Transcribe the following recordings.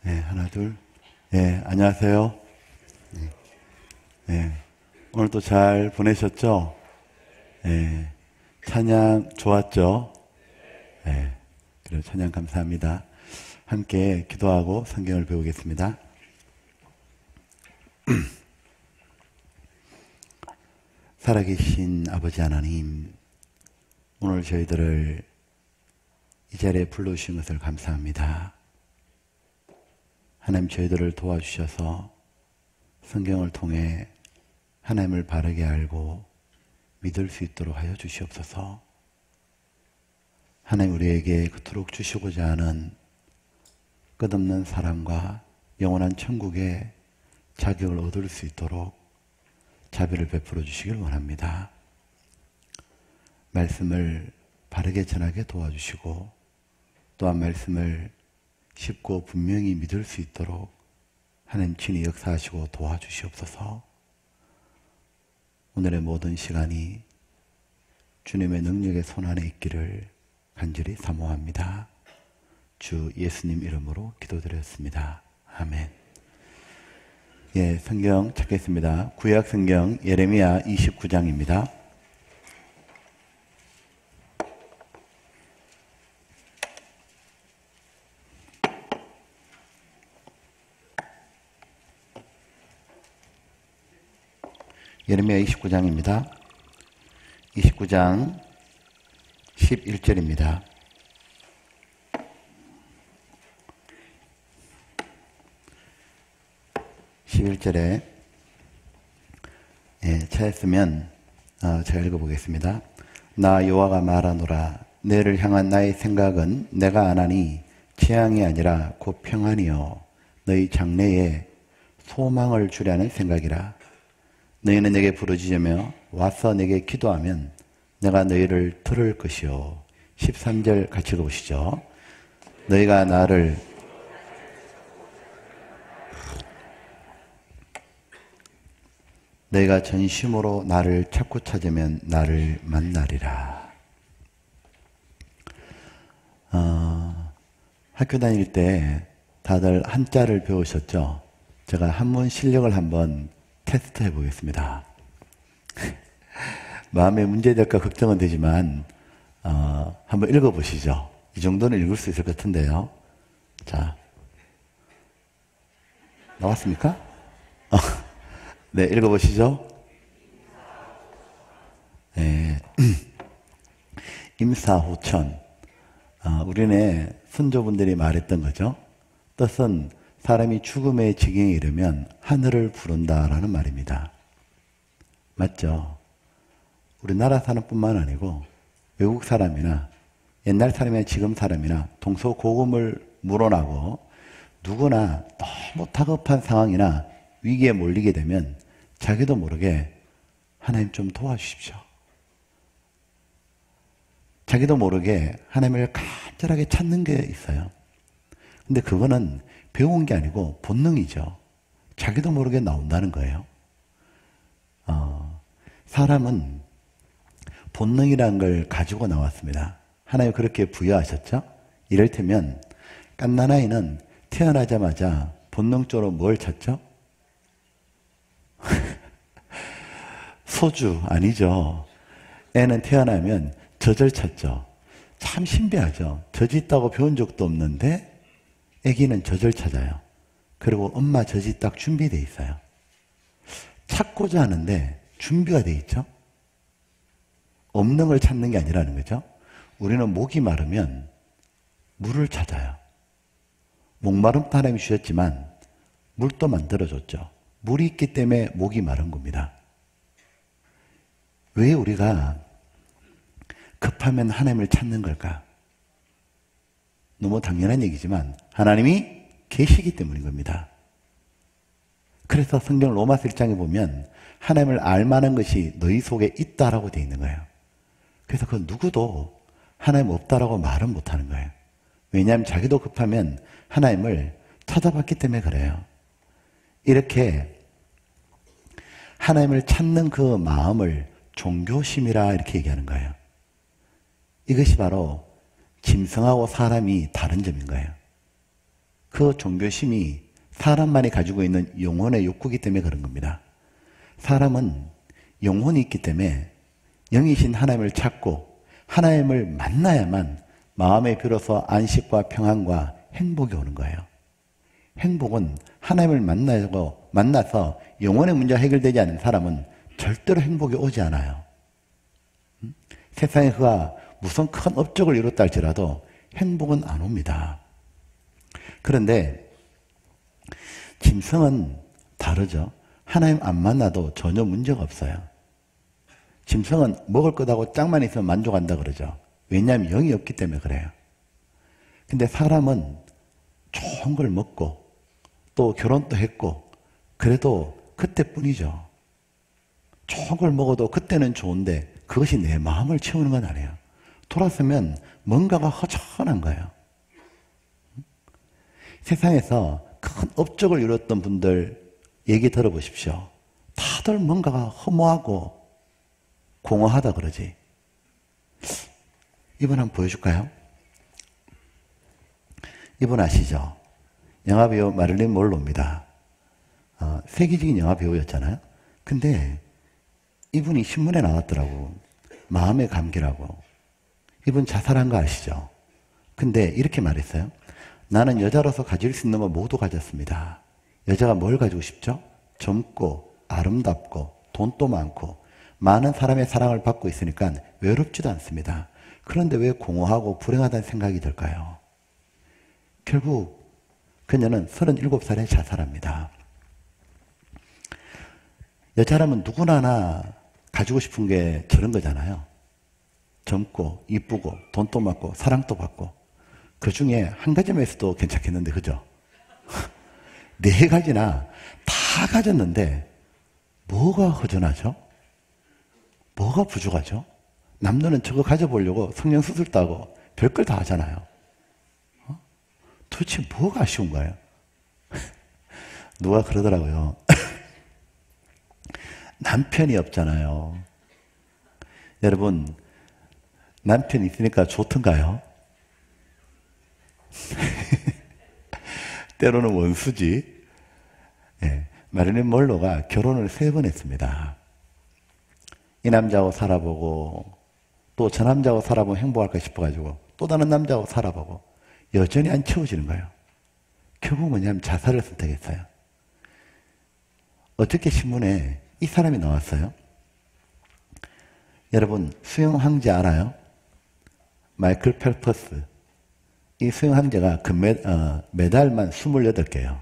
네, 하나, 둘. 네, 안녕하세요. 네, 오늘도 잘 보내셨죠? 네, 찬양 좋았죠? 네, 그래요. 찬양 감사합니다. 함께 기도하고 성경을 배우겠습니다. 살아계신 아버지 하나님, 오늘 저희들을 이 자리에 불러주신 것을 감사합니다. 하나님, 저희들을 도와주셔서 성경을 통해 하나님을 바르게 알고 믿을 수 있도록 하여 주시옵소서. 하나님, 우리에게 그토록 주시고자 하는 끝없는 사랑과 영원한 천국의 자격을 얻을 수 있도록 자비를 베풀어 주시길 원합니다. 말씀을 바르게 전하게 도와주시고, 또한 말씀을 쉽고 분명히 믿을 수 있도록 하나님 친히 역사하시고 도와주시옵소서. 오늘의 모든 시간이 주님의 능력의 손안에 있기를 간절히 사모합니다. 주 예수님 이름으로 기도드렸습니다. 아멘. 예, 성경 찾겠습니다. 구약 성경 예레미야 29장입니다. 예레미야 29장입니다. 29장 11절입니다. 찾았으면 제가 읽어보겠습니다. 나 여호와가 말하노라. 너를 향한 나의 생각은 내가 안하니 재앙이 아니라 곧 평안이요 너희 장래에 소망을 주려는 생각이라. 너희는 내게 부르짖으며 와서 내게 기도하면 내가 너희를 들을 것이요. 13절 같이 읽어보시죠. 너희가 전심으로 나를 찾고 찾으면 나를 만나리라. 학교 다닐 때 다들 한자를 배우셨죠? 제가 한문 실력을 한번 테스트 해보겠습니다. 마음에 문제될까 걱정은 되지만 한번 읽어보시죠. 이 정도는 읽을 수 있을 것 같은데요. 자, 나왔습니까? 네, 읽어보시죠. 네. 임사호천. 우리네 선조분들이 말했던 거죠. 뜻은 사람이 죽음의 지경에 이르면 하늘을 부른다라는 말입니다. 맞죠? 우리나라 사람뿐만 아니고 외국 사람이나 옛날 사람이나 지금 사람이나 동서고금을 물어나고 누구나 너무 다급한 상황이나 위기에 몰리게 되면 자기도 모르게 하나님 좀 도와주십시오. 자기도 모르게 하나님을 간절하게 찾는 게 있어요. 근데 그거는 배운 게 아니고 본능이죠. 자기도 모르게 나온다는 거예요. 사람은 본능이라는 걸 가지고 나왔습니다. 하나님 그렇게 부여하셨죠? 이를테면 갓난아이는 태어나자마자 본능적으로 뭘 찾죠? 소주 아니죠. 애는 태어나면 젖을 찾죠. 참 신비하죠. 젖이 있다고 배운 적도 없는데 아기는 젖을 찾아요. 그리고 엄마 젖이 딱 준비되어 있어요. 찾고자 하는데 준비가 되어 있죠. 없는 걸 찾는 게 아니라는 거죠. 우리는 목이 마르면 물을 찾아요. 목마름도 하나님이 주셨지만 물도 만들어줬죠. 물이 있기 때문에 목이 마른 겁니다. 왜 우리가 급하면 하나님을 찾는 걸까? 너무 당연한 얘기지만 하나님이 계시기 때문인 겁니다. 그래서 성경 로마서 1장에 보면 하나님을 알만한 것이 너희 속에 있다라고 되어 있는 거예요. 그래서 그 누구도 하나님 없다라고 말은 못하는 거예요. 왜냐하면 자기도 급하면 하나님을 찾아봤기 때문에 그래요. 이렇게 하나님을 찾는 그 마음을 종교심이라 이렇게 얘기하는 거예요. 이것이 바로 짐승하고 사람이 다른 점인 거예요. 그 종교심이 사람만이 가지고 있는 영혼의 욕구이기 때문에 그런 겁니다. 사람은 영혼이 있기 때문에 영이신 하나님을 찾고 하나님을 만나야만 마음에 비로소 안식과 평안과 행복이 오는 거예요. 행복은 하나님을 만나서 영혼의 문제가 해결되지 않는 사람은 절대로 행복이 오지 않아요. 세상에 그가 무슨 큰 업적을 이뤘다 할지라도 행복은 안 옵니다. 그런데 짐승은 다르죠. 하나님 안 만나도 전혀 문제가 없어요. 짐승은 먹을 것하고 짝만 있으면 만족한다 그러죠. 왜냐하면 영이 없기 때문에 그래요. 근데 사람은 좋은 걸 먹고 또 결혼도 했고 그래도 그때뿐이죠. 좋은 걸 먹어도 그때는 좋은데 그것이 내 마음을 채우는 건 아니에요. 돌아서면 뭔가가 허전한 거예요. 세상에서 큰 업적을 이뤘던 분들 얘기 들어보십시오. 다들 뭔가가 허무하고 공허하다 그러지. 이분 한번 보여줄까요? 이분 아시죠? 영화배우 마릴린 먼로입니다. 세계적인 영화배우였잖아요. 근데 이분이 신문에 나왔더라고. 마음의 감기라고. 이분 자살한 거 아시죠? 근데 이렇게 말했어요. 나는 여자로서 가질 수 있는 거 모두 가졌습니다. 여자가 뭘 가지고 싶죠? 젊고 아름답고 돈도 많고 많은 사람의 사랑을 받고 있으니까 외롭지도 않습니다. 그런데 왜 공허하고 불행하다는 생각이 들까요? 결국 그녀는 37살에 자살합니다. 여자라면 누구나 가지고 싶은 게 저런 거잖아요. 젊고 이쁘고 돈도 많고 사랑도 받고 그 중에 한 가지만 있어도 괜찮겠는데 그죠? 네 가지나 다 가졌는데 뭐가 허전하죠? 뭐가 부족하죠? 남들은 저거 가져보려고 성형수술도 하고 별걸 다 하잖아요. 도대체 뭐가 아쉬운 거예요? 누가 그러더라고요. 남편이 없잖아요. 여러분, 남편이 있으니까 좋던가요? 때로는 원수지. 네, 마릴린 먼로가 결혼을 3번 했습니다. 이 남자하고 살아보고 또 저 남자하고 살아보면 행복할까 싶어가지고 또 다른 남자하고 살아보고 여전히 안 채워지는 거예요. 결국 뭐냐면 자살을 선택했어요. 어떻게 신문에 이 사람이 나왔어요? 여러분 수영 황제 알아요? 마이클 펠퍼스. 이 수영 황제가 메달만 28개예요.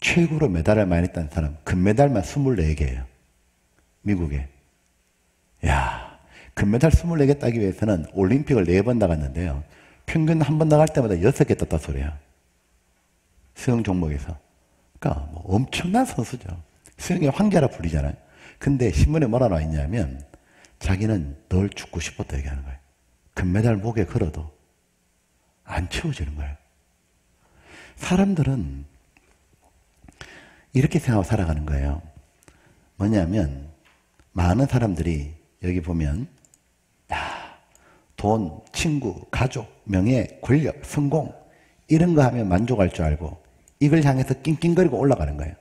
최고로 메달을 많이 딴 사람 금메달만 24개예요. 미국에. 야, 금메달 24개 따기 위해서는 올림픽을 4번 나갔는데요. 평균 한 번 나갈 때마다 6개 땄다 소리야. 수영 종목에서. 그러니까 뭐 엄청난 선수죠. 수영의 황제라 불리잖아요. 근데 신문에 뭐라 나와 있냐면 자기는 늘 죽고 싶었다 얘기하는 거예요. 금메달 목에 걸어도 안 채워지는 거예요. 사람들은 이렇게 생각하고 살아가는 거예요. 뭐냐면 많은 사람들이 여기 보면 돈, 친구, 가족, 명예, 권력, 성공 이런 거 하면 만족할 줄 알고 이걸 향해서 낑낑거리고 올라가는 거예요.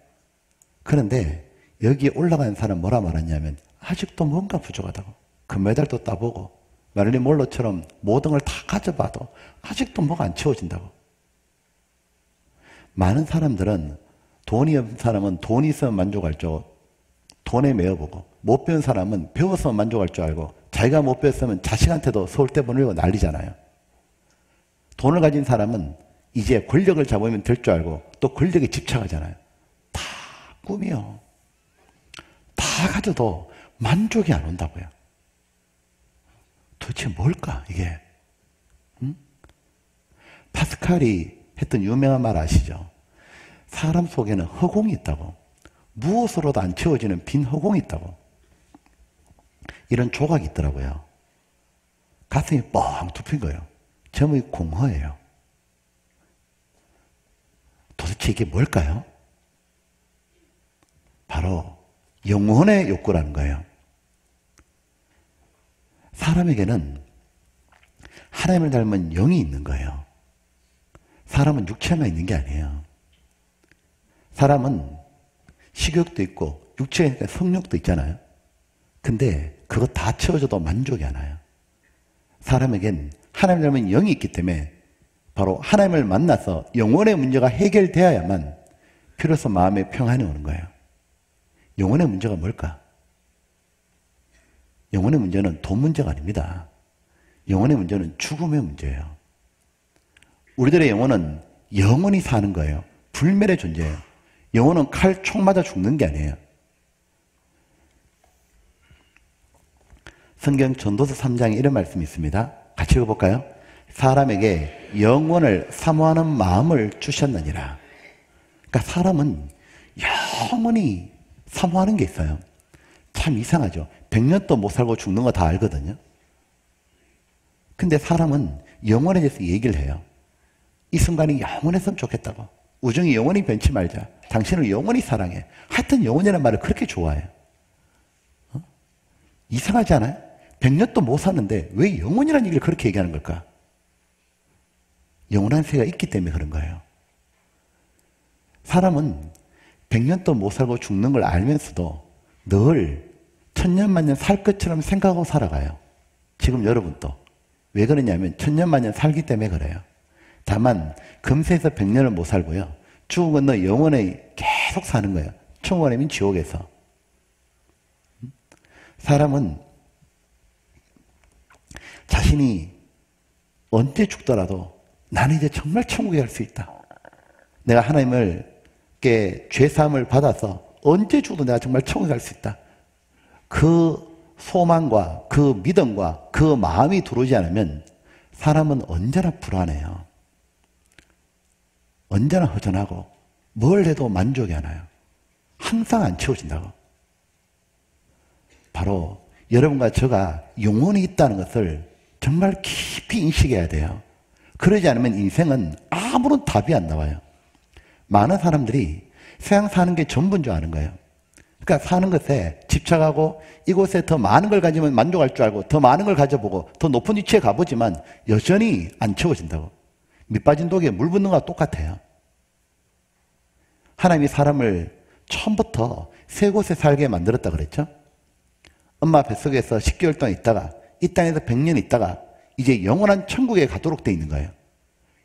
그런데 여기에 올라가는 사람 뭐라 말하냐면 아직도 뭔가 부족하다고. 금메달도 따보고 마릴린 먼로처럼 모든 걸 다 가져봐도 아직도 뭐가 안 채워진다고. 많은 사람들은 돈이 없는 사람은 돈이 있으면 만족할 줄 알고 돈에 매여보고 못 배운 사람은 배워서 만족할 줄 알고 자기가 못 배웠으면 자식한테도 서울대 보내고 난리잖아요. 돈을 가진 사람은 이제 권력을 잡으면 될 줄 알고 또 권력에 집착하잖아요. 다 꿈이요. 다 가져도 만족이 안 온다고요. 도대체 뭘까 이게? 응? 파스칼이 했던 유명한 말 아시죠? 사람 속에는 허공이 있다고. 무엇으로도 안 채워지는 빈 허공이 있다고. 이런 조각이 있더라고요. 가슴이 뻥 뚫린 거예요. 제목이 공허예요. 도대체 이게 뭘까요? 바로 영혼의 욕구라는 거예요. 사람에게는 하나님을 닮은 영이 있는 거예요. 사람은 육체만 있는 게 아니에요. 사람은 식욕도 있고 육체에 성욕도 있잖아요. 근데 그거 다 채워줘도 만족이 안 와요. 사람에겐 하나님 닮은 영이 있기 때문에 바로 하나님을 만나서 영혼의 문제가 해결되어야만 비로소 마음의 평안이 오는 거예요. 영혼의 문제가 뭘까? 영혼의 문제는 돈 문제가 아닙니다. 영혼의 문제는 죽음의 문제예요. 우리들의 영혼은 영원히 사는 거예요. 불멸의 존재예요. 영혼은 칼, 총 맞아 죽는 게 아니에요. 성경 전도서 3장에 이런 말씀이 있습니다. 같이 읽어볼까요? 사람에게 영원을 사모하는 마음을 주셨느니라. 그러니까 사람은 영원히 사모하는 게 있어요. 참 이상하죠. 100년도 못 살고 죽는 거 다 알거든요. 근데 사람은 영원에 대해서 얘기를 해요. 이 순간이 영원했으면 좋겠다고. 우정이 영원히 변치 말자. 당신을 영원히 사랑해. 하여튼 영원이라는 말을 그렇게 좋아해요. 이상하지 않아요? 100년도 못 사는데 왜 영원이라는 얘기를 그렇게 얘기하는 걸까? 영원한 세가 있기 때문에 그런 거예요. 사람은 100년도 못 살고 죽는 걸 알면서도 늘 천년만년 살 것처럼 생각하고 살아가요. 지금 여러분도. 왜 그러냐면 천년만년 살기 때문에 그래요. 다만 금세에서 100년을 못 살고요. 죽은 너 영원에 계속 사는 거예요. 천국 아니면 지옥에서. 사람은 자신이 언제 죽더라도 나는 이제 정말 천국에 갈 수 있다. 내가 하나님께 죄사함을 받아서 언제 죽어도 내가 정말 천국에 갈 수 있다. 그 소망과 그 믿음과 그 마음이 들어오지 않으면 사람은 언제나 불안해요. 언제나 허전하고 뭘 해도 만족이 안 와요. 항상 안 채워진다고. 바로 여러분과 저가 영혼이 있다는 것을 정말 깊이 인식해야 돼요. 그러지 않으면 인생은 아무런 답이 안 나와요. 많은 사람들이 세상 사는 게 전부인 줄 아는 거예요. 그러니까 사는 것에 집착하고 이곳에 더 많은 걸 가지면 만족할 줄 알고 더 많은 걸 가져보고 더 높은 위치에 가보지만 여전히 안 채워진다고. 밑 빠진 독에 물 붓는 거와 똑같아요. 하나님이 사람을 처음부터 세 곳에 살게 만들었다 그랬죠? 엄마 뱃속에서 10개월 동안 있다가 이 땅에서 100년 있다가 이제 영원한 천국에 가도록 돼 있는 거예요.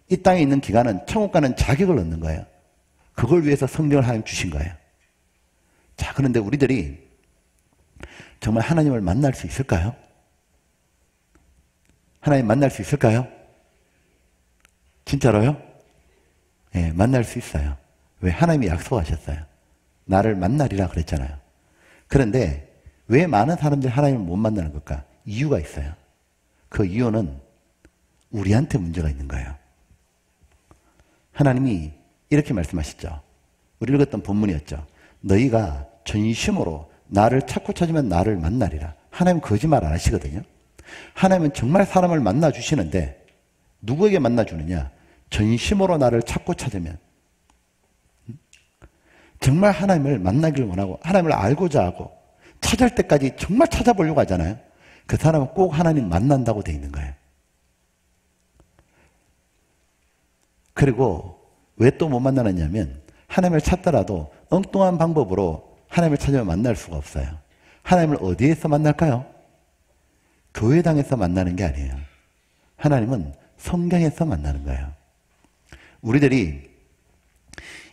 이 땅에 있는 기간은 천국 가는 자격을 얻는 거예요. 그걸 위해서 성령을 하나님 주신 거예요. 자, 그런데 우리들이 정말 하나님을 만날 수 있을까요? 하나님 만날 수 있을까요? 진짜로요? 예, 만날 수 있어요. 왜? 하나님이 약속하셨어요. 나를 만나리라 그랬잖아요. 그런데 왜 많은 사람들이 하나님을 못 만나는 걸까? 이유가 있어요. 그 이유는 우리한테 문제가 있는 거예요. 하나님이 이렇게 말씀하셨죠. 우리 읽었던 본문이었죠. 너희가 전심으로 나를 찾고 찾으면 나를 만나리라. 하나님은 거짓말 안 하시거든요. 하나님은 정말 사람을 만나주시는데 누구에게 만나주느냐? 전심으로 나를 찾고 찾으면. 정말 하나님을 만나기를 원하고 하나님을 알고자 하고 찾을 때까지 정말 찾아보려고 하잖아요. 그 사람은 꼭 하나님 만난다고 돼 있는 거예요. 그리고 왜 또 못 만나느냐면 하나님을 찾더라도 엉뚱한 방법으로 하나님을 찾으면 만날 수가 없어요. 하나님을 어디에서 만날까요? 교회당에서 만나는 게 아니에요. 하나님은 성경에서 만나는 거예요. 우리들이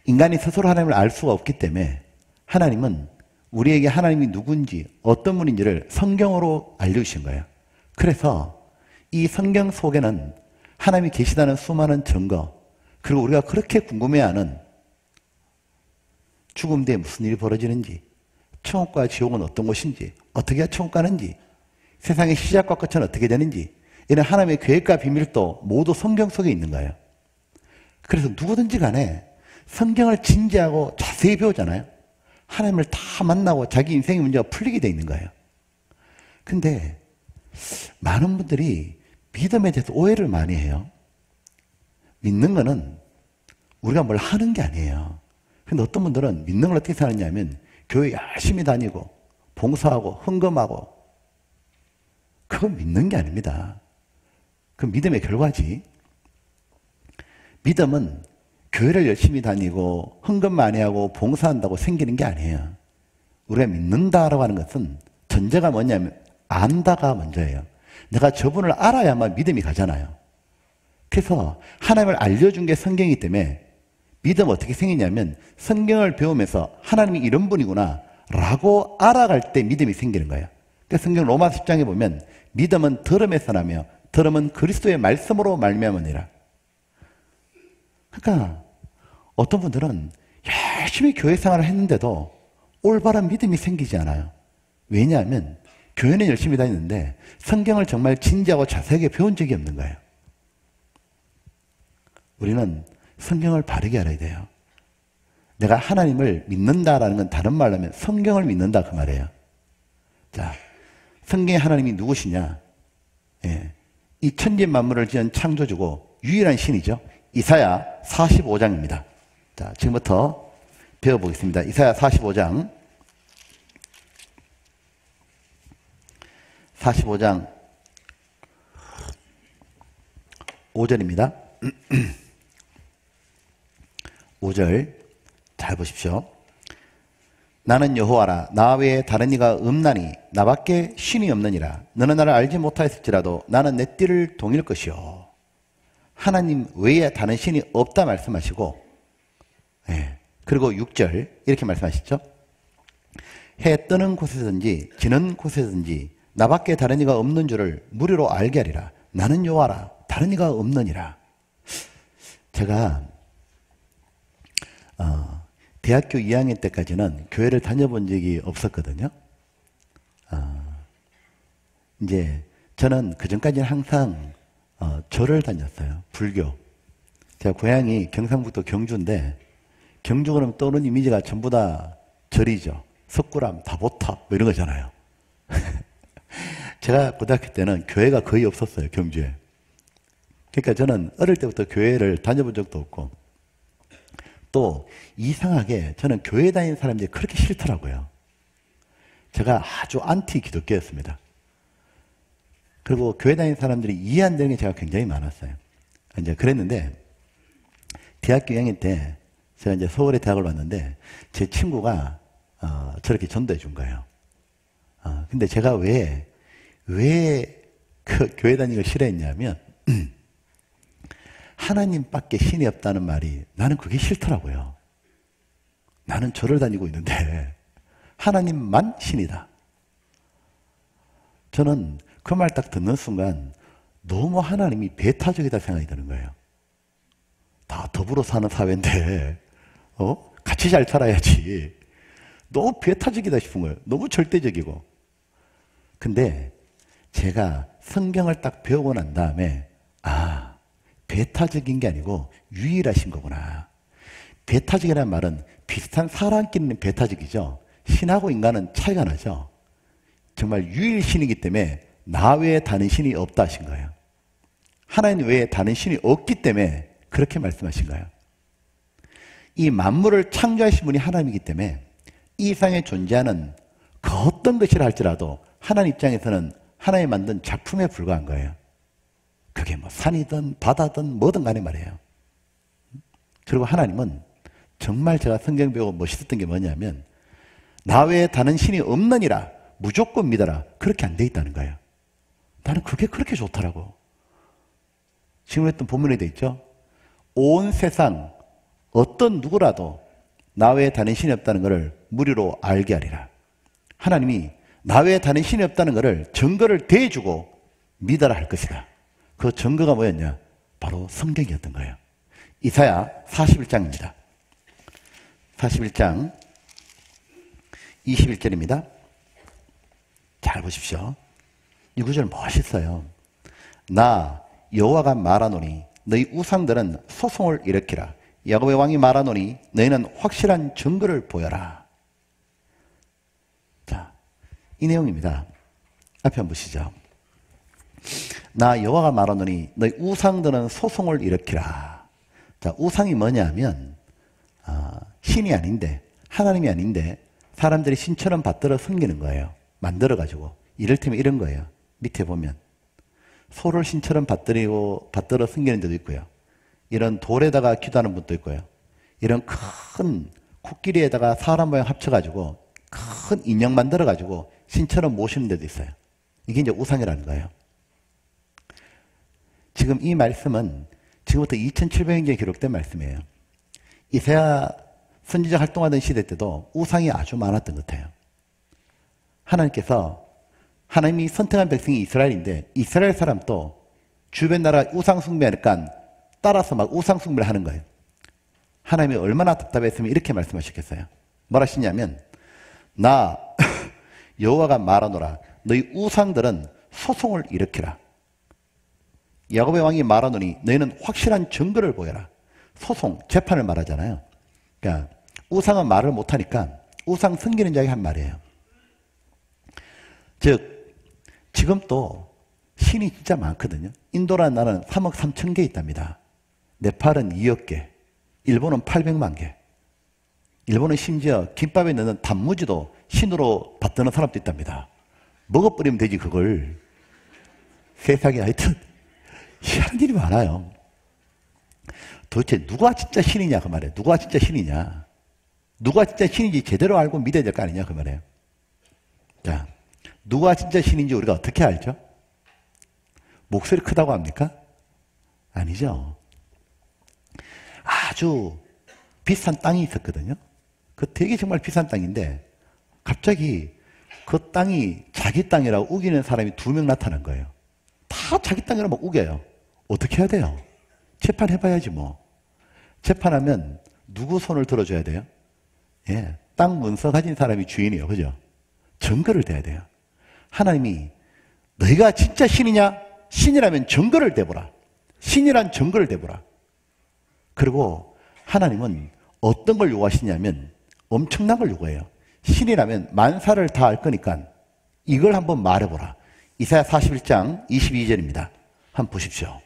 인간이 스스로 하나님을 알 수가 없기 때문에 하나님은 우리에게 하나님이 누군지 어떤 분인지를 성경으로 알려주신 거예요. 그래서 이 성경 속에는 하나님이 계시다는 수많은 증거, 그리고 우리가 그렇게 궁금해하는 죽음 뒤에 무슨 일이 벌어지는지, 천국과 지옥은 어떤 곳인지, 어떻게 해야 천국 가는지, 세상의 시작과 끝은 어떻게 되는지, 이런 하나님의 계획과 비밀도 모두 성경 속에 있는 거예요. 그래서 누구든지 간에 성경을 진지하고 자세히 배우잖아요. 하나님을 다 만나고 자기 인생의 문제가 풀리게 돼 있는 거예요. 근데 많은 분들이 믿음에 대해서 오해를 많이 해요. 믿는 거는 우리가 뭘 하는 게 아니에요. 근데 어떤 분들은 믿는 걸 어떻게 사느냐면 교회 열심히 다니고 봉사하고 헌금하고, 그건 믿는 게 아닙니다. 그건 믿음의 결과지. 믿음은 교회를 열심히 다니고 헌금 많이 하고 봉사한다고 생기는 게 아니에요. 우리가 믿는다라고 하는 것은 전제가 뭐냐면 안다가 먼저예요. 내가 저분을 알아야만 믿음이 가잖아요. 그래서 하나님을 알려준 게 성경이기 때문에 믿음 어떻게 생기냐면 성경을 배우면서 하나님이 이런 분이구나 라고 알아갈 때 믿음이 생기는 거예요. 그래서 성경 로마서 10장에 보면 믿음은 들음에서 나며 들음은 그리스도의 말씀으로 말미암으니라. 그러니까 어떤 분들은 열심히 교회 생활을 했는데도 올바른 믿음이 생기지 않아요. 왜냐하면 교회는 열심히 다니는데 성경을 정말 진지하고 자세하게 배운 적이 없는 거예요. 우리는 성경을 바르게 알아야 돼요. 내가 하나님을 믿는다라는 건 다른 말로 하면 성경을 믿는다 그 말이에요. 자, 성경의 하나님이 누구시냐? 예, 이 천지 만물을 지은 창조주고 유일한 신이죠. 이사야 45장입니다. 자, 지금부터 배워보겠습니다. 이사야 45장 5절입니다. 5절 잘 보십시오. 나는 여호와라 나 외에 다른 이가 없나니 나밖에 신이 없느니라. 너는 나를 알지 못하였을지라도 나는 내 띠를 동일 것이요. 하나님 외에 다른 신이 없다 말씀하시고, 예, 그리고 6절 이렇게 말씀하시죠. 해 뜨는 곳에서든지 지는 곳에서든지 나밖에 다른 이가 없는 줄을 무리로 알게 하리라. 나는 여호와라 다른 이가 없느니라. 제가 대학교 2학년 때까지는 교회를 다녀본 적이 없었거든요. 이제 저는 그전까지는 항상 절을 다녔어요. 불교. 제가 고향이 경상북도 경주인데 경주 그러면 떠오르는 이미지가 전부 다 절이죠. 석굴암, 다보탑 뭐 이런 거잖아요. 제가 고등학교 때는 교회가 거의 없었어요. 경주에. 그러니까 저는 어릴 때부터 교회를 다녀본 적도 없고 또 이상하게 저는 교회 다니는 사람들이 그렇게 싫더라고요. 제가 아주 안티 기독교였습니다. 그리고 교회 다니는 사람들이 이해 안 되는 게 제가 굉장히 많았어요. 이제 그랬는데 대학교 2학년 때 제가 이제 서울에 대학을 왔는데 제 친구가 저렇게 전도해 준 거예요. 근데 제가 왜 그 교회 다니는 걸 싫어했냐면 하나님밖에 신이 없다는 말이 나는 그게 싫더라고요. 나는 절을 다니고 있는데 하나님만 신이다. 저는 그 말 딱 듣는 순간 너무 하나님이 배타적이다 생각이 드는 거예요. 다 더불어 사는 사회인데 같이 잘 살아야지. 너무 배타적이다 싶은 거예요. 너무 절대적이고. 근데 제가 성경을 딱 배우고 난 다음에 배타적인 게 아니고 유일하신 거구나. 배타적이라는 말은 비슷한 사람끼리는 배타적이죠. 신하고 인간은 차이가 나죠. 정말 유일신이기 때문에 나 외에 다른 신이 없다 하신 거예요. 하나님 외에 다른 신이 없기 때문에 그렇게 말씀하신 거예요. 이 만물을 창조하신 분이 하나님이기 때문에 이 세상에 존재하는 그 어떤 것이라 할지라도 하나님 입장에서는 하나님 만든 작품에 불과한 거예요. 그게 뭐 산이든 바다든 뭐든 간에 말이에요. 그리고 하나님은 정말 제가 성경 배우고 멋있었던 게 뭐냐면 나 외에 다른 신이 없느니라 무조건 믿어라. 그렇게 안 돼 있다는 거예요. 나는 그게 그렇게 좋더라고. 지금 했던 본문에 돼 있죠. 온 세상 어떤 누구라도 나 외에 다른 신이 없다는 것을 무리로 알게 하리라. 하나님이 나 외에 다른 신이 없다는 것을 증거를 대주고 믿어라 할 것이다. 그 증거가 뭐였냐? 바로 성경이었던 거예요. 이사야 41장입니다. 41장 21절입니다. 잘 보십시오. 이 구절 멋있어요. 나 여호와가 말하노니 너희 우상들은 소송을 일으키라. 야곱의 왕이 말하노니 너희는 확실한 증거를 보여라. 자, 이 내용입니다. 앞에 한번 보시죠. 나 여호와가 말하노니 너희 우상들은 소송을 일으키라. 자, 우상이 뭐냐면 신이 아닌데 하나님이 아닌데 사람들이 신처럼 받들어 섬기는 거예요. 만들어가지고. 이를테면 이런 거예요. 밑에 보면 소를 신처럼 받들어 섬기는 데도 있고요. 이런 돌에다가 기도하는 분도 있고요. 이런 큰 코끼리에다가 사람 모양 합쳐가지고 큰 인형 만들어가지고 신처럼 모시는 데도 있어요. 이게 이제 우상이라는 거예요. 지금 이 말씀은 지금부터 2700년경에 기록된 말씀이에요. 이사야 선지자 활동하던 시대 때도 우상이 아주 많았던 것 같아요. 하나님께서 하나님이 선택한 백성이 이스라엘인데 이스라엘 사람도 주변 나라 우상 숭배하니까 따라서 막 우상 숭배를 하는 거예요. 하나님이 얼마나 답답했으면 이렇게 말씀하셨겠어요. 뭐라 하시냐면 나 여호와가 말하노라 너희 우상들은 소송을 일으키라. 야곱의 왕이 말하노니 너희는 확실한 증거를 보여라. 소송, 재판을 말하잖아요. 그러니까 우상은 말을 못하니까 우상 섬기는 자에게 한 말이에요. 즉 지금 또 신이 진짜 많거든요. 인도라는 나라는 3억 3천 개 있답니다. 네팔은 2억 개, 일본은 800만 개. 일본은 심지어 김밥에 넣는 단무지도 신으로 받드는 사람도 있답니다. 먹어버리면 되지 그걸. 세상에 하여튼 희한한 일이 많아요. 도대체 누가 진짜 신이냐 그 말이에요. 누가 진짜 신이냐. 누가 진짜 신인지 제대로 알고 믿어야 될 거 아니냐 그 말이에요. 자, 누가 진짜 신인지 우리가 어떻게 알죠? 목소리 크다고 합니까? 아니죠. 아주 비싼 땅이 있었거든요. 그 되게 정말 비싼 땅인데 갑자기 그 땅이 자기 땅이라고 우기는 사람이 2명 나타난 거예요. 다 자기 땅이라고 막 우겨요. 어떻게 해야 돼요? 재판해봐야지 뭐. 재판하면 누구 손을 들어줘야 돼요? 예, 땅 문서 가진 사람이 주인이에요. 그죠? 증거를 대야 돼요. 하나님이 너희가 진짜 신이냐? 신이라면 증거를 대보라. 신이란 증거를 대보라. 그리고 하나님은 어떤 걸 요구하시냐면 엄청난 걸 요구해요. 신이라면 만사를 다 알 거니까 이걸 한번 말해보라. 이사야 41장 22절입니다. 한번 보십시오.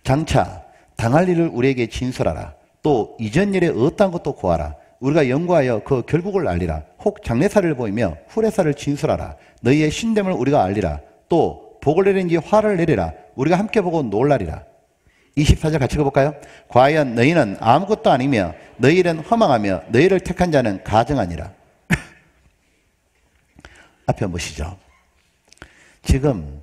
장차 당할 일을 우리에게 진술하라. 또 이전 일에 어떠한 것도 고하라. 우리가 연구하여 그 결국을 알리라. 혹 장래사를 보이며 후래사를 진술하라. 너희의 신됨을 우리가 알리라. 또 복을 내리는지 화를 내리라. 우리가 함께 보고 놀라리라. 24절 같이 읽어볼까요? 과연 너희는 아무것도 아니며 너희 일은 허망하며 너희를 택한 자는 가증하니라. 앞에 한번 보시죠. 지금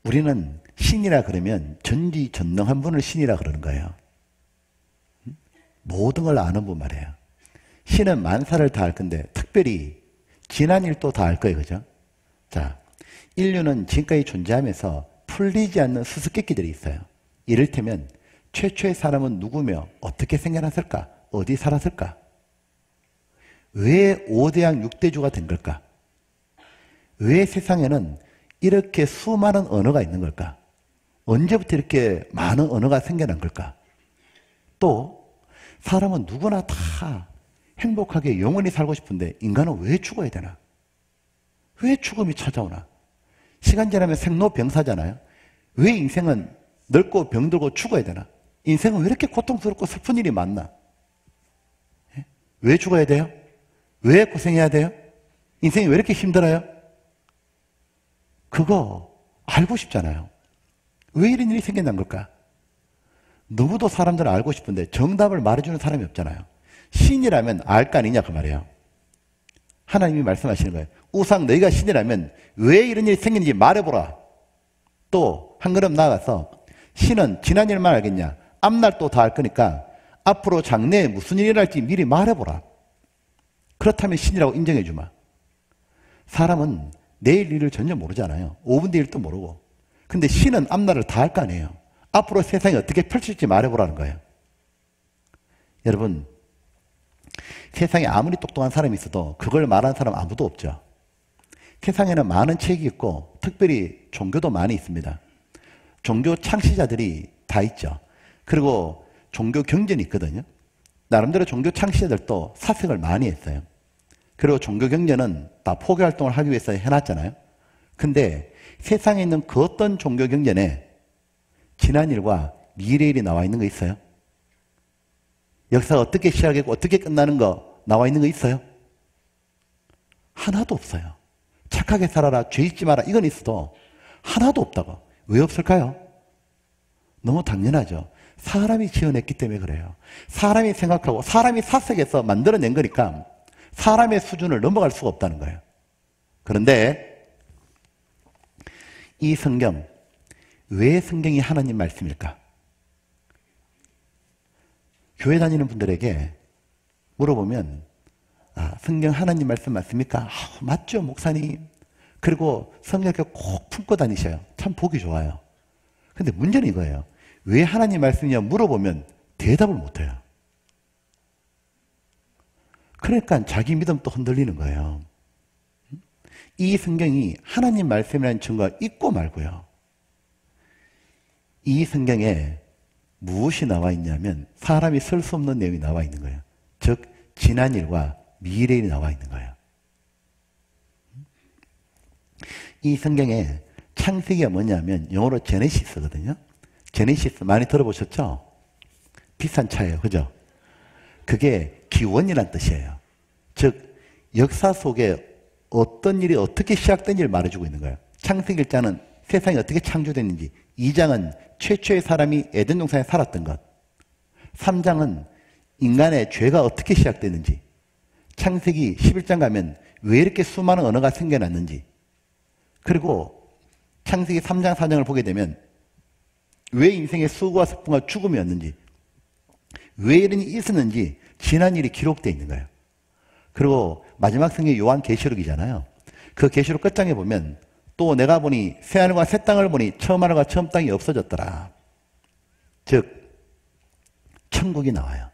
우리는 신이라 그러면 전지전능한 분을 신이라 그러는 거예요. 모든 걸 아는 분 말이에요. 신은 만사를 다 알 건데 특별히 지난 일도 다 알 거예요. 그죠? 자, 인류는 지금까지 존재하면서 풀리지 않는 수수께끼들이 있어요. 이를테면 최초의 사람은 누구며 어떻게 생겨났을까? 어디 살았을까? 왜 5대양 6대주가 된 걸까? 왜 세상에는 이렇게 수많은 언어가 있는 걸까? 언제부터 이렇게 많은 언어가 생겨난 걸까? 또 사람은 누구나 다 행복하게 영원히 살고 싶은데 인간은 왜 죽어야 되나? 왜 죽음이 찾아오나? 시간 지나면 생로병사잖아요. 왜 인생은 늙고 병들고 죽어야 되나? 인생은 왜 이렇게 고통스럽고 슬픈 일이 많나? 왜 죽어야 돼요? 왜 고생해야 돼요? 인생이 왜 이렇게 힘들어요? 그거 알고 싶잖아요. 왜 이런 일이 생겨난 걸까? 너무도 사람들은 알고 싶은데 정답을 말해주는 사람이 없잖아요. 신이라면 알 거 아니냐 그 말이에요. 하나님이 말씀하시는 거예요. 우상 너희가 신이라면 왜 이런 일이 생기는지 말해보라. 또 한 걸음 나아가서 신은 지난 일만 알겠냐? 앞날도 다 알 거니까 앞으로 장래에 무슨 일이 일어날지 미리 말해보라. 그렇다면 신이라고 인정해 주마. 사람은 내일 일을 전혀 모르잖아요. 5분 뒤 일도 모르고. 근데 신은 앞날을 다 알 거 아니에요. 앞으로 세상이 어떻게 펼칠지 말해보라는 거예요. 여러분, 세상에 아무리 똑똑한 사람이 있어도 그걸 말하는 사람 아무도 없죠. 세상에는 많은 책이 있고 특별히 종교도 많이 있습니다. 종교 창시자들이 다 있죠. 그리고 종교 경전이 있거든요. 나름대로 종교 창시자들도 사색을 많이 했어요. 그리고 종교 경전은 다 포교 활동을 하기 위해서 해놨잖아요. 근데 세상에 있는 그 어떤 종교 경전에 지난 일과 미래 일이 나와 있는 거 있어요? 역사가 어떻게 시작하고 어떻게 끝나는 거 나와 있는 거 있어요? 하나도 없어요. 착하게 살아라, 죄 잊지 마라 이건 있어도 하나도 없다고. 왜 없을까요? 너무 당연하죠. 사람이 지어냈기 때문에 그래요. 사람이 생각하고 사람이 사색해서 만들어낸 거니까 사람의 수준을 넘어갈 수가 없다는 거예요. 그런데 이 성경, 왜 성경이 하나님 말씀일까? 교회 다니는 분들에게 물어보면 성경 하나님 말씀 맞습니까? 맞죠, 목사님. 그리고 성경 꼭 품고 다니셔요. 참 보기 좋아요. 근데 문제는 이거예요. 왜 하나님 말씀이냐 물어보면 대답을 못해요. 그러니까 자기 믿음도 흔들리는 거예요. 이 성경이 하나님 말씀이라는 증거가 있고 말고요. 이 성경에 무엇이 나와 있냐면 사람이 쓸 수 없는 내용이 나와 있는 거예요. 즉 지난 일과 미래 일이 나와 있는 거예요. 이 성경에 창세기가 뭐냐면 영어로 제네시스거든요. 제네시스 많이 들어보셨죠? 비싼 차예요. 그죠? 그게 기원이란 뜻이에요. 즉 역사 속에 어떤 일이 어떻게 시작된지를 말해주고 있는 거예요. 창세기 1장은 세상이 어떻게 창조됐는지, 2장은 최초의 사람이 에덴 동산에 살았던 것, 3장은 인간의 죄가 어떻게 시작됐는지, 창세기 11장 가면 왜 이렇게 수많은 언어가 생겨났는지, 그리고 창세기 3장 4장을 보게 되면 왜 인생의 수고와 슬픔과 죽음이었는지, 왜 이런 일이 있었는지 지난 일이 기록되어 있는 거예요. 그리고 마지막 성경이 요한계시록이잖아요. 그 계시록 끝장에 보면 또 내가 보니 새하늘과 새 땅을 보니 처음 하늘과 처음 땅이 없어졌더라. 즉 천국이 나와요.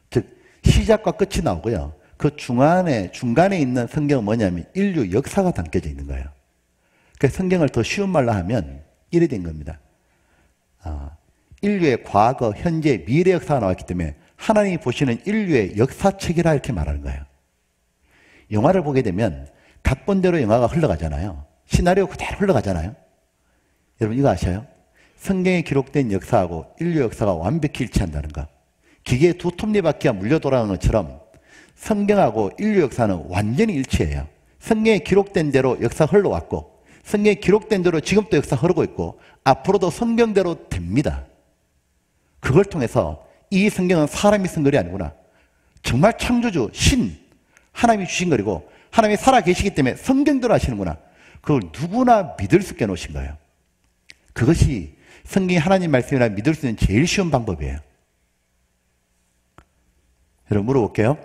즉 시작과 끝이 나오고요. 그 중간에 있는 성경은 뭐냐면 인류 역사가 담겨져 있는 거예요. 그래서 성경을 더 쉬운 말로 하면 이래 된 겁니다. 인류의 과거, 현재, 미래 역사가 나왔기 때문에 하나님이 보시는 인류의 역사책이라 이렇게 말하는 거예요. 영화를 보게 되면 각본대로 영화가 흘러가잖아요. 시나리오 그대로 흘러가잖아요. 여러분 이거 아셔요? 성경에 기록된 역사하고 인류 역사가 완벽히 일치한다는 거. 기계의 두 톱니바퀴가 물려 돌아가는 것처럼 성경하고 인류 역사는 완전히 일치해요. 성경에 기록된 대로 역사가 흘러왔고 성경에 기록된 대로 지금도 역사가 흐르고 있고 앞으로도 성경대로 됩니다. 그걸 통해서 이 성경은 사람이 쓴 글이 아니구나. 정말 창조주, 신, 하나님이 주신 글이고 하나님이 살아계시기 때문에 성경대로 하시는구나. 그걸 누구나 믿을 수 있게 놓으신 거예요. 그것이 성경이 하나님 말씀이라 믿을 수 있는 제일 쉬운 방법이에요. 여러분 물어볼게요.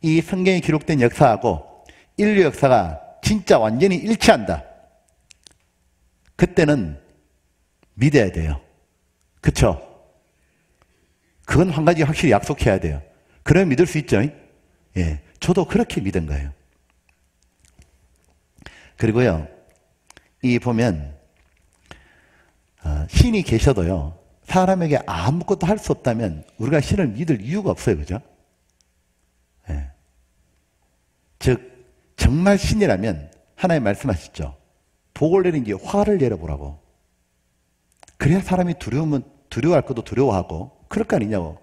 이 성경에 기록된 역사하고 인류 역사가 진짜 완전히 일치한다. 그때는 믿어야 돼요. 그쵸? 그건 한 가지 확실히 약속해야 돼요. 그러면 믿을 수 있죠? 예. 저도 그렇게 믿은 거예요. 그리고요, 이 보면, 신이 계셔도요, 사람에게 아무것도 할 수 없다면 우리가 신을 믿을 이유가 없어요. 그죠? 예. 즉, 정말 신이라면 하나님 말씀하셨죠. 복을 내린지 화를 내려보라고. 그래야 사람이 두려워할 것도 두려워하고, 그럴 거 아니냐고.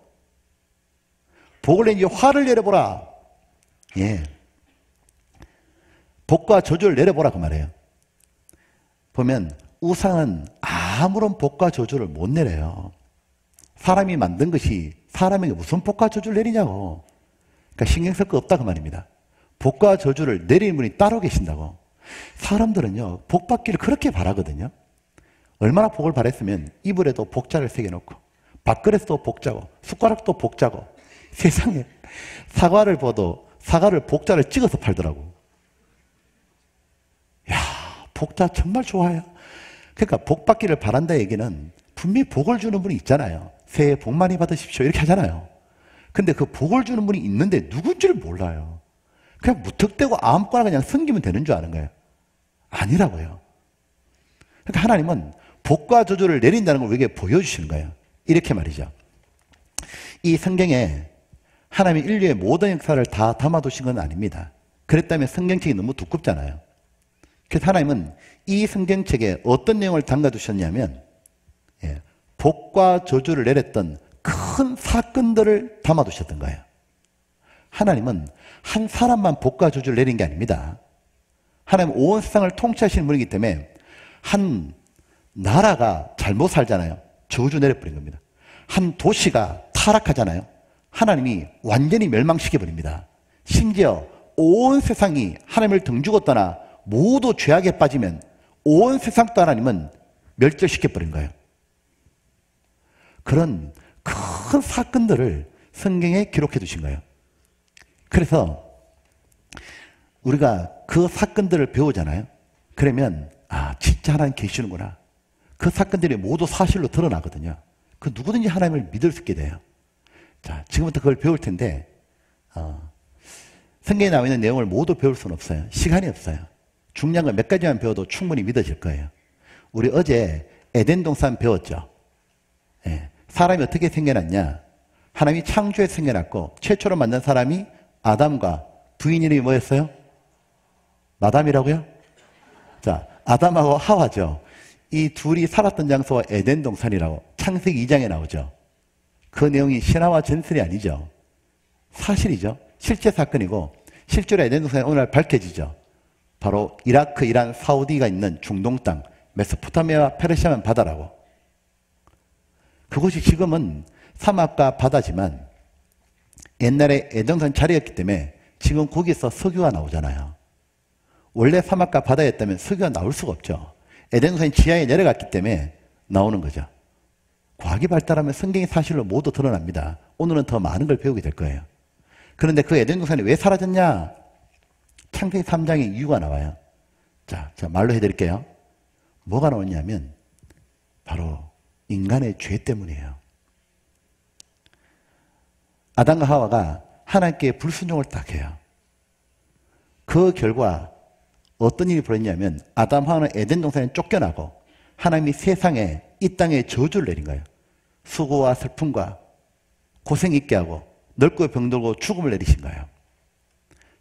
복을 내린지 화를 내려보라. 예. 복과 저주를 내려보라 그 말이에요. 보면 우상은 아무런 복과 저주를 못 내려요. 사람이 만든 것이 사람에게 무슨 복과 저주를 내리냐고. 그러니까 신경 쓸 거 없다 그 말입니다. 복과 저주를 내리는 분이 따로 계신다고. 사람들은요 복 받기를 그렇게 바라거든요. 얼마나 복을 바랬으면 이불에도 복자를 새겨놓고 밥그릇도 복자고 숟가락도 복자고 세상에 사과를 봐도 사과를 복자를 찍어서 팔더라고. 야, 복자 정말 좋아요. 그러니까 복 받기를 바란다 얘기는 분명히 복을 주는 분이 있잖아요. 새해 복 많이 받으십시오 이렇게 하잖아요. 근데 그 복을 주는 분이 있는데 누군지를 몰라요. 그냥 무턱대고 아무거나 그냥 섬기면 되는 줄 아는 거예요. 아니라고요. 그러니까 하나님은 복과 저주를 내린다는 걸 우리에게 보여주시는 거예요. 이렇게 말이죠. 이 성경에 하나님이 인류의 모든 역사를 다 담아두신 건 아닙니다. 그랬다면 성경책이 너무 두껍잖아요. 그래서 하나님은 이 성경책에 어떤 내용을 담아두셨냐면 복과 저주를 내렸던 큰 사건들을 담아두셨던 거예요. 하나님은 한 사람만 복과 저주를 내린 게 아닙니다. 하나님은 온 세상을 통치하시는 분이기 때문에 한 나라가 잘못 살잖아요. 저주 내려버린 겁니다. 한 도시가 타락하잖아요. 하나님이 완전히 멸망시켜버립니다. 심지어 온 세상이 하나님을 등지고 떠나 모두 죄악에 빠지면 온 세상도 하나님은 멸절시켜버린 거예요. 그런 큰 사건들을 성경에 기록해 두신 거예요. 그래서 우리가 그 사건들을 배우잖아요. 그러면 진짜 하나님 계시는구나. 그 사건들이 모두 사실로 드러나거든요. 그 누구든지 하나님을 믿을 수 있게 돼요. 자, 지금부터 그걸 배울 텐데 성경에 나와 있는 내용을 모두 배울 수는 없어요. 시간이 없어요. 중요한 건 몇 가지만 배워도 충분히 믿어질 거예요. 우리 어제 에덴 동산 배웠죠. 예, 사람이 어떻게 생겨났냐. 하나님이 창조에 생겨났고 최초로 만난 사람이 아담과 부인 이름이 뭐였어요? 마담이라고요? 자, 아담하고 하와죠. 이 둘이 살았던 장소가 에덴 동산이라고 창세기 2장에 나오죠. 그 내용이 신화와 전설이 아니죠. 사실이죠. 실제 사건이고 실제로 에덴 동산이 오늘날 밝혀지죠. 바로 이라크, 이란, 사우디가 있는 중동 땅, 메소포타미아와 페르시아만 바다라고. 그곳이 지금은 사막과 바다지만 옛날에 에덴 동산 자리였기 때문에 지금 거기서 석유가 나오잖아요. 원래 사막과 바다였다면 석유가 나올 수가 없죠. 에덴 동산이 지하에 내려갔기 때문에 나오는 거죠. 과학이 발달하면 성경이 사실로 모두 드러납니다. 오늘은 더 많은 걸 배우게 될 거예요. 그런데 그 에덴 동산이 왜 사라졌냐? 창세기 3장에 이유가 나와요. 자, 제가 말로 해드릴게요. 뭐가 나오냐면 바로 인간의 죄 때문이에요. 아담과 하와가 하나님께 불순종을 딱 해요. 그 결과 어떤 일이 벌어졌냐면 아담 하와는 에덴 동산에 쫓겨나고 하나님이 세상에 이 땅에 저주를 내린 거예요. 수고와 슬픔과 고생 있게 하고 늙고 병들고 죽음을 내리신 거예요.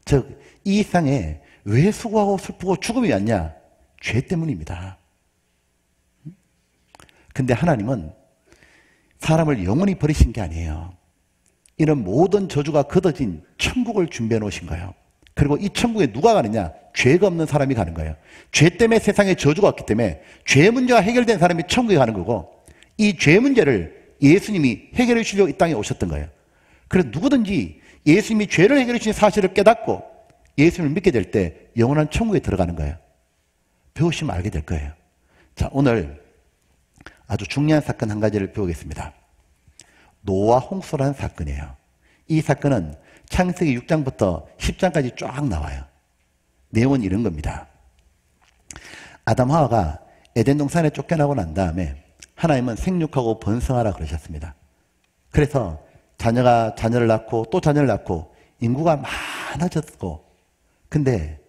즉 이 세상에 왜 수고하고 슬프고 죽음이 왔냐? 죄 때문입니다. 근데 하나님은 사람을 영원히 버리신 게 아니에요. 이런 모든 저주가 걷어진 천국을 준비해 놓으신 거예요. 그리고 이 천국에 누가 가느냐? 죄가 없는 사람이 가는 거예요. 죄 때문에 세상에 저주가 왔기 때문에 죄 문제가 해결된 사람이 천국에 가는 거고 이 죄 문제를 예수님이 해결해 주려고 이 땅에 오셨던 거예요. 그래서 누구든지 예수님이 죄를 해결해 주신 사실을 깨닫고 예수님을 믿게 될 때 영원한 천국에 들어가는 거예요. 배우시면 알게 될 거예요. 자, 오늘 아주 중요한 사건 한 가지를 배우겠습니다. 노아 홍수라는 사건이에요. 이 사건은 창세기 6장부터 10장까지 쫙 나와요. 내용은 이런 겁니다. 아담 하와가 에덴 동산에 쫓겨나고 난 다음에 하나님은 생육하고 번성하라 그러셨습니다. 그래서 자녀를 낳고 또 자녀를 낳고 인구가 많아졌고 근데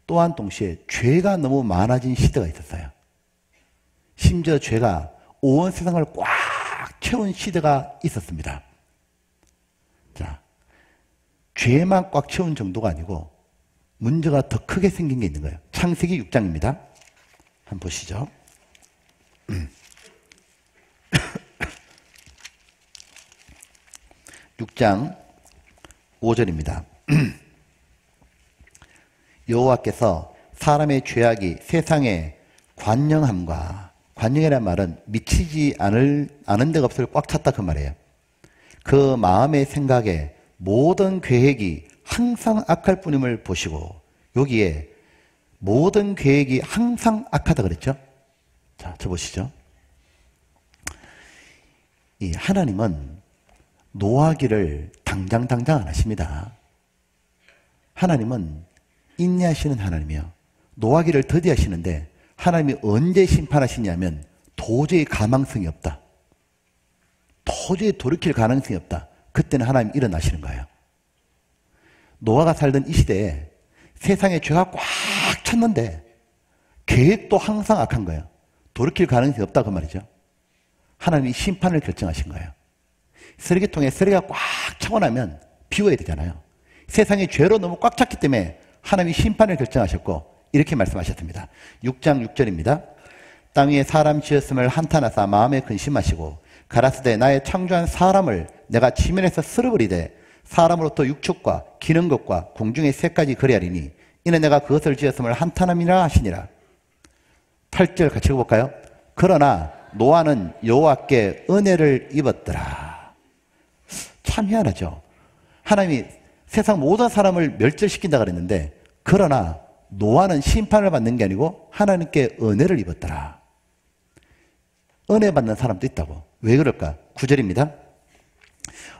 또한 동시에 죄가 너무 많아진 시대가 있었어요. 심지어 죄가 온 세상을 꽉 채운 시대가 있었습니다. 자, 죄만 꽉 채운 정도가 아니고 문제가 더 크게 생긴 게 있는 거예요. 창세기 6장입니다. 한번 보시죠. 6장 5절입니다. 여호와께서 사람의 죄악이 세상에 관영함과 관영이라는 말은 미치지 않은 데가 없을 꽉 찼다 그 말이에요. 그 마음의 생각에 모든 계획이 항상 악할 뿐임을 보시고 여기에 모든 계획이 항상 악하다 그랬죠. 자, 저 보시죠. 이 하나님은 노하기를 당장 안 하십니다. 하나님은 인내하시는 하나님이요. 노하기를 더디하시는데 하나님이 언제 심판하시냐면 도저히 가망성이 없다. 도저히 돌이킬 가능성이 없다. 그때는 하나님이 일어나시는 거예요. 노아가 살던 이 시대에 세상에 죄가 꽉 찼는데 계획도 항상 악한 거예요. 돌이킬 가능성이 없다 그 말이죠. 하나님이 심판을 결정하신 거예요. 쓰레기통에 쓰레기가 꽉 차고 나면 비워야 되잖아요. 세상에 죄로 너무 꽉 찼기 때문에 하나님이 심판을 결정하셨고 이렇게 말씀하셨습니다. 6장 6절입니다. 땅 위에 사람 지었음을 한탄하사 마음에 근심하시고 가라사대 나의 창조한 사람을 내가 지면에서 쓸어버리되 사람으로부터 육축과 기는 것과 공중의 새까지 거래하리니 이는 내가 그것을 지었음을 한탄함이라 하시니라. 8절 같이 읽어볼까요? 그러나 노아는 여호와께 은혜를 입었더라. 참 희한하죠. 하나님이 세상 모든 사람을 멸절시킨다 그랬는데 그러나 노아는 심판을 받는 게 아니고 하나님께 은혜를 입었더라. 은혜 받는 사람도 있다고. 왜 그럴까? 9절입니다.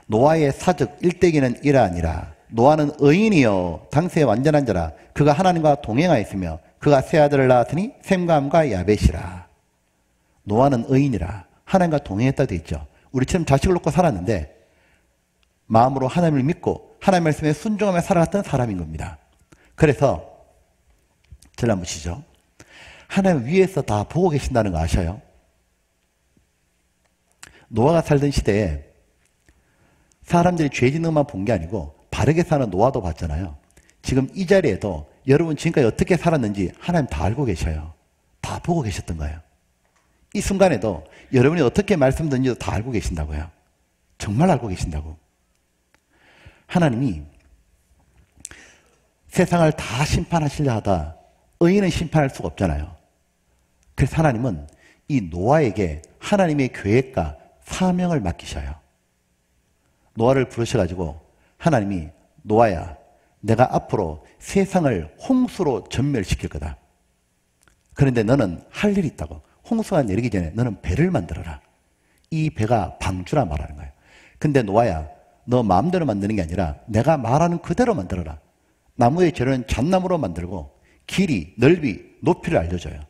노아의 사적 일대기는 이러하니라. 노아는 의인이요 당세의 완전한 자라. 그가 하나님과 동행하였으며 그가 세 아들을 낳았으니 셈과 함과 야벳이라. 노아는 의인이라. 하나님과 동행했다 되어 있죠. 우리처럼 자식을 놓고 살았는데 마음으로 하나님을 믿고 하나님 말씀에 순종하며 살아갔던 사람인 겁니다. 그래서 저를 한번 보시죠. 하나님 위에서 다 보고 계신다는 거 아셔요? 노아가 살던 시대에 사람들이 죄 짓는 것만 본 게 아니고 바르게 사는 노아도 봤잖아요. 지금 이 자리에도 여러분 지금까지 어떻게 살았는지 하나님 다 알고 계셔요. 다 보고 계셨던 거예요. 이 순간에도 여러분이 어떻게 말씀드는지도 다 알고 계신다고요. 정말 알고 계신다고. 하나님이 세상을 다 심판하시려 하다 의인은 심판할 수가 없잖아요. 그래서 하나님은 이 노아에게 하나님의 계획과 사명을 맡기셔요. 노아를 부르셔가지고 하나님이 노아야 내가 앞으로 세상을 홍수로 전멸시킬 거다. 그런데 너는 할 일이 있다고. 홍수가 내리기 전에 너는 배를 만들어라. 이 배가 방주라 말하는 거예요. 근데 노아야 너 마음대로 만드는 게 아니라 내가 말하는 그대로 만들어라. 나무의 재료는 잣나무로 만들고 길이, 넓이, 높이를 알려줘요.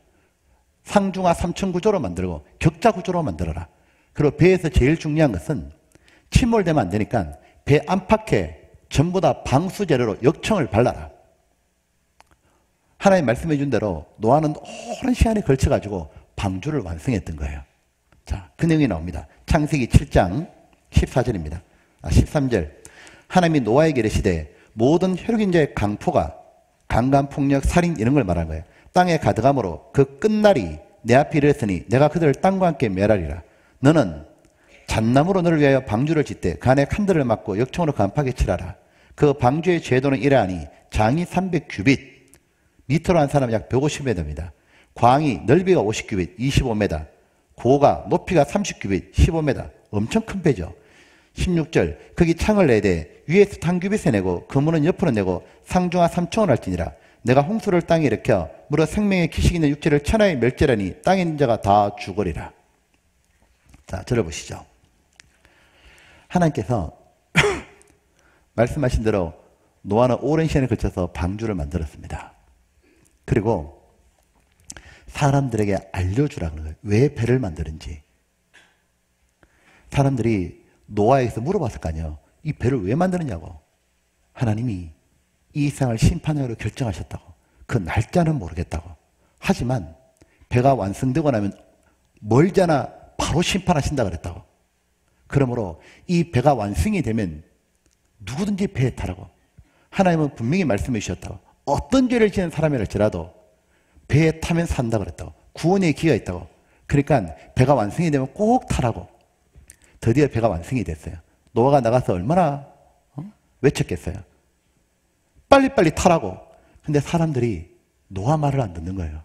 상중하 삼천구조로 만들고 격자구조로 만들어라. 그리고 배에서 제일 중요한 것은 침몰되면 안 되니까 배 안팎에 전부 다 방수 재료로 역청을 발라라. 하나님 말씀해 준 대로 노아는 오랜 시간에 걸쳐가지고 방주를 완성했던 거예요. 자, 그 내용이 나옵니다. 창세기 7장 14절입니다. 13절. 하나님이 노아에게 이르시되 모든 혈육인 자의 강포가 강간, 폭력, 살인 이런 걸 말한 거예요. 땅에 가득함으로 그 끝날이 내 앞에 이르렀으니 내가 그들을 땅과 함께 멸하리라. 너는 잣나무로 너를 위하여 방주를 짓되 그 안에 칸들을 막고 역청으로 간파하게 칠하라. 그 방주의 제도는 이러하니 장이 300규빗, 미터로 한 사람은 약 150m입니다. 광이 넓이가 50규빗, 25m, 고가 높이가 30규빗, 15m. 엄청 큰 배죠. 16절. 거기 창을 내되 위에서 탕규빗에 내고 그물은 옆으로 내고 상중하 3층을 할지니라. 내가 홍수를 땅에 일으켜 무려 생명의 기식 있는 육체를 천하에 멸절하니 땅에 있는 자가 다 죽으리라. 자, 들어보시죠. 하나님께서 말씀하신 대로 노아는 오랜 시간에 걸쳐서 방주를 만들었습니다. 그리고 사람들에게 알려주라는 거예요. 왜 배를 만드는지. 사람들이 노아에게서 물어봤을 거 아니에요. 이 배를 왜 만드느냐고. 하나님이 이 세상을 심판으로 결정하셨다고. 그 날짜는 모르겠다고. 하지만 배가 완성되고 나면 멀잖아 바로 심판하신다 그랬다고. 그러므로 이 배가 완성이 되면 누구든지 배에 타라고. 하나님은 분명히 말씀해 주셨다고. 어떤 죄를 지은 사람이랄지라도 배에 타면 산다 그랬다고. 구원의 기회가 있다고. 그러니까 배가 완성이 되면 꼭 타라고. 드디어 배가 완성이 됐어요. 노아가 나가서 얼마나 외쳤겠어요. 빨리빨리 타라고. 근데 사람들이 노아 말을 안 듣는 거예요.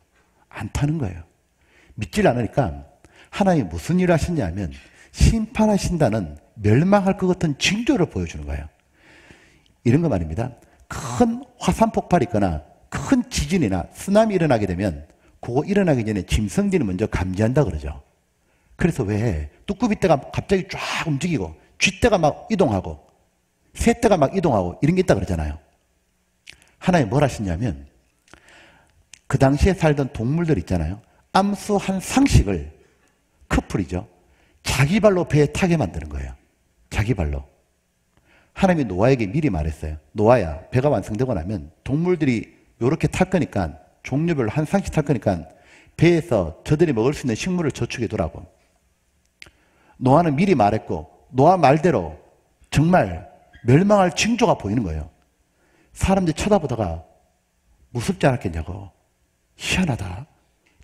안 타는 거예요. 믿질 않으니까 하나님이 무슨 일을 하셨냐면 심판하신다는 멸망할 것 같은 징조를 보여주는 거예요. 이런 거 말입니다. 큰 화산 폭발이 있거나 큰 지진이나 쓰나미 일어나게 되면 그거 일어나기 전에 짐승들이 먼저 감지한다 그러죠. 그래서 왜 뚜꾸비떼가 갑자기 쫙 움직이고 쥐떼가 막 이동하고 새떼가 막 이동하고 이런 게 있다 그러잖아요. 하나님 뭘 하시냐면 그 당시에 살던 동물들 있잖아요. 암수 한 상씩을 커플이죠. 자기 발로 배에 타게 만드는 거예요. 자기 발로. 하나님이 노아에게 미리 말했어요. 노아야, 배가 완성되고 나면 동물들이 이렇게 탈 거니까 종류별로 한 쌍씩 탈 거니까 배에서 저들이 먹을 수 있는 식물을 저축해 두라고. 노아는 미리 말했고 노아 말대로 정말 멸망할 징조가 보이는 거예요. 사람들이 쳐다보다가 무섭지 않았겠냐고. 희한하다.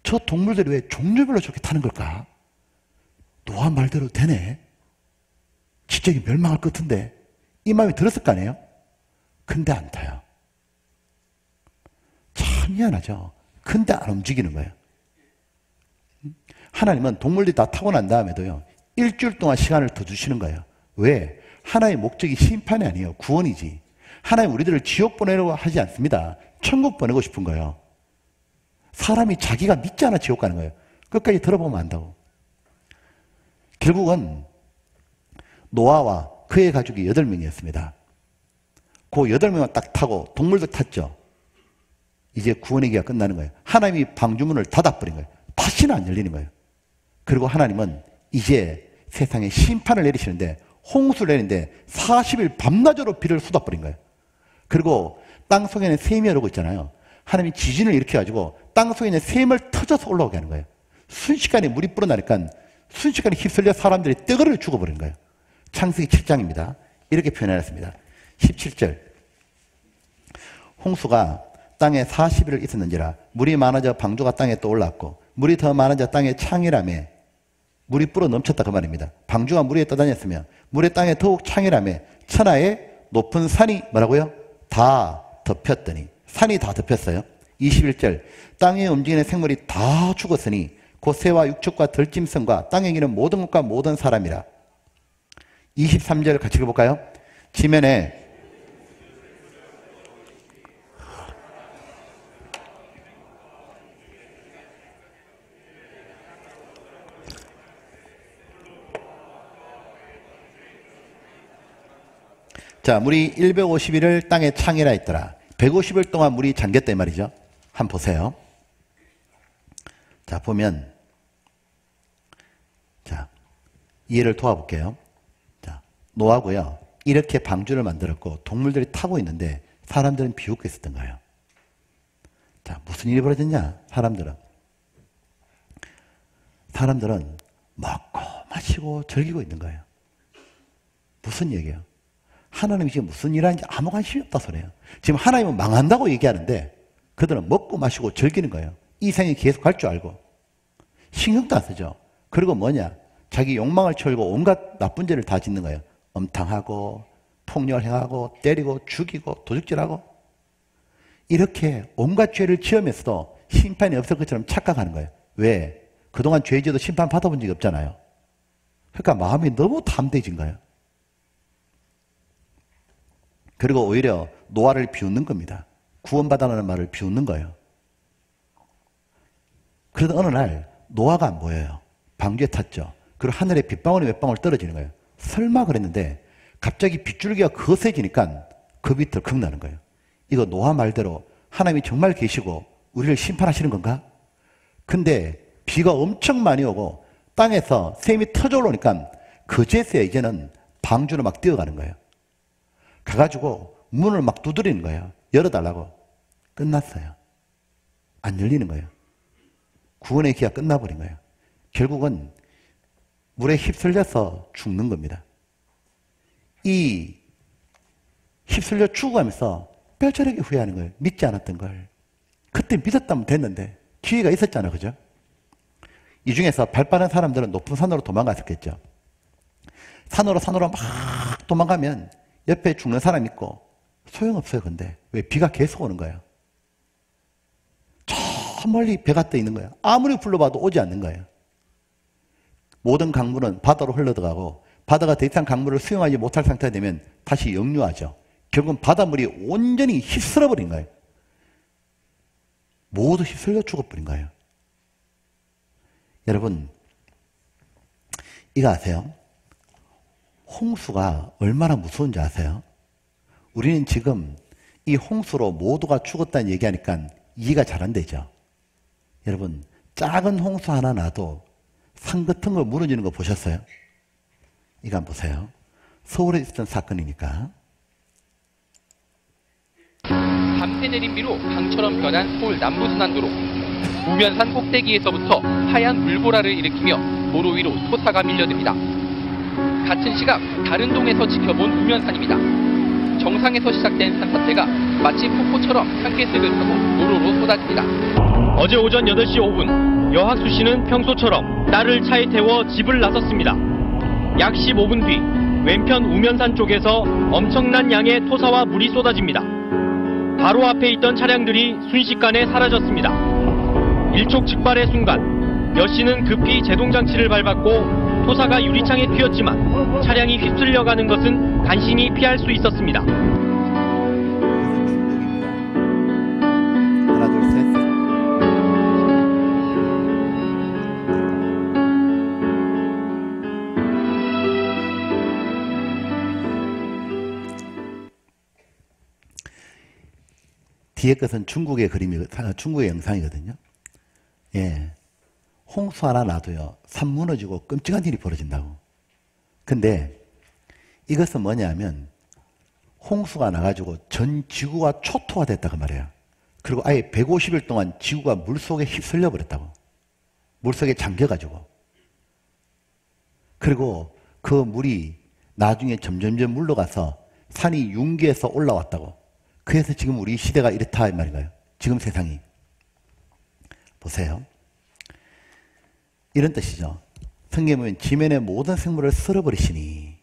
저 동물들이 왜 종류별로 저렇게 타는 걸까? 노아 말대로 되네. 지적이 멸망할 것 같은데 이 마음이 들었을 거 아니에요? 근데 안 타요. 참 희한하죠. 근데 안 움직이는 거예요. 하나님은 동물들이 다 타고 난 다음에도요, 일주일 동안 시간을 더 주시는 거예요. 왜? 하나님의 목적이 심판이 아니에요. 구원이지. 하나님 우리들을 지옥 보내려고 하지 않습니다. 천국 보내고 싶은 거예요. 사람이 자기가 믿지 않아 지옥 가는 거예요. 끝까지 들어보면 안다고. 결국은 노아와 그의 가족이 8명이었습니다. 그 8명만 딱 타고 동물도 탔죠. 이제 구원의 기회가 끝나는 거예요. 하나님이 방주문을 닫아버린 거예요. 다시는 안 열리는 거예요. 그리고 하나님은 이제 세상에 심판을 내리시는데, 홍수를 내리는데 40일 밤낮으로 비를 쏟아버린 거예요. 그리고 땅 속에는 샘이 흐르고 있잖아요. 하나님이 지진을 일으켜가지고 땅 속에 있는 샘을 터져서 올라오게 하는 거예요. 순식간에 물이 불어나니까 순식간에 휩쓸려 사람들이 떼거리를 죽어버린 거예요. 창세기 7장입니다. 이렇게 표현해놨습니다. 17절. 홍수가 땅에 40일을 있었는지라 물이 많아져 방주가 땅에 또 올랐고 물이 더 많아져 땅에 창이라며, 물이 불어 넘쳤다 그 말입니다. 방주가 물 위에 떠다녔으며 물의 땅에 더욱 창이라며 천하의 높은 산이 뭐라고요? 다 덮였더니, 산이 다 덮였어요. 21절. 땅에 움직이는 생물이 다 죽었으니 곧 새와 육축과 들짐승과 땅에 기는 모든 것과 모든 사람이라. 23절 같이 읽어볼까요? 지면에 자, 물이 150일을 땅에 창이라 했더라. 150일 동안 물이 잠겼단 말이죠. 한번 보세요. 자, 보면, 자, 이해를 도와볼게요. 자, 노아고요. 이렇게 방주를 만들었고 동물들이 타고 있는데 사람들은 비웃고 있었던 거예요. 자, 무슨 일이 벌어졌냐? 사람들은 먹고 마시고 즐기고 있는 거예요. 무슨 얘기예요? 하나님이 지금 무슨 일 하는지 아무 관심이 없다 소리예요. 지금 하나님은 망한다고 얘기하는데 그들은 먹고 마시고 즐기는 거예요. 이 생이 계속 갈 줄 알고. 신경도 안 쓰죠. 그리고 뭐냐? 자기 욕망을 채우고 온갖 나쁜 죄를 다 짓는 거예요. 엄탕하고 폭력을 행하고 때리고 죽이고 도둑질하고, 이렇게 온갖 죄를 지으면서도 심판이 없을 것처럼 착각하는 거예요. 왜? 그동안 죄 지어도 심판 받아본 적이 없잖아요. 그러니까 마음이 너무 담대해진 거예요. 그리고 오히려 노아를 비웃는 겁니다. 구원받아라는 말을 비웃는 거예요. 그러다 어느 날 노아가 안 보여요. 방주에 탔죠. 그리고 하늘에 빗방울이 몇 방울 떨어지는 거예요. 설마 그랬는데 갑자기 빗줄기가 거세지니까 겁이 덜컥 나는 거예요. 이거 노아 말대로 하나님이 정말 계시고 우리를 심판하시는 건가? 근데 비가 엄청 많이 오고 땅에서 샘이 터져 올라오니까 그제서야 이제는 방주로 막 뛰어가는 거예요. 가가지고 문을 막 두드리는 거예요. 열어달라고. 끝났어요. 안 열리는 거예요. 구원의 기회가 끝나버린 거예요. 결국은 물에 휩쓸려서 죽는 겁니다. 이 휩쓸려 죽어가면서 뼈저리게 후회하는 거예요. 믿지 않았던 걸. 그때 믿었다면 됐는데 기회가 있었잖아요. 그죠? 이 중에서 발 빠른 사람들은 높은 산으로 도망갔었겠죠. 산으로 막 도망가면 옆에 죽는 사람 있고 소용없어요. 근데 왜? 비가 계속 오는 거예요. 저 멀리 배가 떠 있는 거예요. 아무리 불러봐도 오지 않는 거예요. 모든 강물은 바다로 흘러들어가고 바다가 더 이상 강물을 수용하지 못할 상태가 되면 다시 역류하죠. 결국은 바닷물이 온전히 휩쓸어버린 거예요. 모두 휩쓸려 죽어버린 거예요. 여러분, 이거 아세요? 홍수가 얼마나 무서운지 아세요? 우리는 지금 이 홍수로 모두가 죽었다는 얘기하니까 이해가 잘 안 되죠. 여러분, 작은 홍수 하나 나도 산 같은 거 무너지는 거 보셨어요? 이거 한번 보세요. 서울에 있었던 사건이니까. 밤새 내린 비로 강처럼 변한 서울 남부순환도로. 우면산 꼭대기에서부터 하얀 물보라를 일으키며 도로 위로 토사가 밀려듭니다. 같은 시각 다른 동에서 지켜본 우면산입니다. 정상에서 시작된 산사태가 마치 폭포처럼 산기슭을 타고 도로로 쏟아집니다. 어제 오전 8시 5분 여학수 씨는 평소처럼 딸을 차에 태워 집을 나섰습니다. 약 15분 뒤 왼편 우면산 쪽에서 엄청난 양의 토사와 물이 쏟아집니다. 바로 앞에 있던 차량들이 순식간에 사라졌습니다. 일촉즉발의 순간 여 씨는 급히 제동장치를 밟았고 토사가 유리창에 튀었지만 차량이 휩쓸려가는 것은 간신히 피할 수 있었습니다. 하나, 둘, 셋. 뒤에 것은 중국의 중국의 영상이거든요. 예. 홍수 하나 놔도요, 산 무너지고 끔찍한 일이 벌어진다고. 근데 이것은 뭐냐면 홍수가 나가지고 전 지구가 초토화 됐다고 말해요. 그리고 아예 150일 동안 지구가 물속에 휩쓸려 버렸다고. 물속에 잠겨가지고. 그리고 그 물이 나중에 점점점 물러가서 산이 융기해서 올라왔다고. 그래서 지금 우리 시대가 이렇다 이 말인가요? 지금 세상이. 보세요. 이런 뜻이죠. 성경에 보면 지면의 모든 생물을 쓸어버리시니.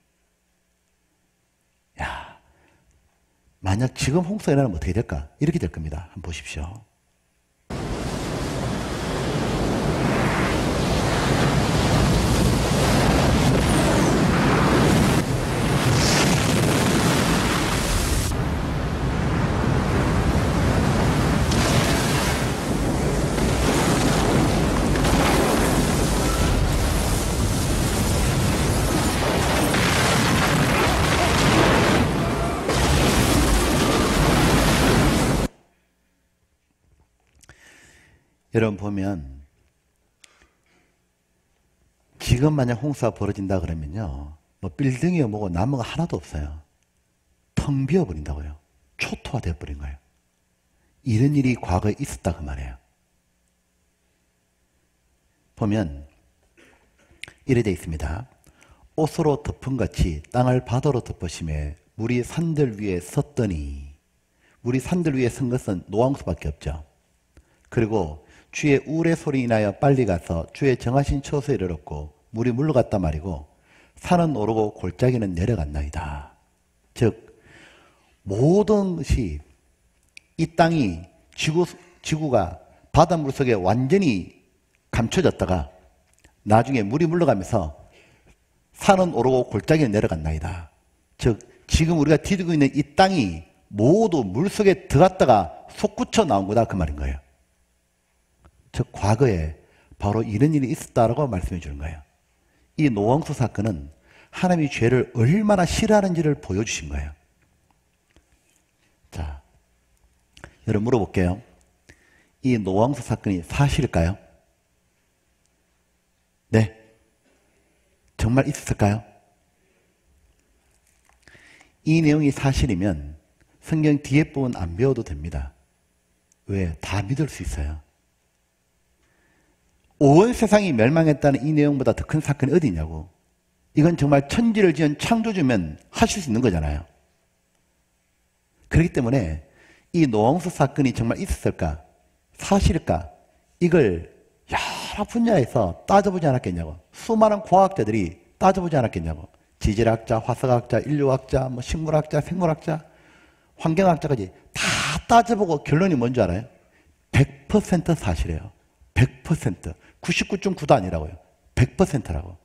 야, 만약 지금 홍수가 일어나면 어떻게 될까? 이렇게 될 겁니다. 한번 보십시오. 여러분 보면 지금 만약 홍수가 벌어진다 그러면요, 뭐 빌딩이요 뭐고 나무가 하나도 없어요. 텅 비어버린다고요. 초토화 되어버린 거예요. 이런 일이 과거에 있었다 그 말이에요. 보면 이래 돼 있습니다. 옷으로 덮은 같이 땅을 바다로 덮으심에 물이 산들 위에 섰더니. 물이 산들 위에 선 것은 노홍수밖에 없죠. 그리고 주의 우레 소리 인하여 빨리 가서 주의 정하신 처소에 이르렀고 물이 물러갔단 말이고 산은 오르고 골짜기는 내려갔나이다. 즉 모든 것이 이 땅이 지구가 바닷물 속에 완전히 감춰졌다가 나중에 물이 물러가면서 산은 오르고 골짜기는 내려갔나이다. 즉 지금 우리가 디디고 있는 이 땅이 모두 물속에 들어갔다가 솟구쳐 나온 거다 그 말인 거예요. 즉 과거에 바로 이런 일이 있었다라고 말씀해 주는 거예요. 이 노홍수 사건은 하나님이 죄를 얼마나 싫어하는지를 보여주신 거예요. 자, 여러분 물어볼게요. 이 노홍수 사건이 사실일까요? 네. 정말 있었을까요? 이 내용이 사실이면 성경 뒤에 부분 안 배워도 됩니다. 왜? 다 믿을 수 있어요. 온 세상이 멸망했다는 이 내용보다 더 큰 사건이 어디 있냐고. 이건 정말 천지를 지은 창조주면 하실 수 있는 거잖아요. 그렇기 때문에 이 노홍수 사건이 정말 있었을까? 사실일까? 이걸 여러 분야에서 따져보지 않았겠냐고. 수많은 과학자들이 따져보지 않았겠냐고. 지질학자, 화석학자, 인류학자, 뭐 식물학자, 생물학자, 환경학자까지 다 따져보고 결론이 뭔지 알아요? 100% 사실이에요. 100%. 99.9도 아니라고요. 100%라고.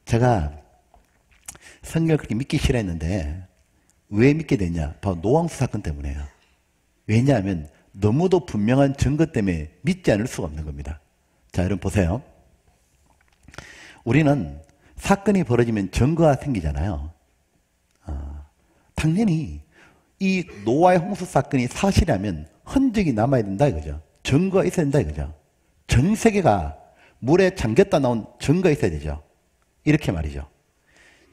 제가 성경을 그렇게 믿기 싫어했는데 왜 믿게 됐냐? 바로 노홍수 사건 때문에요. 왜냐하면 너무도 분명한 증거 때문에 믿지 않을 수가 없는 겁니다. 자, 여러분 보세요. 우리는 사건이 벌어지면 증거가 생기잖아요. 당연히 이 노아의 홍수 사건이 사실이라면 흔적이 남아야 된다 이거죠. 증거가 있어야 된다 이거죠. 전 세계가 물에 잠겼다 나온 증거가 있어야 되죠. 이렇게 말이죠.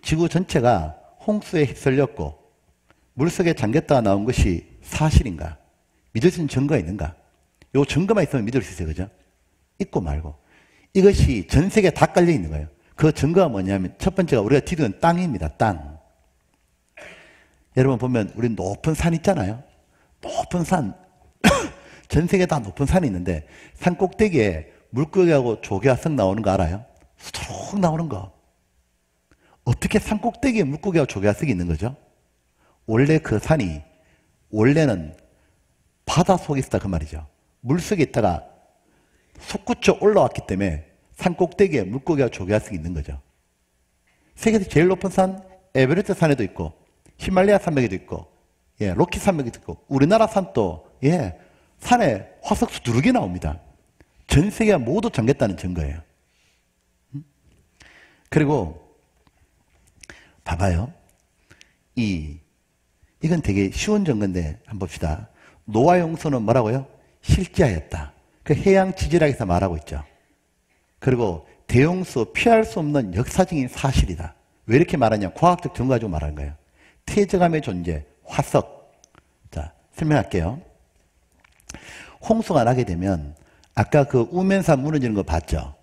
지구 전체가 홍수에 휩쓸렸고 물속에 잠겼다가 나온 것이 사실인가? 믿을 수 있는 증거가 있는가? 요 증거만 있으면 믿을 수 있어요. 그죠? 있고 말고. 이것이 전 세계에 다 깔려 있는 거예요. 그 증거가 뭐냐면 첫 번째가 우리가 디디는 땅입니다. 땅. 여러분 보면 우리 높은 산 있잖아요. 높은 산. 전 세계 다 높은 산이 있는데 산 꼭대기에 물고기하고 조개가 썩 나오는 거 알아요? 수두룩 나오는 거. 어떻게 산 꼭대기에 물고기하고 조개가 썩 있는 거죠? 원래 그 산이 원래는 바다 속에 있었다 그 말이죠. 물속에 있다가 솟구쳐 올라왔기 때문에 산 꼭대기에 물고기가 조개할 수 있는 거죠. 세계에서 제일 높은 산 에베레스트 산에도 있고 히말라야 산맥에도 있고 로키 산맥에도 있고 우리나라 산도 산에 화석수 두르게 나옵니다. 전 세계가 모두 잠겼다는 증거예요. 그리고 봐봐요. 이건 되게 쉬운 증거인데 한번 봅시다. 노아 홍수는 뭐라고요? 실제하였다. 그 해양 지질학에서 말하고 있죠. 그리고 대홍수 피할 수 없는 역사적인 사실이다. 왜 이렇게 말하냐? 과학적 증거 가지고 말하는 거예요. 퇴적암의 존재, 화석. 자, 설명할게요. 홍수가 나게 되면 아까 그 우면산 무너지는 거 봤죠?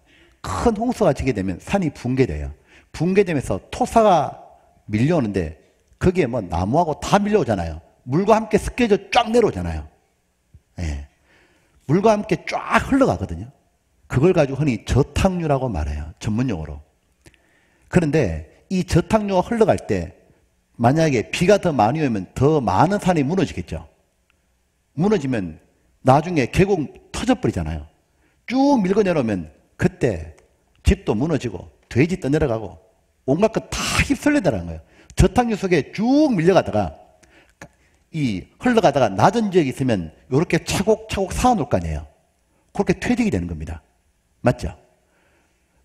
큰 홍수가 지게 되면 산이 붕괴돼요. 붕괴되면서 토사가 밀려오는데 거기에 뭐 나무하고 다 밀려오잖아요. 물과 함께 섞여져 쫙 내려오잖아요. 물과 함께 쫙 흘러가거든요. 그걸 가지고 흔히 저탕류라고 말해요. 전문용어로. 그런데 이 저탕류가 흘러갈 때 만약에 비가 더 많이 오면 더 많은 산이 무너지겠죠. 무너지면 나중에 계곡 터져버리잖아요. 쭉 밀고 내려오면 그때 집도 무너지고 돼지 떠내려가고 온갖 것 다 휩쓸려다라는 거예요. 저탕류 속에 쭉 밀려가다가 흘러가다가 낮은 지역이 있으면 이렇게 차곡차곡 쌓아놓을 거 아니에요. 그렇게 퇴직이 되는 겁니다. 맞죠?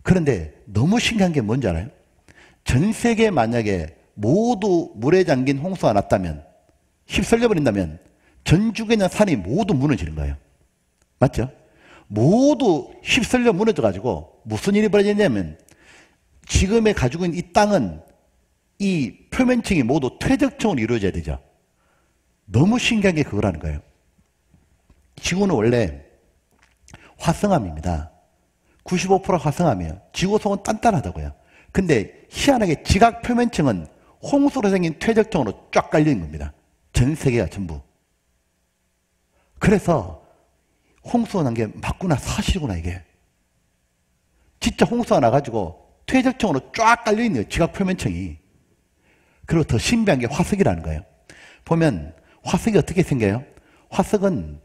그런데 너무 신기한 게 뭔지 알아요? 전 세계에 만약에 모두 물에 잠긴 홍수가 났다면, 휩쓸려 버린다면 전 주변에 있는 산이 모두 무너지는 거예요. 맞죠? 모두 휩쓸려 무너져가지고 무슨 일이 벌어졌냐면 지금에 가지고 있는 이 땅은 이 표면층이 모두 퇴적층으로 이루어져야 되죠. 너무 신기한 게 그거라는 거예요. 지구는 원래 화성암입니다. 95% 화성암이에요. 지구 속은 단단하다고요. 근데 희한하게 지각 표면층은 홍수로 생긴 퇴적층으로 쫙 깔려있는 겁니다. 전 세계가 전부. 그래서 홍수가 난 게 맞구나, 사실이구나 이게. 진짜 홍수가 나가지고 퇴적층으로 쫙 깔려있는 거예요. 지각 표면층이. 그리고 더 신비한 게 화석이라는 거예요. 보면 화석이 어떻게 생겨요? 화석은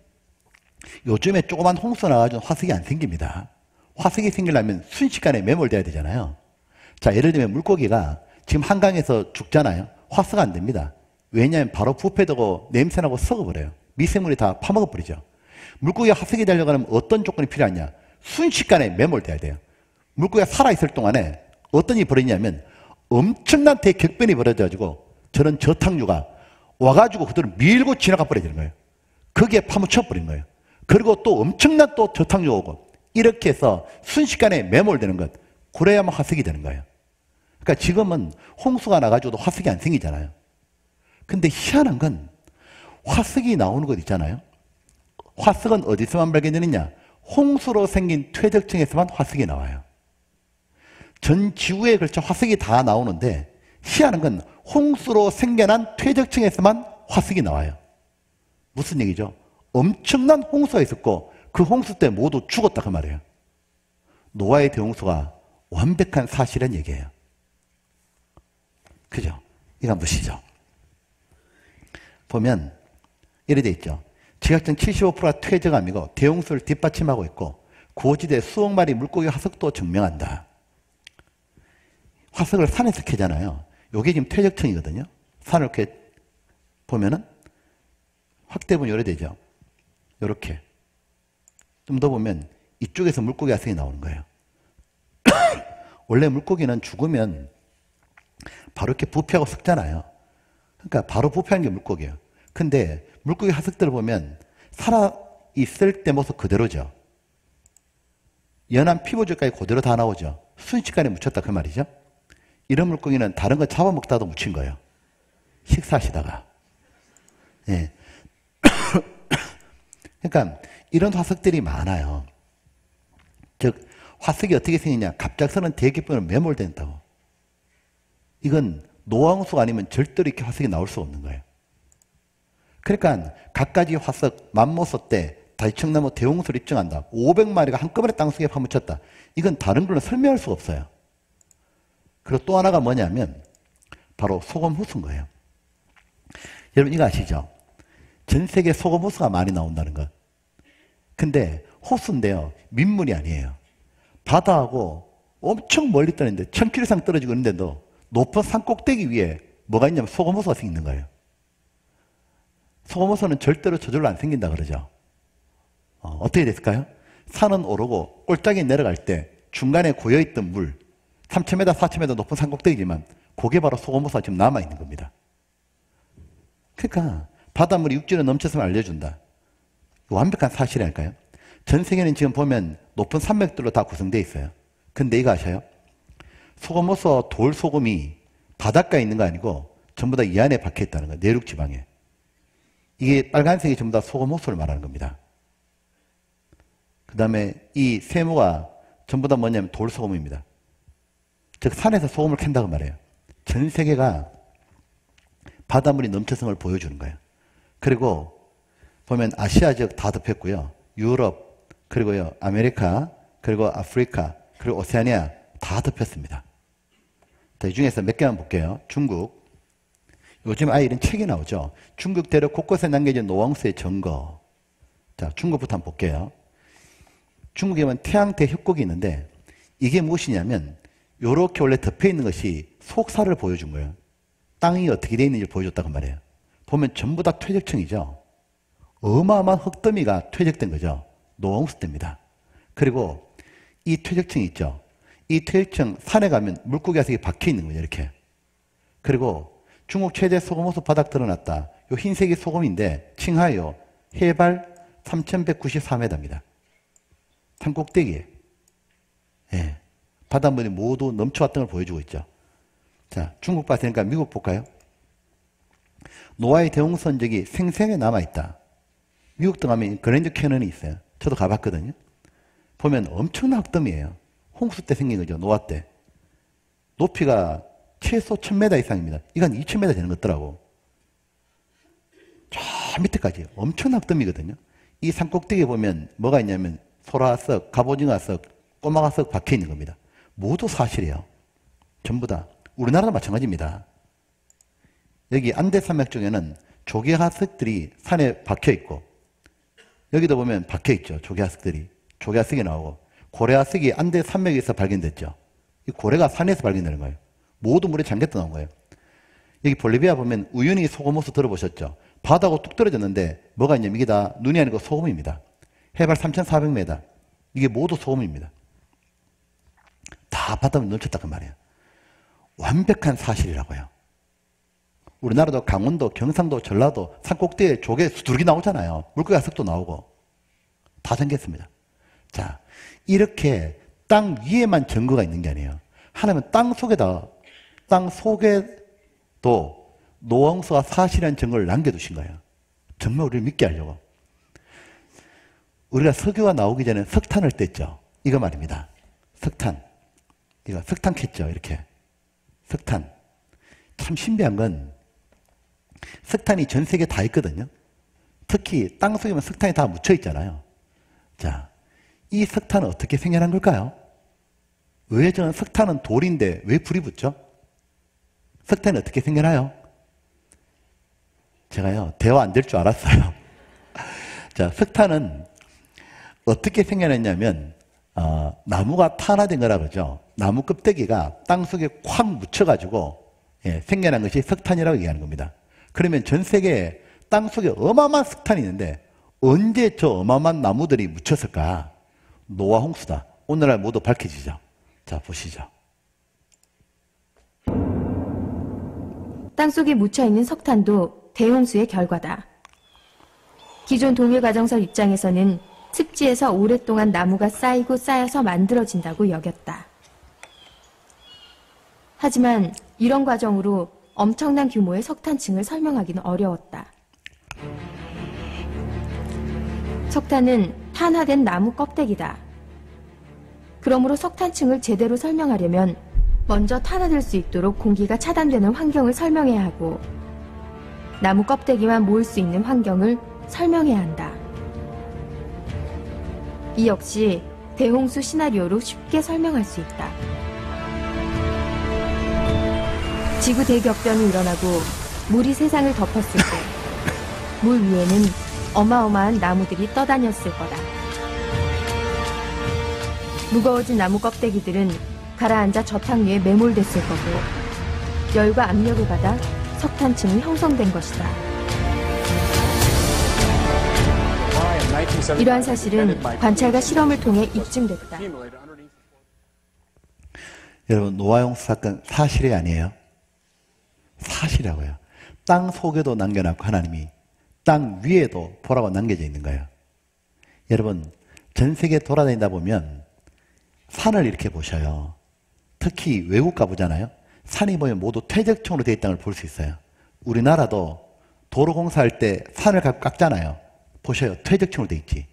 요즘에 조그만 홍수 나가지고 화석이 안 생깁니다. 화석이 생기려면 순식간에 매몰돼야 되잖아요. 자, 예를 들면 물고기가 지금 한강에서 죽잖아요. 화석 안 됩니다. 왜냐하면 바로 부패되고 냄새나고 썩어버려요. 미생물이 다 파먹어버리죠. 물고기가 화석이 되려고 하면 어떤 조건이 필요하냐? 순식간에 매몰돼야 돼요. 물고기가 살아있을 동안에 어떤 일이 벌어지냐면 엄청난 대격변이 벌어져가지고 저런 저탕류가 와가지고 그들을 밀고 지나가 버리는 거예요. 거기에 파묻혀 버린 거예요. 그리고 또 엄청난 또 저탕류가 오고 이렇게 해서 순식간에 매몰되는 것. 그래야만 화석이 되는 거예요. 그러니까 지금은 홍수가 나가지고도 화석이 안 생기잖아요. 근데 희한한 건 화석이 나오는 것 있잖아요. 화석은 어디서만 발견되느냐? 홍수로 생긴 퇴적층에서만 화석이 나와요. 전 지구에 걸쳐 화석이 다 나오는데 희한한 건 홍수로 생겨난 퇴적층에서만 화석이 나와요. 무슨 얘기죠? 엄청난 홍수가 있었고 그 홍수 때 모두 죽었다 그 말이에요. 노아의 대홍수가 완벽한 사실은 얘기예요. 그죠? 이거 한번 보시죠. 보면 이래 돼 있죠. 지각층 75%가 퇴적암이고 대홍수를 뒷받침하고 있고 고지대 수억 마리 물고기 화석도 증명한다. 화석을 산에서 캐잖아요. 요게 지금 퇴적층이거든요. 산을 이렇게 보면은 확대본이 요래 되죠. 요렇게. 좀 더 보면 이쪽에서 물고기 화석이 나오는 거예요. 원래 물고기는 죽으면 바로 이렇게 부패하고 썩잖아요. 그러니까 바로 부패하는 게 물고기예요. 근데 물고기 화석들을 보면 살아있을 때 모습 그대로죠. 연한 피부줄까지 그대로 다 나오죠. 순식간에 묻혔다 그 말이죠. 이런 물고기는 다른 거 잡아먹다도 묻힌 거예요. 식사하시다가. 예. 그러니까 이런 화석들이 많아요. 즉 화석이 어떻게 생기냐? 갑작스러운 대기변으로 매몰된다고. 이건 노화홍수가 아니면 절대로 이렇게 화석이 나올 수 없는 거예요. 그러니까 갖가지 화석 맘모소 때 다시청나무 대홍수를 입증한다. 500마리가 한꺼번에 땅속에 파묻혔다. 이건 다른 걸로 설명할 수가 없어요. 그리고 또 하나가 뭐냐면 바로 소금 호수인 거예요. 여러분 이거 아시죠? 전 세계 소금 호수가 많이 나온다는 것. 근데 호수인데요. 민물이 아니에요. 바다하고 엄청 멀리 떨어지는데 1000km 이상 떨어지고 있는데도 높은 산 꼭대기 위에 뭐가 있냐면 소금호수가 생기는 거예요. 소금호수는 절대로 저절로 안 생긴다 그러죠. 어떻게 됐을까요? 산은 오르고 꼴짝이 내려갈 때 중간에 고여있던 물 3000m, 4000m 높은 산 꼭대기지만 그게 바로 소금호수가 지금 남아있는 겁니다. 그러니까 바닷물이 육지로 넘쳐서면 알려준다. 완벽한 사실이랄까요? 전 세계는 지금 보면 높은 산맥들로 다 구성되어 있어요. 근데 이거 아셔요? 소금호수 돌소금이 바닷가에 있는 거 아니고 전부 다 이 안에 박혀 있다는 거예요. 내륙 지방에. 이게 빨간색이 전부 다 소금호수를 말하는 겁니다. 그 다음에 이 세모가 전부 다 뭐냐면 돌소금입니다. 즉 산에서 소금을 캔다고 말해요. 전 세계가 바닷물이 넘쳐선 걸 보여주는 거예요. 그리고 보면 아시아 지역 다 덮였고요. 유럽, 그리고요 아메리카, 그리고 아프리카, 그리고 오세아니아 다 덮였습니다. 자, 이 중에서 몇 개만 볼게요. 중국. 요즘 아예 이런 책이 나오죠. 중국 대륙 곳곳에 남겨진 노홍수의 증거. 자, 중국부터 한번 볼게요. 중국에 보면 태양 대협곡이 있는데 이게 무엇이냐면 요렇게 원래 덮여 있는 것이 속살을 보여준 거예요. 땅이 어떻게 되어 있는지를 보여줬다고 말해요. 보면 전부 다 퇴적층이죠. 어마어마한 흙더미가 퇴적된 거죠. 노홍수 때입니다. 그리고 이 퇴적층이 있죠. 이 퇴적층 산에 가면 물고기가 색이 박혀 있는 거죠. 이렇게. 그리고 중국 최대 소금호수 바닥 드러났다. 요 흰색이 소금인데 칭하요 해발 3194m입니다. 산 꼭대기에. 예. 바닷물이 모두 넘쳐왔던 걸 보여주고 있죠. 자, 중국 봤으니까 미국 볼까요? 노아의 대홍선적이 생생하게 남아있다. 미국도 가면 그랜드 캐년이 있어요. 저도 가봤거든요. 보면 엄청난 흙더미예요. 홍수 때 생긴 거죠. 노아 때. 높이가 최소 1000m 이상입니다. 이건 2000m 되는 것더라고. 저 밑에까지 엄청난 흙더미거든요. 이 산 꼭대기에 보면 뭐가 있냐면 소라석, 갑오징어석, 꼬마가석 박혀 있는 겁니다. 모두 사실이에요. 전부 다. 우리나라도 마찬가지입니다. 여기 안대산맥 중에는 조개하석들이 산에 박혀 있고 여기도 보면 박혀 있죠. 조개하석들이. 조개하석이 나오고 고래하석이 안대산맥에서 발견됐죠. 이 고래가 산에서 발견되는 거예요. 모두 물에 잠겼다 나온 거예요. 여기 볼리비아 보면 우유니 소금호수 들어보셨죠? 바다하고 뚝 떨어졌는데 뭐가 있냐면 이게 다 눈이 아니고 소금입니다. 해발 3400m. 이게 모두 소금입니다. 다 바닷물이 넘쳤다 그 말이에요. 완벽한 사실이라고요. 우리나라도 강원도, 경상도, 전라도 산꼭대기에 조개 두들기 나오잖아요. 물고기 하석도 나오고 다 잠겼습니다. 자, 이렇게 땅 위에만 증거가 있는 게 아니에요. 하나님은 땅 속에도 노홍수가 사실이라는 증거를 남겨두신 거예요. 정말 우리를 믿게 하려고. 우리가 석유가 나오기 전에 석탄을 뗐죠. 이거 말입니다. 석탄. 이거 석탄 캤죠. 이렇게. 석탄. 참 신비한 건 석탄이 전 세계에 다 있거든요. 특히 땅 속에만 석탄이 다 묻혀 있잖아요. 자, 이 석탄은 어떻게 생겨난 걸까요? 왜 저는 석탄은 돌인데 왜 불이 붙죠? 석탄이 어떻게 생겨나요? 제가요, 대화 안 될 줄 알았어요. 자, 석탄은 어떻게 생겨났냐면, 나무가 탄화된 거라 그러죠. 나무 껍데기가 땅 속에 콱 묻혀가지고, 생겨난 것이 석탄이라고 얘기하는 겁니다. 그러면 전 세계에 땅 속에 어마어마한 석탄이 있는데, 언제 저 어마어마한 나무들이 묻혔을까? 노아 홍수다. 오늘날 모두 밝혀지죠. 자, 보시죠. 땅속에 묻혀있는 석탄도 대홍수의 결과다. 기존 동일가정설 입장에서는 습지에서 오랫동안 나무가 쌓이고 쌓여서 만들어진다고 여겼다. 하지만 이런 과정으로 엄청난 규모의 석탄층을 설명하기는 어려웠다. 석탄은 탄화된 나무 껍데기다. 그러므로 석탄층을 제대로 설명하려면 먼저 탄화될 수 있도록 공기가 차단되는 환경을 설명해야 하고 나무 껍데기만 모을 수 있는 환경을 설명해야 한다. 이 역시 대홍수 시나리오로 쉽게 설명할 수 있다. 지구 대격변이 일어나고 물이 세상을 덮었을 때 물 위에는 어마어마한 나무들이 떠다녔을 거다. 무거워진 나무 껍데기들은 가라앉아 저탕 위에 매몰됐을 거고 열과 압력을 받아 석탄층이 형성된 것이다. 이러한 사실은 관찰과 실험을 통해 입증됐다. 여러분, 노아용수 사건 사실이 아니에요. 사실이라고요. 땅 속에도 남겨놨고 하나님이 땅 위에도 보라고 남겨져 있는 거예요. 여러분, 전 세계 돌아다니다 보면 산을 이렇게 보셔요. 특히 외국 가보잖아요. 산이 보면 모두 퇴적층으로 되어 있다는 걸 볼 수 있어요. 우리나라도 도로 공사할 때 산을 깎잖아요. 보셔요. 퇴적층으로 되어 있지.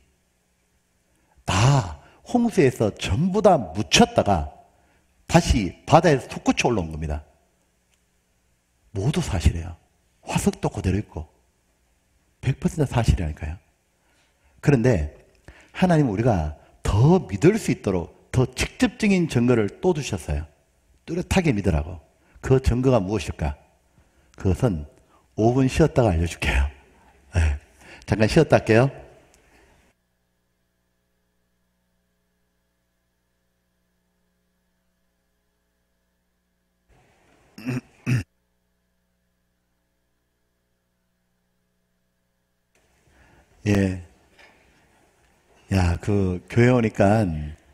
다 홍수에서 전부 다 묻혔다가 다시 바다에서 솟구쳐 올라온 겁니다. 모두 사실이에요. 화석도 그대로 있고 100% 사실이라니까요. 그런데 하나님은 우리가 더 믿을 수 있도록 더 직접적인 증거를 또 주셨어요. 뚜렷하게 믿으라고. 그 증거가 무엇일까? 그것은 5분 쉬었다가 알려줄게요. 네. 잠깐 쉬었다 할게요. 예. 야, 교회 오니까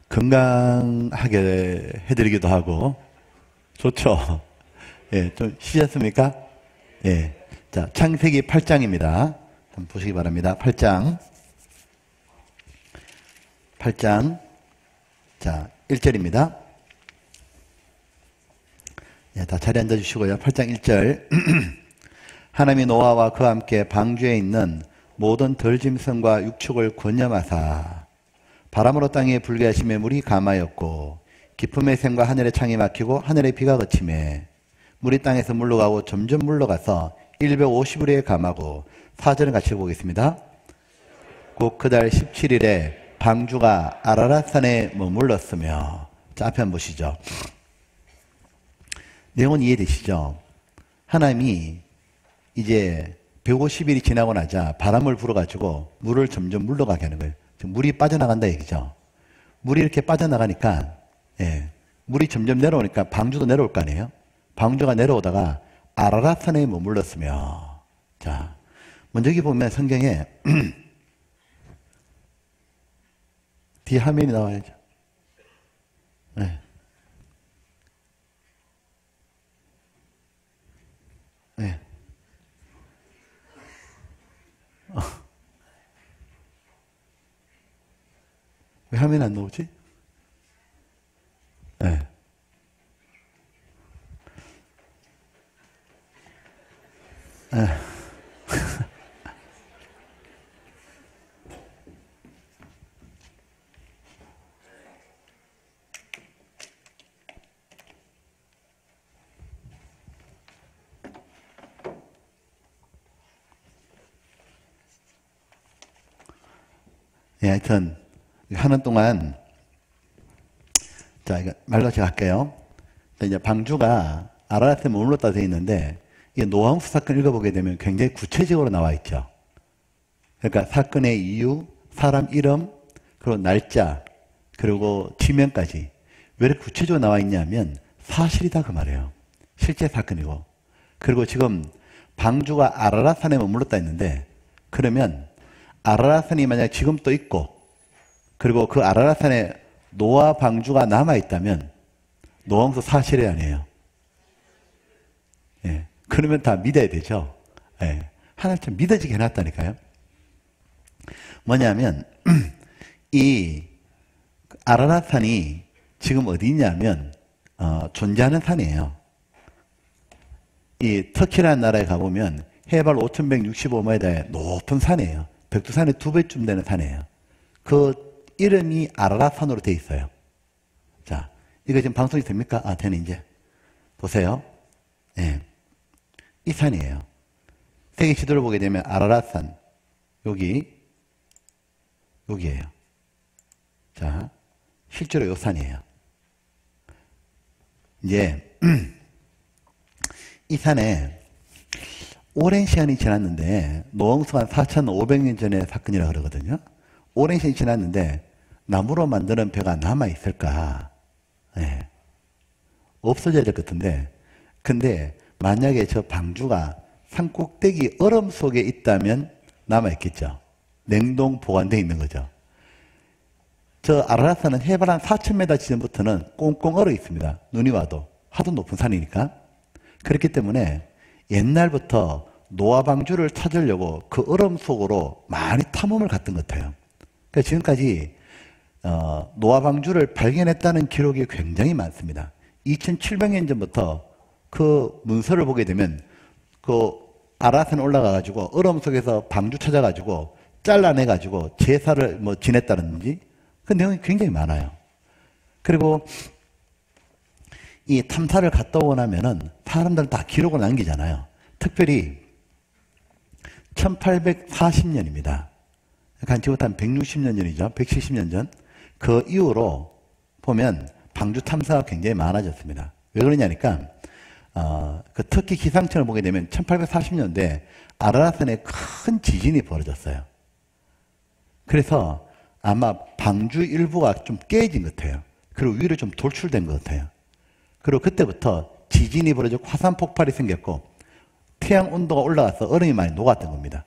건강하게 해드리기도 하고, 좋죠? 예, 좀 쉬셨습니까? 예. 자, 창세기 8장입니다. 한번 보시기 바랍니다. 8장. 자, 1절입니다. 예, 다 자리에 앉아주시고요. 8장 1절. 하나님이 노아와 그와 함께 방주에 있는 모든 덜짐승과 육축을 권념하사 바람으로 땅에 불게 하심에 물이 감하였고 깊음의 샘과 하늘의 창이 막히고 하늘의 비가 그치매 물이 땅에서 물러가고 점점 물러가서 150일에 감하고 4절은 같이 보겠습니다. 곧 그달 17일에 방주가 아라랏산에 머물렀으며. 자, 앞에 한번 보시죠. 내용은 이해되시죠? 하나님이 이제 150일이 지나고 나자 바람을 불어가지고 물을 점점 물러가게 하는 거예요. 물이 빠져나간다 얘기죠. 물이 이렇게 빠져나가니까, 예, 물이 점점 내려오니까 방주도 내려올 거 아니에요? 방주가 내려오다가 아라랏산에 머물렀으며. 자, 먼저 여기 보면 성경에 뒤에 화면이 나와야죠. 네. 네. 왜 화면이 안 나오지? 네. 네. 예, 하여튼 하는 동안 자, 이거 말로 제가 할게요. 자, 이제 방주가 아라랏에 머물렀다 되어 있는데 이 노아홍수 사건 읽어보게 되면 굉장히 구체적으로 나와 있죠. 그러니까 사건의 이유, 사람 이름, 그리고 날짜, 그리고 지명까지 왜 이렇게 구체적으로 나와 있냐면 사실이다 그 말이에요. 실제 사건이고. 그리고 지금 방주가 아라랏산에 머물렀다 했는데 그러면 아라랏산이 만약 지금 또 있고 그리고 그 아라랏산에 노아 방주가 남아있다면 노아홍수 사실이 아니에요. 예. 그러면 다 믿어야 되죠. 예. 하나님 참 믿어지게 해놨다니까요. 뭐냐면 이 아라랏산이 지금 어디 있냐면 존재하는 산이에요. 이 터키라는 나라에 가보면 해발 5,165m의 높은 산이에요. 백두산의 2배쯤 되는 산이에요. 그 이름이 아라랏산으로 되어 있어요. 자, 이거 지금 방송이 됩니까? 아, 되네, 이제. 보세요. 예. 이 산이에요. 세계 지도를 보게 되면 아라랏산, 여기에요. 자, 실제로 요 산이에요. 이제, 이 산에 오랜 시간이 지났는데 노홍수가 한 4,500년 전의 사건이라 그러거든요. 오랜 시간이 지났는데 나무로 만드는 배가 남아있을까? 예. 없어져야 될 것 같은데, 근데 만약에 저 방주가 산꼭대기 얼음 속에 있다면 남아있겠죠. 냉동 보관되어 있는 거죠. 저 아라라산은 해발 한 4,000m 지점부터는 꽁꽁 얼어 있습니다. 눈이 와도. 하도 높은 산이니까. 그렇기 때문에 옛날부터 노아방주를 찾으려고 그 얼음 속으로 많이 탐험을 갔던 것 같아요. 그러니까 지금까지 노아방주를 발견했다는 기록이 굉장히 많습니다. 2700년 전부터 그 문서를 보게 되면 그 아라산에 올라가가지고 얼음 속에서 방주 찾아가지고 잘라내가지고 제사를 뭐 지냈다든지 그 내용이 굉장히 많아요. 그리고 이 탐사를 갔다 오고 나면은 사람들은 다 기록을 남기잖아요. 특별히 1840년입니다. 그러니까 지금부터 한 160년 전이죠. 170년 전. 그 이후로 보면 방주 탐사가 굉장히 많아졌습니다. 왜 그러냐니까 그 터키 기상청을 보게 되면 1840년대 아라라산에 큰 지진이 벌어졌어요. 그래서 아마 방주 일부가 좀 깨진 것 같아요. 그리고 위로 좀 돌출된 것 같아요. 그리고 그때부터 지진이 벌어지고 화산 폭발이 생겼고 태양 온도가 올라가서 얼음이 많이 녹았던 겁니다.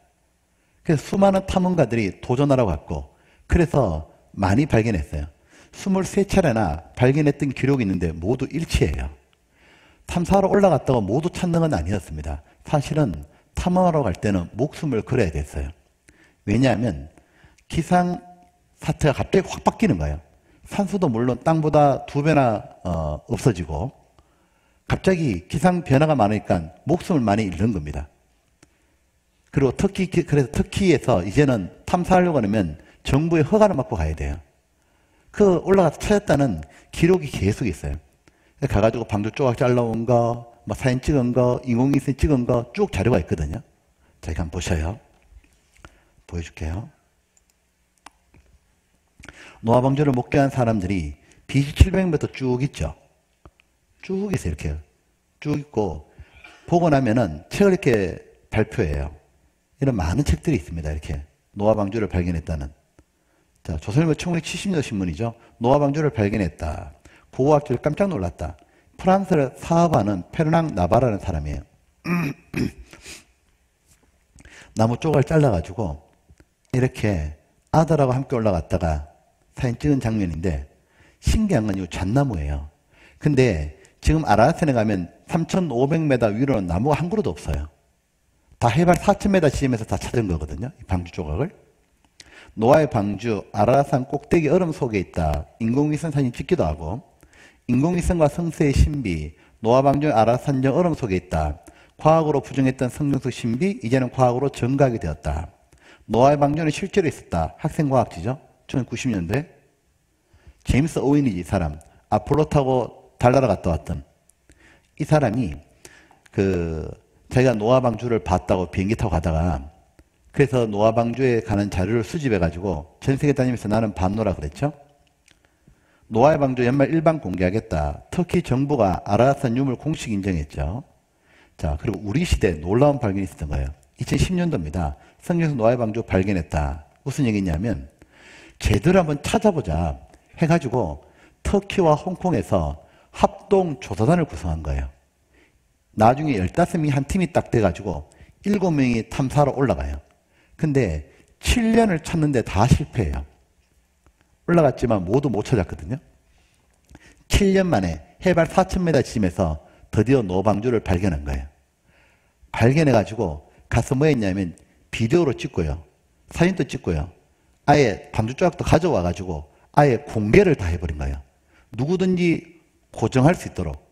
그래서 수많은 탐험가들이 도전하러 갔고 그래서 많이 발견했어요. 23차례나 발견했던 기록이 있는데 모두 일치해요. 탐사하러 올라갔다가 모두 찾는 건 아니었습니다. 사실은 탐험하러 갈 때는 목숨을 걸어야 됐어요. 왜냐하면 기상 사태가 갑자기 확 바뀌는 거예요. 산소도 물론 땅보다 2배나 없어지고 갑자기 기상 변화가 많으니까 목숨을 많이 잃는 겁니다. 그리고 그래서 터키에서 이제는 탐사하려고 하면 정부의 허가를 받고 가야 돼요. 그 올라가서 찾았다는 기록이 계속 있어요. 가가지고 방주 조각 잘라온 거, 뭐 사진 찍은 거, 인공위성 찍은 거 쭉 자료가 있거든요. 자, 이거 한번 보셔요. 보여줄게요. 노아방주를 목격한 사람들이 BC 700m 쭉 있죠. 쭉 있어요. 이렇게 쭉 있고 보고 나면은 책을 이렇게 발표해요. 이런 많은 책들이 있습니다. 이렇게 노아방주를 발견했다는. 자, 조선일보 1970년 신문이죠. 노아방주를 발견했다. 고고학자를 깜짝 놀랐다. 프랑스를 사업하는 페르낭 나바라는 사람이에요. 나무 조각을 잘라가지고 이렇게 아들하고 함께 올라갔다가 사진 찍은 장면인데 신기한 건 이 잣나무예요. 근데 지금 아라라산에 가면 3,500m 위로는 나무가 한 그루도 없어요. 다 해발 4,000m 지점에서 다 찾은 거거든요. 이 방주 조각을. 노아의 방주 아라라산 꼭대기 얼음 속에 있다. 인공위성 사진 찍기도 하고 인공위성과 성서의 신비 노아 방주 아라라산정 얼음 속에 있다. 과학으로 부정했던 성경속 신비 이제는 과학으로 증가하게 되었다. 노아의 방주는 실제로 있었다. 학생과학지죠. 1990년대 제임스 오웬이지 이 사람. 아폴로 타고 달나라 갔다 왔던 이 사람이 자기가 노아 방주를 봤다고 비행기 타고 가다가 그래서 노아 방주에 가는 자료를 수집해 가지고 전 세계 다니면서 나는 반노라 그랬죠. 노아의 방주 연말 일반 공개하겠다. 터키 정부가 아라라산 유물 공식 인정했죠. 자, 그리고 우리 시대에 놀라운 발견이 있었던 거예요. 2010년도입니다. 성경에서 노아의 방주 발견했다. 무슨 얘기냐면 제대로 한번 찾아보자 해가지고 터키와 홍콩에서 합동 조사단을 구성한 거예요. 나중에 15명이 한 팀이 딱 돼가지고 7명이 탐사로 올라가요. 근데 7년을 찾는데 다 실패해요. 올라갔지만 모두 못 찾았거든요. 7년 만에 해발 4,000m 지점에서 드디어 노방주를 발견한 거예요. 발견해가지고 가서 뭐 했냐면 비디오로 찍고요. 사진도 찍고요. 아예 방주 조각도 가져와가지고 아예 공개를 다 해버린 거예요. 누구든지 고정할 수 있도록.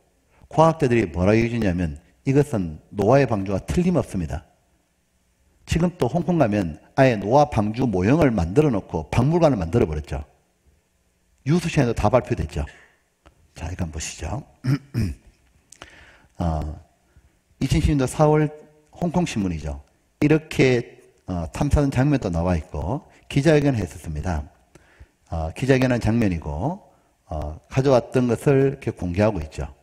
과학자들이 뭐라고 얘기해주냐면 이것은 노아의 방주가 틀림없습니다. 지금 또 홍콩 가면 아예 노아 방주 모형을 만들어 놓고 박물관을 만들어 버렸죠. 유수시에도 다 발표됐죠. 자, 이거 한번 보시죠. 2010년도 4월 홍콩 신문이죠. 이렇게 탐사하는 장면도 나와 있고 기자회견을 했었습니다. 기자회견한 장면이고 가져왔던 것을 이렇게 공개하고 있죠.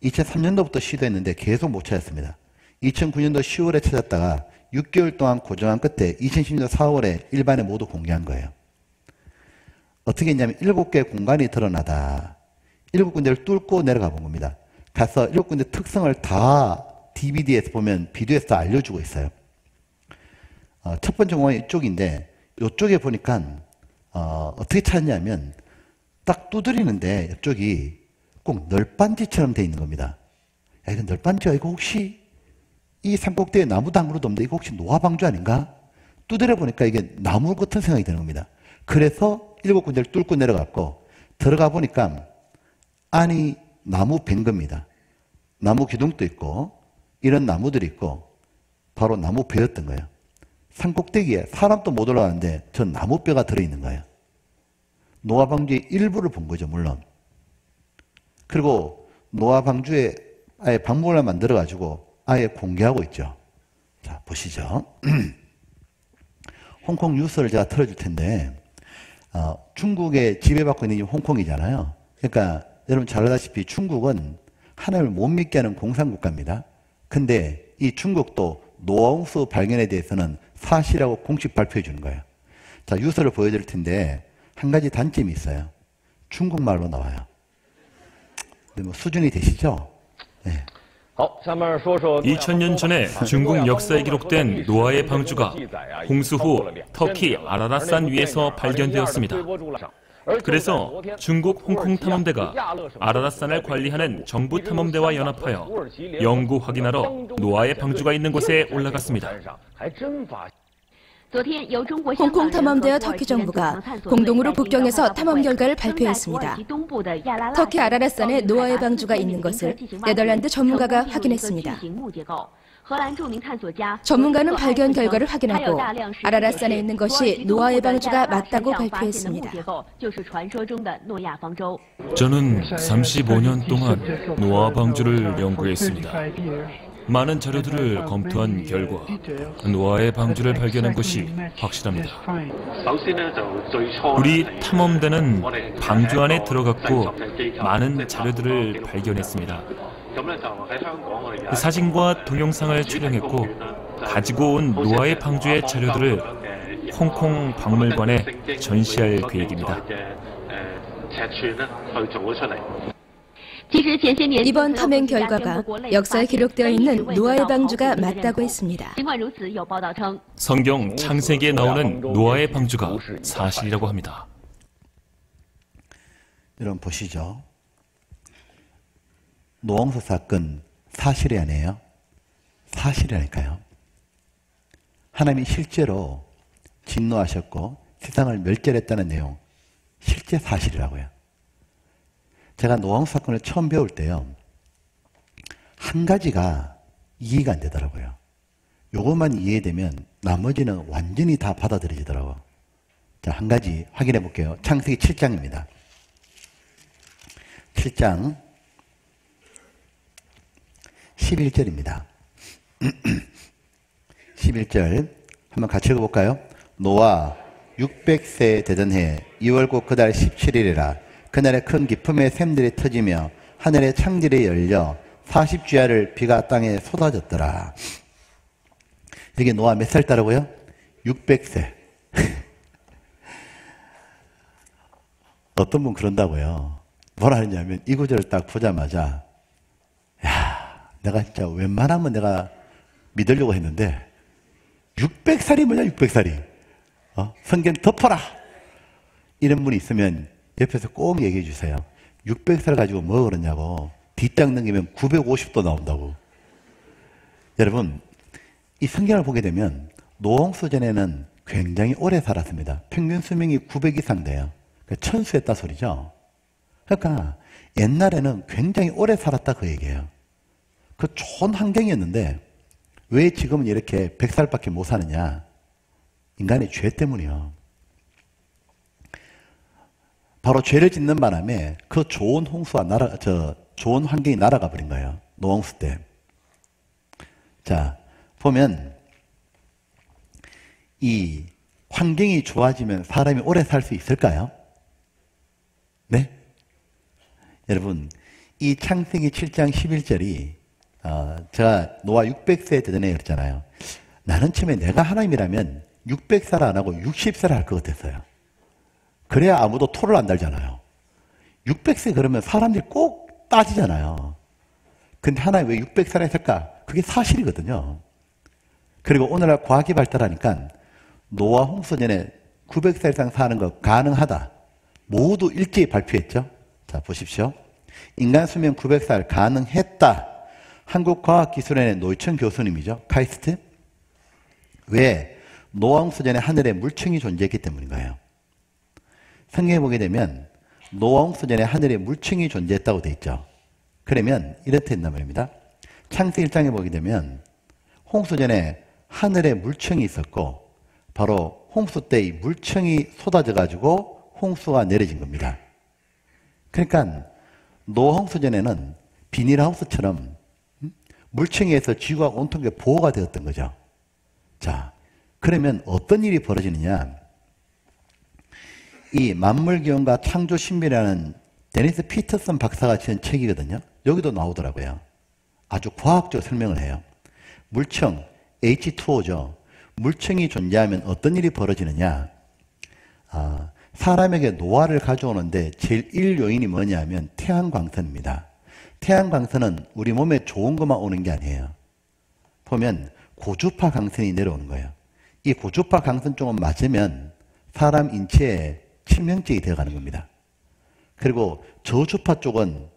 2003년도부터 시도했는데 계속 못 찾았습니다. 2009년도 10월에 찾았다가 6개월 동안 고정한 끝에 2010년도 4월에 일반에 모두 공개한 거예요. 어떻게 했냐면 7개의 공간이 드러나다. 7군데를 뚫고 내려가 본 겁니다. 가서 7군데 특성을 다 DVD에서 보면 비디오에서 다 알려주고 있어요. 첫 번째 공간이 이쪽인데 이쪽에 보니까 어떻게 찾냐면 딱 두드리는데 이쪽이 꼭 널빤지처럼 돼 있는 겁니다. 야, 이거 널빤지가 이거 혹시 이 산꼭대기에 나무도 안 그루도 없는데 이거 혹시 노화방주 아닌가? 두드려 보니까 이게 나무 같은 생각이 드는 겁니다. 그래서 7군데를 뚫고 내려갔고 들어가 보니까 안이 나무 벤 겁니다. 나무 기둥도 있고 이런 나무들이 있고 바로 나무 벼였던 거예요. 산꼭대기에 사람도 못 올라가는데 저 나무뼈가 들어있는 거예요. 노화방주의 일부를 본 거죠, 물론. 그리고 노화방주에 아예 박물관을 만들어가지고 아예 공개하고 있죠. 자, 보시죠. 홍콩 뉴스를 제가 틀어줄 텐데, 중국의 지배받고 있는 게 홍콩이잖아요. 그러니까 여러분 잘 알다시피 중국은 하나님을 못 믿게 하는 공산국가입니다. 근데 이 중국도 노홍수 발견에 대해서는 사실이라고 공식 발표해 주는 거예요. 자, 유서를 보여드릴 텐데 한 가지 단점이 있어요. 중국말로 나와요. 근데 뭐 수준이 되시죠? 네. 2000년 전에 중국 역사에 기록된 노아의 방주가 홍수 후 터키 아라랏산 위에서 발견되었습니다. 그래서 중국 홍콩 탐험대가 아라랏산을 관리하는 정부 탐험대와 연합하여 연구 확인하러 노아의 방주가 있는 곳에 올라갔습니다. 홍콩 탐험대와 터키 정부가 공동으로 북경에서 탐험 결과를 발표했습니다. 터키 아라랏산에 노아의 방주가 있는 것을 네덜란드 전문가가 확인했습니다. 전문가는 발견 결과를 확인하고 아라랏산에 있는 것이 노아의 방주가 맞다고 발표했습니다. 저는 35년 동안 노아 방주를 연구했습니다. 많은 자료들을 검토한 결과 노아의 방주를 발견한 것이 확실합니다. 우리 탐험대는 방주 안에 들어갔고 많은 자료들을 발견했습니다. 사진과 동영상을 촬영했고 가지고 온 노아의 방주의 자료들을 홍콩 박물관에 전시할 계획입니다. 이번 탐행 결과가 역사에 기록되어 있는 노아의 방주가 맞다고 했습니다. 성경 창세기에 나오는 노아의 방주가 사실이라고 합니다. 여러분 보시죠. 노홍수 사건 사실이 아니에요? 사실이라니까요. 하나님이 실제로 진노하셨고 세상을 멸절했다는 내용 실제 사실이라고요. 제가 노홍수 사건을 처음 배울 때요. 한 가지가 이해가 안 되더라고요. 요것만 이해되면 나머지는 완전히 다 받아들여지더라고요. 자, 한 가지 확인해 볼게요. 창세기 7장입니다. 7장 11절입니다. 11절 한번 같이 읽어볼까요? 노아 600세 되던 해 2월고 그달 17일이라 그날에 큰 기품의 샘들이 터지며 하늘의 창들이 열려 40주야를 비가 땅에 쏟아졌더라. 여기 노아 몇 살 따라고요? 600세. 어떤 분 그런다고요. 뭐라 하냐면 이 구절을 딱 보자마자 야, 내가 진짜 웬만하면 내가 믿으려고 했는데 600살이 뭐냐 600살이. 성경 덮어라. 이런 분이 있으면 옆에서 꼭 얘기해 주세요. 600살 가지고 뭐 그러냐고. 뒷땅 넘기면 950도 나온다고. 여러분, 이 성경을 보게 되면 노홍수 전에는 굉장히 오래 살았습니다. 평균 수명이 900 이상 돼요. 그러니까 천수했다 소리죠. 그러니까 옛날에는 굉장히 오래 살았다 그 얘기예요. 그 좋은 환경이었는데 왜 지금은 이렇게 100살밖에 못 사느냐. 인간의 죄 때문이요. 바로 죄를 짓는 바람에 그 좋은 홍수와 좋은 환경이 날아가 버린 거예요. 노홍수 때. 자, 보면 이 환경이 좋아지면 사람이 오래 살 수 있을까요? 네? 여러분, 이 창세기 7장 11절이 제가 노아 600세 되던 애 그랬잖아요. 나는 처음에 내가 하나님이라면 600살 안 하고 60살 할 것 같았어요. 그래야 아무도 토를 안 달잖아요. 600세 그러면 사람들이 꼭 따지잖아요. 근데 하나님 왜 600살에 했을까? 그게 사실이거든요. 그리고 오늘날 과학이 발달하니까 노아 홍수 전에 900살 이상 사는 거 가능하다. 모두 일제히 발표했죠. 자, 보십시오. 인간 수명 900살 가능했다. 한국과학기술원의 노희천 교수님이죠. 카이스트. 왜? 노아 홍수 전에 하늘에 물층이 존재했기 때문인 거예요. 성경에 보게 되면 노아 홍수 전에 하늘에 물층이 존재했다고 돼 있죠. 그러면 이렇게 된단 말입니다. 창세 1장에 보게 되면 홍수 전에 하늘에 물층이 있었고 바로 홍수 때 이 물층이 쏟아져 가지고 홍수가 내려진 겁니다. 그러니까 노아 홍수 전에는 비닐하우스처럼 물층에 의해서 지구가 온통에 보호가 되었던 거죠. 자, 그러면 어떤 일이 벌어지느냐? 이 만물기원과 창조신비라는 데니스 피터슨 박사가 지은 책이거든요. 여기도 나오더라고요. 아주 과학적으로 설명을 해요. 물층, H2O죠. 물층이 존재하면 어떤 일이 벌어지느냐? 사람에게 노화를 가져오는데 제일 1요인이 뭐냐면 태양광선입니다. 태양광선은 우리 몸에 좋은 것만 오는 게 아니에요. 보면 고주파 광선이 내려오는 거예요. 이 고주파 광선 쪽은 맞으면 사람 인체에 치명적이 되어가는 겁니다. 그리고 저주파 쪽은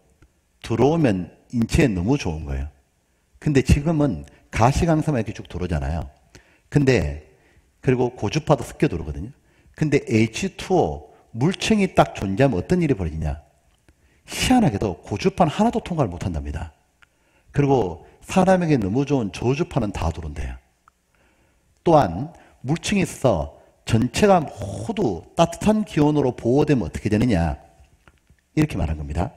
들어오면 인체에 너무 좋은 거예요. 근데 지금은 가시광선만 이렇게 쭉 들어오잖아요. 근데 그리고 고주파도 섞여 들어오거든요. 근데 H2O 물층이 딱 존재하면 어떤 일이 벌어지냐? 희한하게도 고주파는 하나도 통과를 못한답니다. 그리고 사람에게 너무 좋은 저주파는 다 들어온대요. 또한 물층이 있어서 전체가 모두 따뜻한 기온으로 보호되면 어떻게 되느냐? 이렇게 말한 겁니다.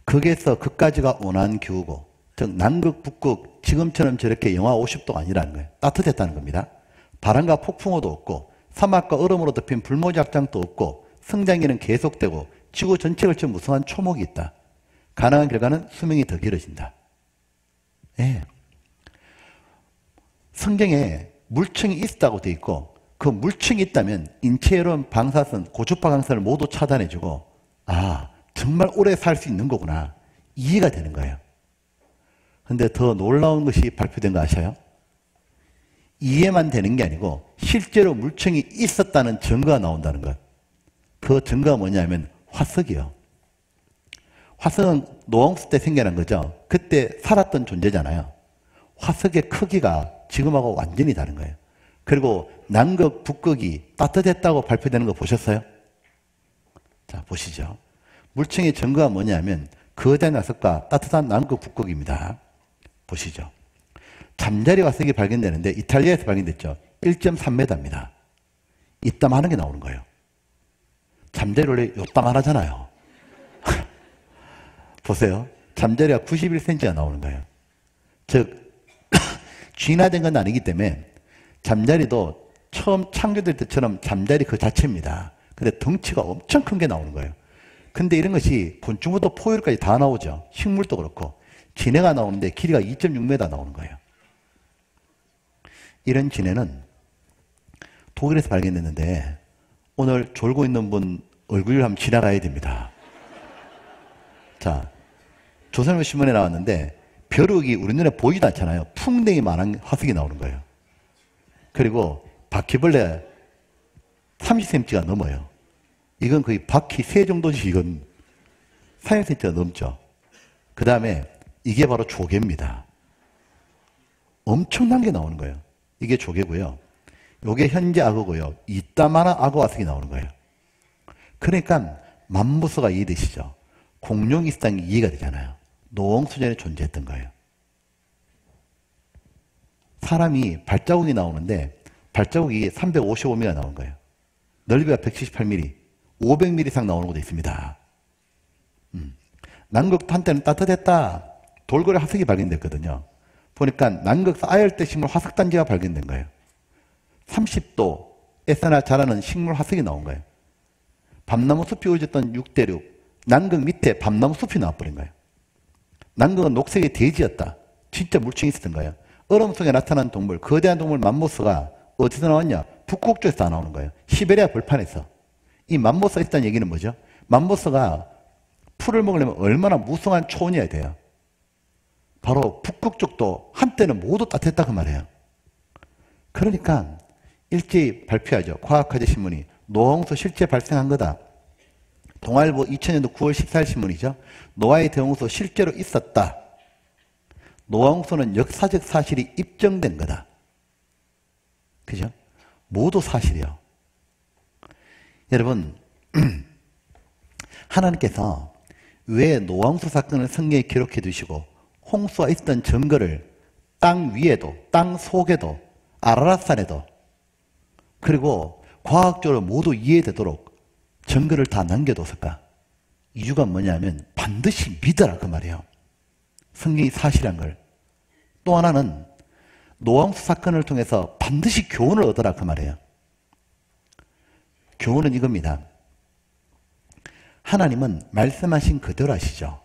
극에서 극까지가 온화한 기후고, 즉 남극, 북극, 지금처럼 저렇게 영하 50도가 아니라는 거예요. 따뜻했다는 겁니다. 바람과 폭풍우도 없고 사막과 얼음으로 덮인 불모지 확장도 없고 성장기는 계속되고 지구 전체에 걸쳐 무성한 초목이 있다. 가능한 결과는 수명이 더 길어진다. 예. 성경에 물층이 있다고 되어 있고 그 물층이 있다면 인체에 이런 방사선, 고주파 광선을 모두 차단해주고 정말 오래 살 수 있는 거구나. 이해가 되는 거예요. 근데 더 놀라운 것이 발표된 거 아셔요? 이해만 되는 게 아니고 실제로 물층이 있었다는 증거가 나온다는 것. 그 증거가 뭐냐면 화석이요. 화석은 노홍수 때 생겨난 거죠. 그때 살았던 존재잖아요. 화석의 크기가 지금하고 완전히 다른 거예요. 그리고 남극, 북극이 따뜻했다고 발표되는 거 보셨어요? 자, 보시죠. 물층의 증거가 뭐냐면 거대한 화석과 따뜻한 남극, 북극입니다. 보시죠. 잠자리 화석이 발견되는데 이탈리아에서 발견됐죠. 1.3m입니다. 이따만한 게 나오는 거예요. 잠자리 원래 요따만 하잖아요. 보세요. 잠자리가 91cm가 나오는 거예요. 즉 진화된 건 아니기 때문에 잠자리도 처음 창조될 때처럼 잠자리 그 자체입니다. 근데 덩치가 엄청 큰 게 나오는 거예요. 근데 이런 것이 곤충부터 포유류까지 다 나오죠. 식물도 그렇고. 진해가 나오는데 길이가 2.6m 나오는 거예요. 이런 진해는 독일에서 발견됐는데 오늘 졸고 있는 분 얼굴을 한번 지나가야 됩니다. 자, 조선일보 신문에 나왔는데 벼룩이 우리 눈에 보이지도 않잖아요. 풍뎅이만한 화석이 나오는 거예요. 그리고 바퀴벌레 30cm가 넘어요. 이건 거의 바퀴 새 정도지. 이건 40cm가 넘죠. 그 다음에 이게 바로 조개입니다. 엄청난 게 나오는 거예요. 이게 조개고요. 이게 현재 악어고요. 이따만한 악어 화석이 나오는 거예요. 그러니까 만부서가 이해되시죠? 공룡이 있었다는 게 이해가 되잖아요. 노홍수전에 존재했던 거예요. 사람이 발자국이 나오는데 발자국이 355mm 나온 거예요. 넓이가 178mm, 500mm 이상 나오는 것도 있습니다. 남극 한때는 따뜻했다. 돌고래 화석이 발견됐거든요. 보니까 남극 아열대 식물 화석단지가 발견된 거예요. 30도에서나 자라는 식물 화석이 나온 거예요. 밤나무 숲이 우거졌던 육대륙, 남극 밑에 밤나무 숲이 나와버린 거예요. 남극은 녹색의 대지였다. 진짜 물층이 있었던 거예요. 얼음 속에 나타난 동물, 거대한 동물 맘모스가 어디서 나왔냐? 북극 쪽에서 다 나오는 거예요. 시베리아 벌판에서. 이 맘모스가 있다는 얘기는 뭐죠? 맘모스가 풀을 먹으려면 얼마나 무성한 초원이어야 돼요. 바로 북극 쪽도 한때는 모두 따뜻했다 그 말이에요. 그러니까 일제히 발표하죠. 과학화제 신문이 노화홍수 실제 발생한 거다. 동아일보 2000년도 9월 14일 신문이죠. 노아의 대홍수 실제로 있었다. 노화홍수는 역사적 사실이 입증된 거다. 그죠? 모두 사실이요. 여러분, 하나님께서 왜 노화홍수 사건을 성경에 기록해 두시고 홍수가 있던 증거를 땅 위에도 땅 속에도 아라랏산에도 그리고 과학적으로 모두 이해되도록 증거를 다 남겨뒀을까? 이유가 뭐냐면 반드시 믿어라 그 말이에요. 성경이 사실한 걸. 또 하나는 노아홍수 사건을 통해서 반드시 교훈을 얻어라 그 말이에요. 교훈은 이겁니다. 하나님은 말씀하신 그대로 하시죠.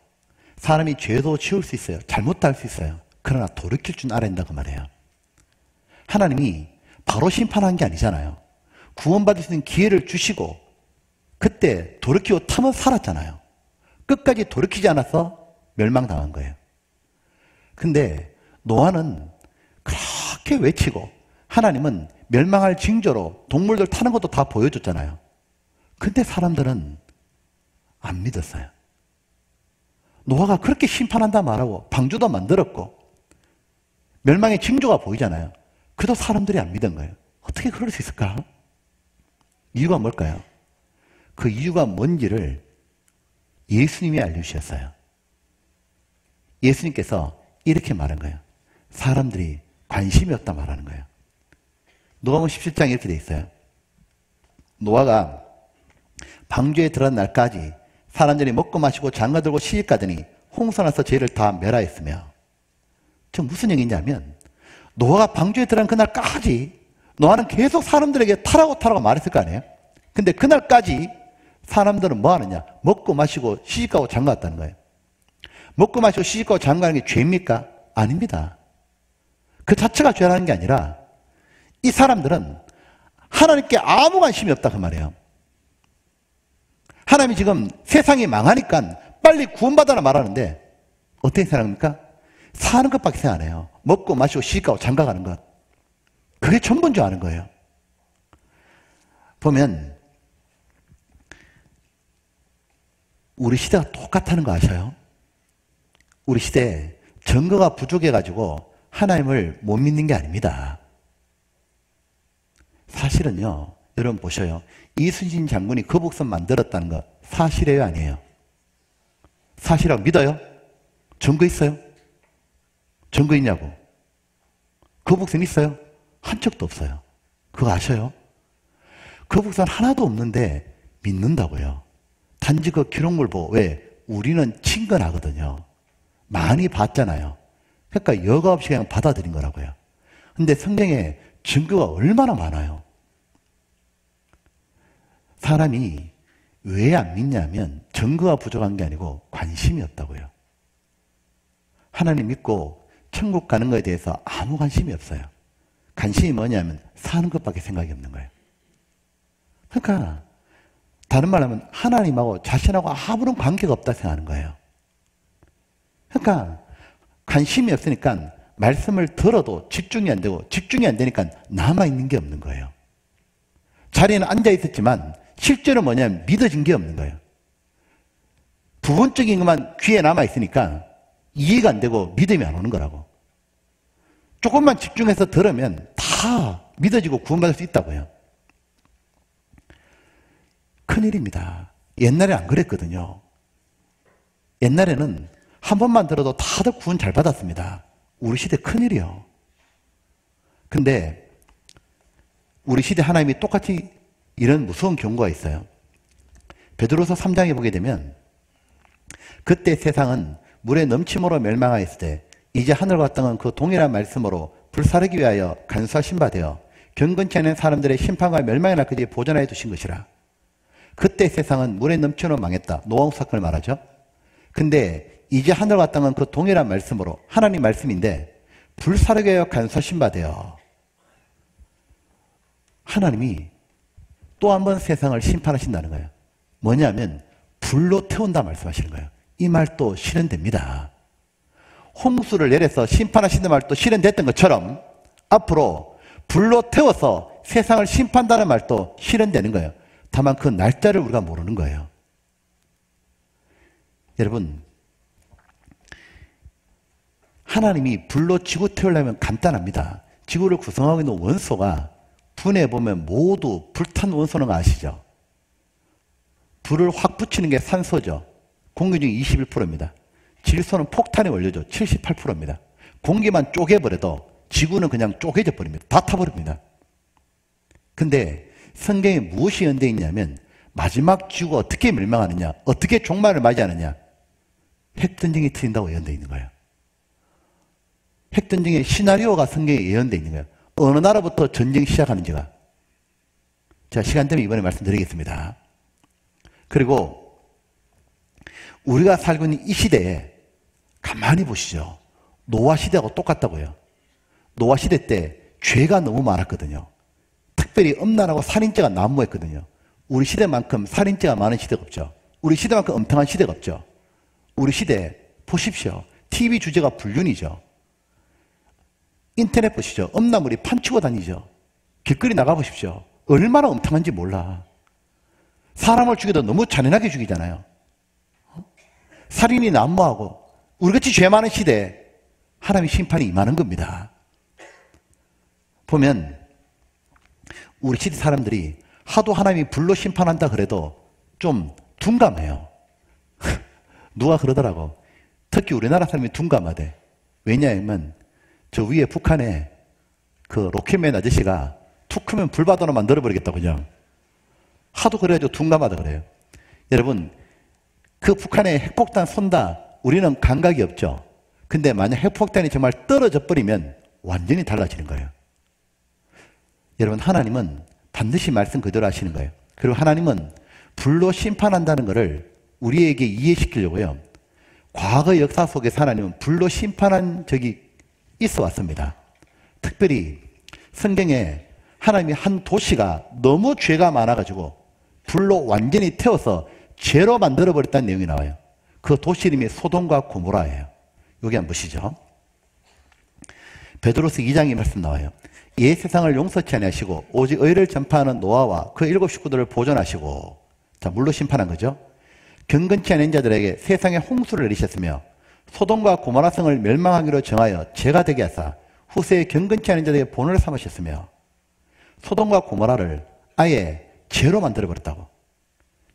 사람이 죄도 지을 수 있어요. 잘못도 할 수 있어요. 그러나 돌이킬 줄 알아야 된다 그 말이에요. 하나님이 바로 심판한 게 아니잖아요. 구원받을 수 있는 기회를 주시고 그때 돌이키고 탐은 살았잖아요. 끝까지 돌이키지 않아서 멸망당한 거예요. 근데 노아는 그렇게 외치고 하나님은 멸망할 징조로 동물들 타는 것도 다 보여줬잖아요. 근데 사람들은 안 믿었어요. 노아가 그렇게 심판한다 말하고 방주도 만들었고 멸망의 징조가 보이잖아요. 그래도 사람들이 안 믿은 거예요. 어떻게 그럴 수 있을까? 이유가 뭘까요? 그 이유가 뭔지를 예수님이 알려주셨어요. 예수님께서 이렇게 말한 거예요. 사람들이 관심이 없다 말하는 거예요. 노아복음 17장에 이렇게 돼 있어요. 노아가 방주에 들어간 날까지 사람들이 먹고 마시고 장가들고 시집가더니 홍수 나서 죄를 다 멸하였으며, 저 무슨 얘기냐면 노아가 방주에 들어간 그날까지 노아는 계속 사람들에게 타라고 말했을 거 아니에요. 근데 그날까지 사람들은 뭐 하느냐? 먹고 마시고 시집가고 장가갔다는 거예요. 먹고 마시고 시집가고 장가가는 게 죄입니까? 아닙니다. 그 자체가 죄라는 게 아니라 이 사람들은 하나님께 아무 관심이 없다 그 말이에요. 하나님이 지금 세상이 망하니까 빨리 구원받아라 말하는데 어떻게 생각합니까? 사는 것밖에 생각 안 해요. 먹고 마시고 시집가고 장가가는 것. 그게 전부인 줄 아는 거예요. 보면 우리 시대가 똑같다는 거 아셔요? 우리 시대에 증거가 부족해가지고 하나님을 못 믿는 게 아닙니다. 사실은요, 여러분 보셔요. 이순신 장군이 거북선 만들었다는 거 사실이에요, 아니에요? 사실이라고 믿어요? 증거 있어요? 증거 있냐고? 거북선 있어요? 한 척도 없어요. 그거 아셔요? 거북선 하나도 없는데 믿는다고요. 단지 그 기록물 보고, 왜? 우리는 친근하거든요. 많이 봤잖아요. 그러니까 여과 없이 그냥 받아들인 거라고요. 근데 성경에 증거가 얼마나 많아요. 사람이 왜 안 믿냐면 증거가 부족한 게 아니고 관심이 없다고요. 하나님 믿고 천국 가는 것에 대해서 아무 관심이 없어요. 관심이 뭐냐면 사는 것밖에 생각이 없는 거예요. 그러니까 다른 말로 하면 하나님하고 자신하고 아무런 관계가 없다 생각하는 거예요. 그러니까 관심이 없으니까 말씀을 들어도 집중이 안 되고 집중이 안 되니까 남아있는 게 없는 거예요. 자리에는 앉아 있었지만 실제로 뭐냐면 믿어진 게 없는 거예요. 부분적인 것만 귀에 남아있으니까 이해가 안 되고 믿음이 안 오는 거라고. 조금만 집중해서 들으면 다 믿어지고 구원받을 수 있다고요. 큰일입니다. 옛날에 안 그랬거든요. 옛날에는 한 번만 들어도 다들 구원 잘 받았습니다. 우리 시대 큰일이요. 근데 우리 시대 하나님이 똑같이 이런 무서운 경고가 있어요. 베드로서 3장에 보게 되면 그때 세상은 물의 넘침으로 멸망하였을 때 이제 하늘과 땅은 그 동일한 말씀으로 불사르기 위하여 간수하신 바 되어 경건치 않은 사람들의 심판과 멸망의 날까지 보존하여 두신 것이라. 그때 세상은 물에 넘치므로 망했다. 노아홍수 사건을 말하죠. 근데 이제 하늘과 땅은 그 동일한 말씀으로, 하나님 말씀인데 불사르게 하여 간수하신 바 되어, 하나님이 또 한 번 세상을 심판하신다는 거예요. 뭐냐면 불로 태운다 말씀하시는 거예요. 이 말도 실현됩니다. 홍수를 내려서 심판하신다는 말도 실현됐던 것처럼 앞으로 불로 태워서 세상을 심판한다는 말도 실현되는 거예요. 다만 그 날짜를 우리가 모르는 거예요. 여러분, 하나님이 불로 지구 태우려면 간단합니다. 지구를 구성하고 있는 원소가 분해해보면 모두 불탄 원소는 거 아시죠? 불을 확 붙이는 게 산소죠. 공기 중 21%입니다. 질소는 폭탄의 원료죠. 78%입니다. 공기만 쪼개버려도 지구는 그냥 쪼개져 버립니다. 다 타버립니다. 근데 성경에 무엇이 연대해 있냐면 마지막 지구가 어떻게 멸망하느냐, 어떻게 종말을 맞이하느냐, 핵전쟁이 터진다고 예언되어 있는 거예요. 핵전쟁의 시나리오가 성경에 예언되어 있는 거예요. 어느 나라부터 전쟁이 시작하는지가. 자, 시간 되면 이번에 말씀드리겠습니다. 그리고 우리가 살고 있는 이 시대에 가만히 보시죠. 노아 시대하고 똑같다고요. 노아 시대 때 죄가 너무 많았거든요. 특별히 음란하고 살인죄가 난무했거든요. 우리 시대만큼 살인죄가 많은 시대가 없죠. 우리 시대만큼 엄청난 시대가 없죠. 우리 시대 보십시오. TV 주제가 불륜이죠. 인터넷 보시죠. 음란물이 판치고 다니죠. 길거리 나가보십시오. 얼마나 엄청난지 몰라. 사람을 죽여도 너무 잔인하게 죽이잖아요. 살인이 난무하고 우리같이 죄 많은 시대에 하나님의 심판이 임하는 겁니다. 보면 우리 시대 사람들이 하도 하나님이 불로 심판한다 그래도 좀 둔감해요. 누가 그러더라고. 특히 우리나라 사람이 둔감하대. 왜냐하면 저 위에 북한에 그 로켓맨 아저씨가 툭 크면 불바다로 만들어버리겠다고 그냥. 하도 그래가지고 둔감하다 그래요. 여러분, 그 북한에 핵폭탄 쏜다. 우리는 감각이 없죠. 근데 만약 핵폭탄이 정말 떨어져 버리면 완전히 달라지는 거예요. 여러분, 하나님은 반드시 말씀 그대로 하시는 거예요. 그리고 하나님은 불로 심판한다는 것을 우리에게 이해시키려고요. 과거 역사 속에서 하나님은 불로 심판한 적이 있어 왔습니다. 특별히 성경에 하나님이 한 도시가 너무 죄가 많아가지고 불로 완전히 태워서 죄로 만들어버렸다는 내용이 나와요. 그 도시 이름이 소돔과 고모라예요. 여기 한번 보시죠. 베드로서 2장의 말씀 나와요. 옛 세상을 용서치 아니하시고 오직 의를 전파하는 노아와 그 7 식구들을 보존하시고, 자, 물로 심판한 거죠. 경건치 않은 자들에게 세상에 홍수를 내리셨으며 소돔과 고모라 성을 멸망하기로 정하여 죄가 되게 하사 후세에 경건치 않은 자들에게 본을 삼으셨으며, 소돔과 고모라를 아예 죄로 만들어버렸다고.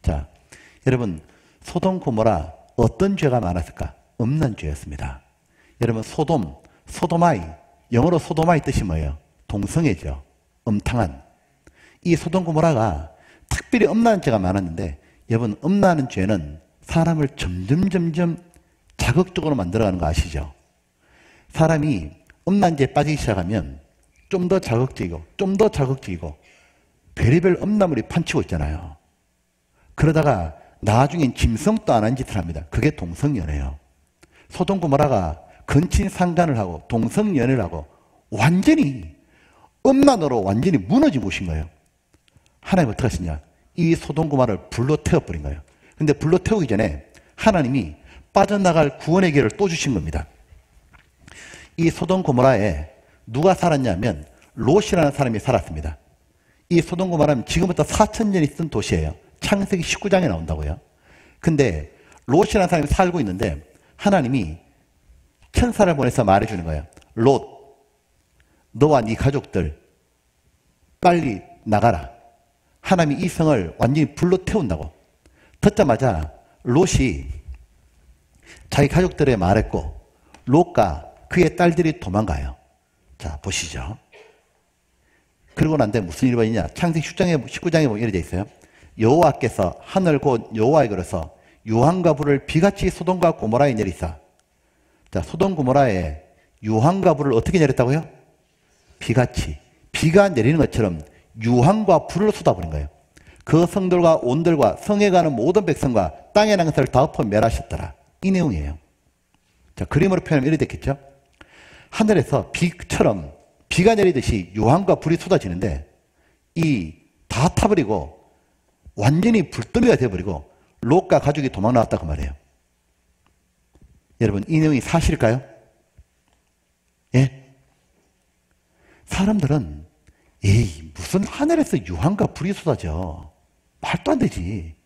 자, 여러분, 소돔 고모라 어떤 죄가 많았을까? 없는 죄였습니다. 여러분, 소도마이, 영어로 소도마이 뜻이 뭐예요? 동성애죠. 음탕한. 이 소돔 고모라가 특별히 음란한 죄가 많았는데, 여러분, 음란한 죄는 사람을 점점 자극적으로 만들어가는 거 아시죠? 사람이 음란한 죄에 빠지기 시작하면 좀 더 자극적이고 별의별 음란물이 판치고 있잖아요. 그러다가 나중엔 짐승도 안 한 짓을 합니다. 그게 동성연애예요. 소돔 고모라가 근친상간을 하고 동성연애를 하고 완전히 음란으로 완전히 무너져 보신 거예요. 하나님 어떻게 하시냐? 이 소돔 고모라를 불로 태워버린 거예요. 근데 불로 태우기 전에 하나님이 빠져나갈 구원의 길을 또 주신 겁니다. 이 소돔 고모라에 누가 살았냐면 롯이라는 사람이 살았습니다. 이 소돔 고모라는 지금부터 4000년이 있던 도시예요. 창세기 19장에 나온다고요. 근데 롯이라는 사람이 살고 있는데 하나님이 천사를 보내서 말해주는 거예요. 롯, 너와 네 가족들 빨리 나가라. 하나님이 이 성을 완전히 불로 태운다고. 듣자마자 롯이 자기 가족들에 말했고 롯과 그의 딸들이 도망가요. 자, 보시죠. 그러고 난 다음에 무슨 일이 벌어지냐? 창세기 19장에 보면 이렇게 돼 있어요. 여호와께서 하늘 곧 여호와의 그로서 유황과 불을 비같이 소돔과 고모라에 내리사. 자, 소돔 고모라에 유황과 불을 어떻게 내렸다고요? 비같이. 비가 내리는 것처럼 유황과 불을 쏟아버린 거예요. 그 성들과 온들과 성에 가는 모든 백성과 땅의 낭사를 다 엎어 멸하셨더라. 이 내용이에요. 자, 그림으로 표현하면 이렇게 됐겠죠? 하늘에서 비처럼 비가 내리듯이 유황과 불이 쏟아지는데 이 다 타버리고 완전히 불더미가 되어버리고 롯과 가족이 도망 나왔다 그 말이에요. 여러분, 이 내용이 사실일까요? 예? 사람들은 에이, 무슨 하늘에서 유황과 불이 쏟아져. 말도 안 되지.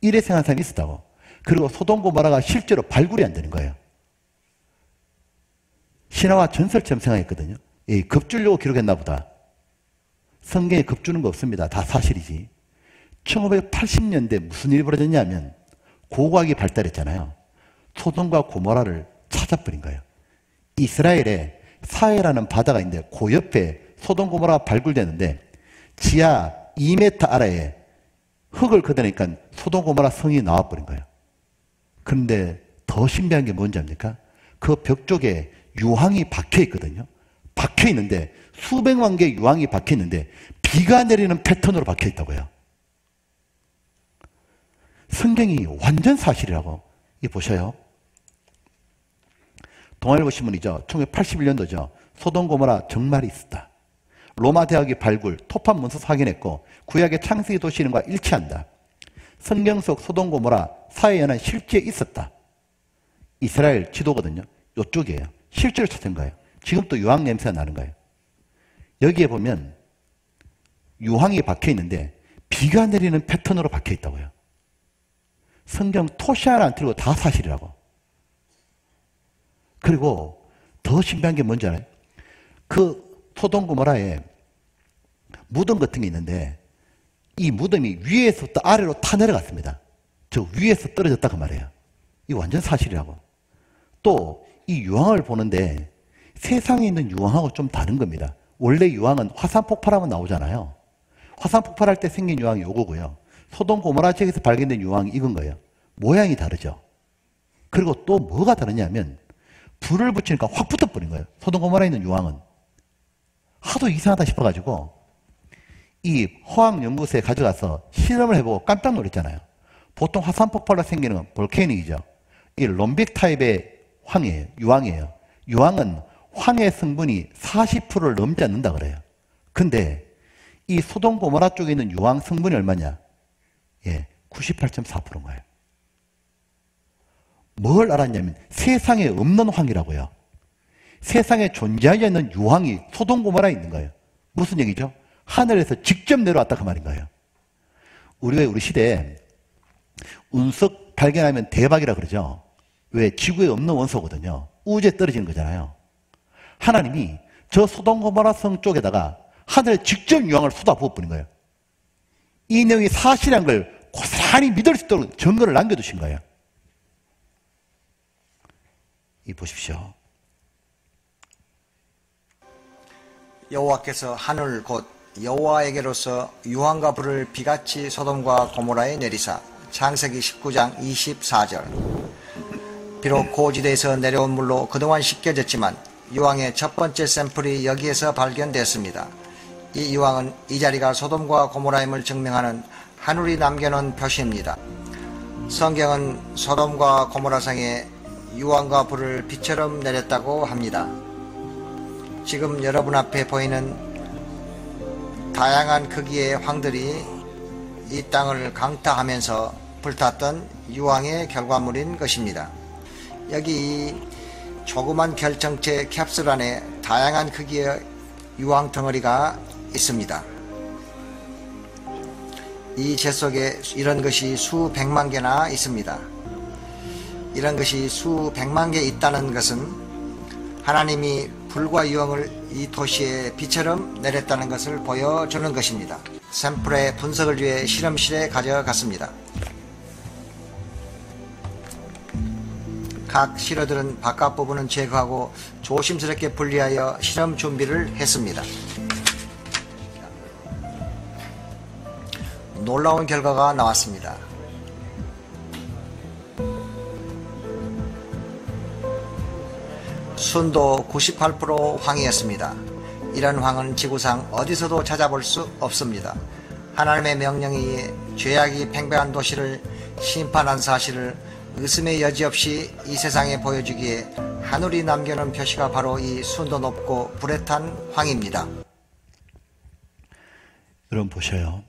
이래 생각하는 사람이 있었다고. 그리고 소돔 고모라가 실제로 발굴이 안 되는 거예요. 신화와 전설처럼 생각했거든요. 에이, 겁주려고 기록했나 보다. 성경에 겁주는 거 없습니다. 다 사실이지. 1980년대 무슨 일이 벌어졌냐면 고고학이 발달했잖아요. 소돔과 고모라를 찾아버린 거예요. 이스라엘에 사해라는 바다가 있는데 그 옆에 소돔 고모라가 발굴되는데 지하 2m 아래에 흙을 걷어내니까 소돔 고모라 성이 나와버린 거예요. 그런데 더 신비한 게 뭔지 압니까? 그 벽 쪽에 유황이 박혀 있거든요. 박혀 있는데 수백만 개의 유황이 박혀 있는데 비가 내리는 패턴으로 박혀 있다고요. 성경이 완전 사실이라고. 이 보셔요. 동아일보 신문이죠. 1981년도죠. 소돔 고모라 정말이 있었다. 로마 대학이 발굴, 토판 문서 확인했고 구약의 창세기 도시 이름과 일치한다. 성경 속 소돔 고모라 사해에는 실제 있었다. 이스라엘 지도거든요. 이쪽이에요. 실제로 찾은 거예요. 지금 또 유황 냄새가 나는 거예요. 여기에 보면 유황이 박혀 있는데 비가 내리는 패턴으로 박혀 있다고요. 성경 토시 하나 안 틀고 다 사실이라고. 그리고 더 신비한 게 뭔지 알아요? 그 소돔 고모라에 무덤 같은 게 있는데 이 무덤이 위에서부터 아래로 타내려갔습니다. 저 위에서 떨어졌다 그 말이에요. 이거 완전 사실이라고. 또 이 유황을 보는데 세상에 있는 유황하고 좀 다른 겁니다. 원래 유황은 화산 폭발하면 나오잖아요. 화산 폭발할 때 생긴 유황이 요거고요. 소돔 고모라 지역에서 발견된 유황이 이건 거예요. 모양이 다르죠. 그리고 또 뭐가 다르냐면 불을 붙이니까 확 붙어버린 거예요. 소돔 고모라에 있는 유황은. 하도 이상하다 싶어가지고 이 화학연구소에 가져가서 실험을 해보고 깜짝 놀랐잖아요. 보통 화산 폭발로 생기는 건 볼케닉이죠. 이 롬빅 타입의 황이에요. 유황이에요. 유황은 황의 성분이 40%를 넘지 않는다 그래요. 근데 이 소돔 고모라 쪽에 있는 유황 성분이 얼마냐? 예, 98.4%인 거예요. 뭘 알았냐면 세상에 없는 황이라고요. 세상에 존재하지 않는 유황이 소돔 고모라에 있는 거예요. 무슨 얘기죠? 하늘에서 직접 내려왔다 그 말인 거예요. 우리 시대에 운석 발견하면 대박이라 그러죠. 왜? 지구에 없는 원소거든요. 우주에 떨어지는 거잖아요. 하나님이 저 소돔 고모라 성 쪽에다가 하늘에 직접 유황을 쏟아부어버린 거예요. 이 내용이 사실이란 걸 고스란히 믿을 수 있도록 증거를 남겨두신 거예요. 이 보십시오. 여호와께서 하늘 곧 여호와에게로서 유황과 불을 비같이 소돔과 고모라에 내리사. 창세기 19장 24절. 비록 고지대에서 내려온 물로 그동안 씻겨졌지만 유황의 첫 번째 샘플이 여기에서 발견됐습니다. 이 유황은 이 자리가 소돔과 고모라임을 증명하는 하늘이 남겨놓은 표시입니다. 성경은 소돔과 고모라성에 유황과 불을 비처럼 내렸다고 합니다. 지금 여러분 앞에 보이는 다양한 크기의 황들이 이 땅을 강타하면서 불탔던 유황의 결과물인 것입니다. 여기 이 조그만 결정체 캡슐 안에 다양한 크기의 유황 덩어리가 있습니다. 이 재 속에 이런 것이 수백만 개나 있습니다. 이런 것이 수백만 개 있다는 것은 하나님이 불과 유황을 이 도시에 비처럼 내렸다는 것을 보여주는 것입니다. 샘플의 분석을 위해 실험실에 가져갔습니다. 각 실어들은 바깥 부분은 제거하고 조심스럽게 분리하여 실험 준비를 했습니다. 놀라운 결과가 나왔습니다. 순도 98% 황이었습니다. 이런 황은 지구상 어디서도 찾아볼 수 없습니다. 하나님의 명령에 의해 죄악이 팽배한 도시를 심판한 사실을 의심의 여지 없이 이 세상에 보여주기에 하늘이 남겨놓은 표시가 바로 이 순도 높고 불에 탄 황입니다. 여러분 보셔요.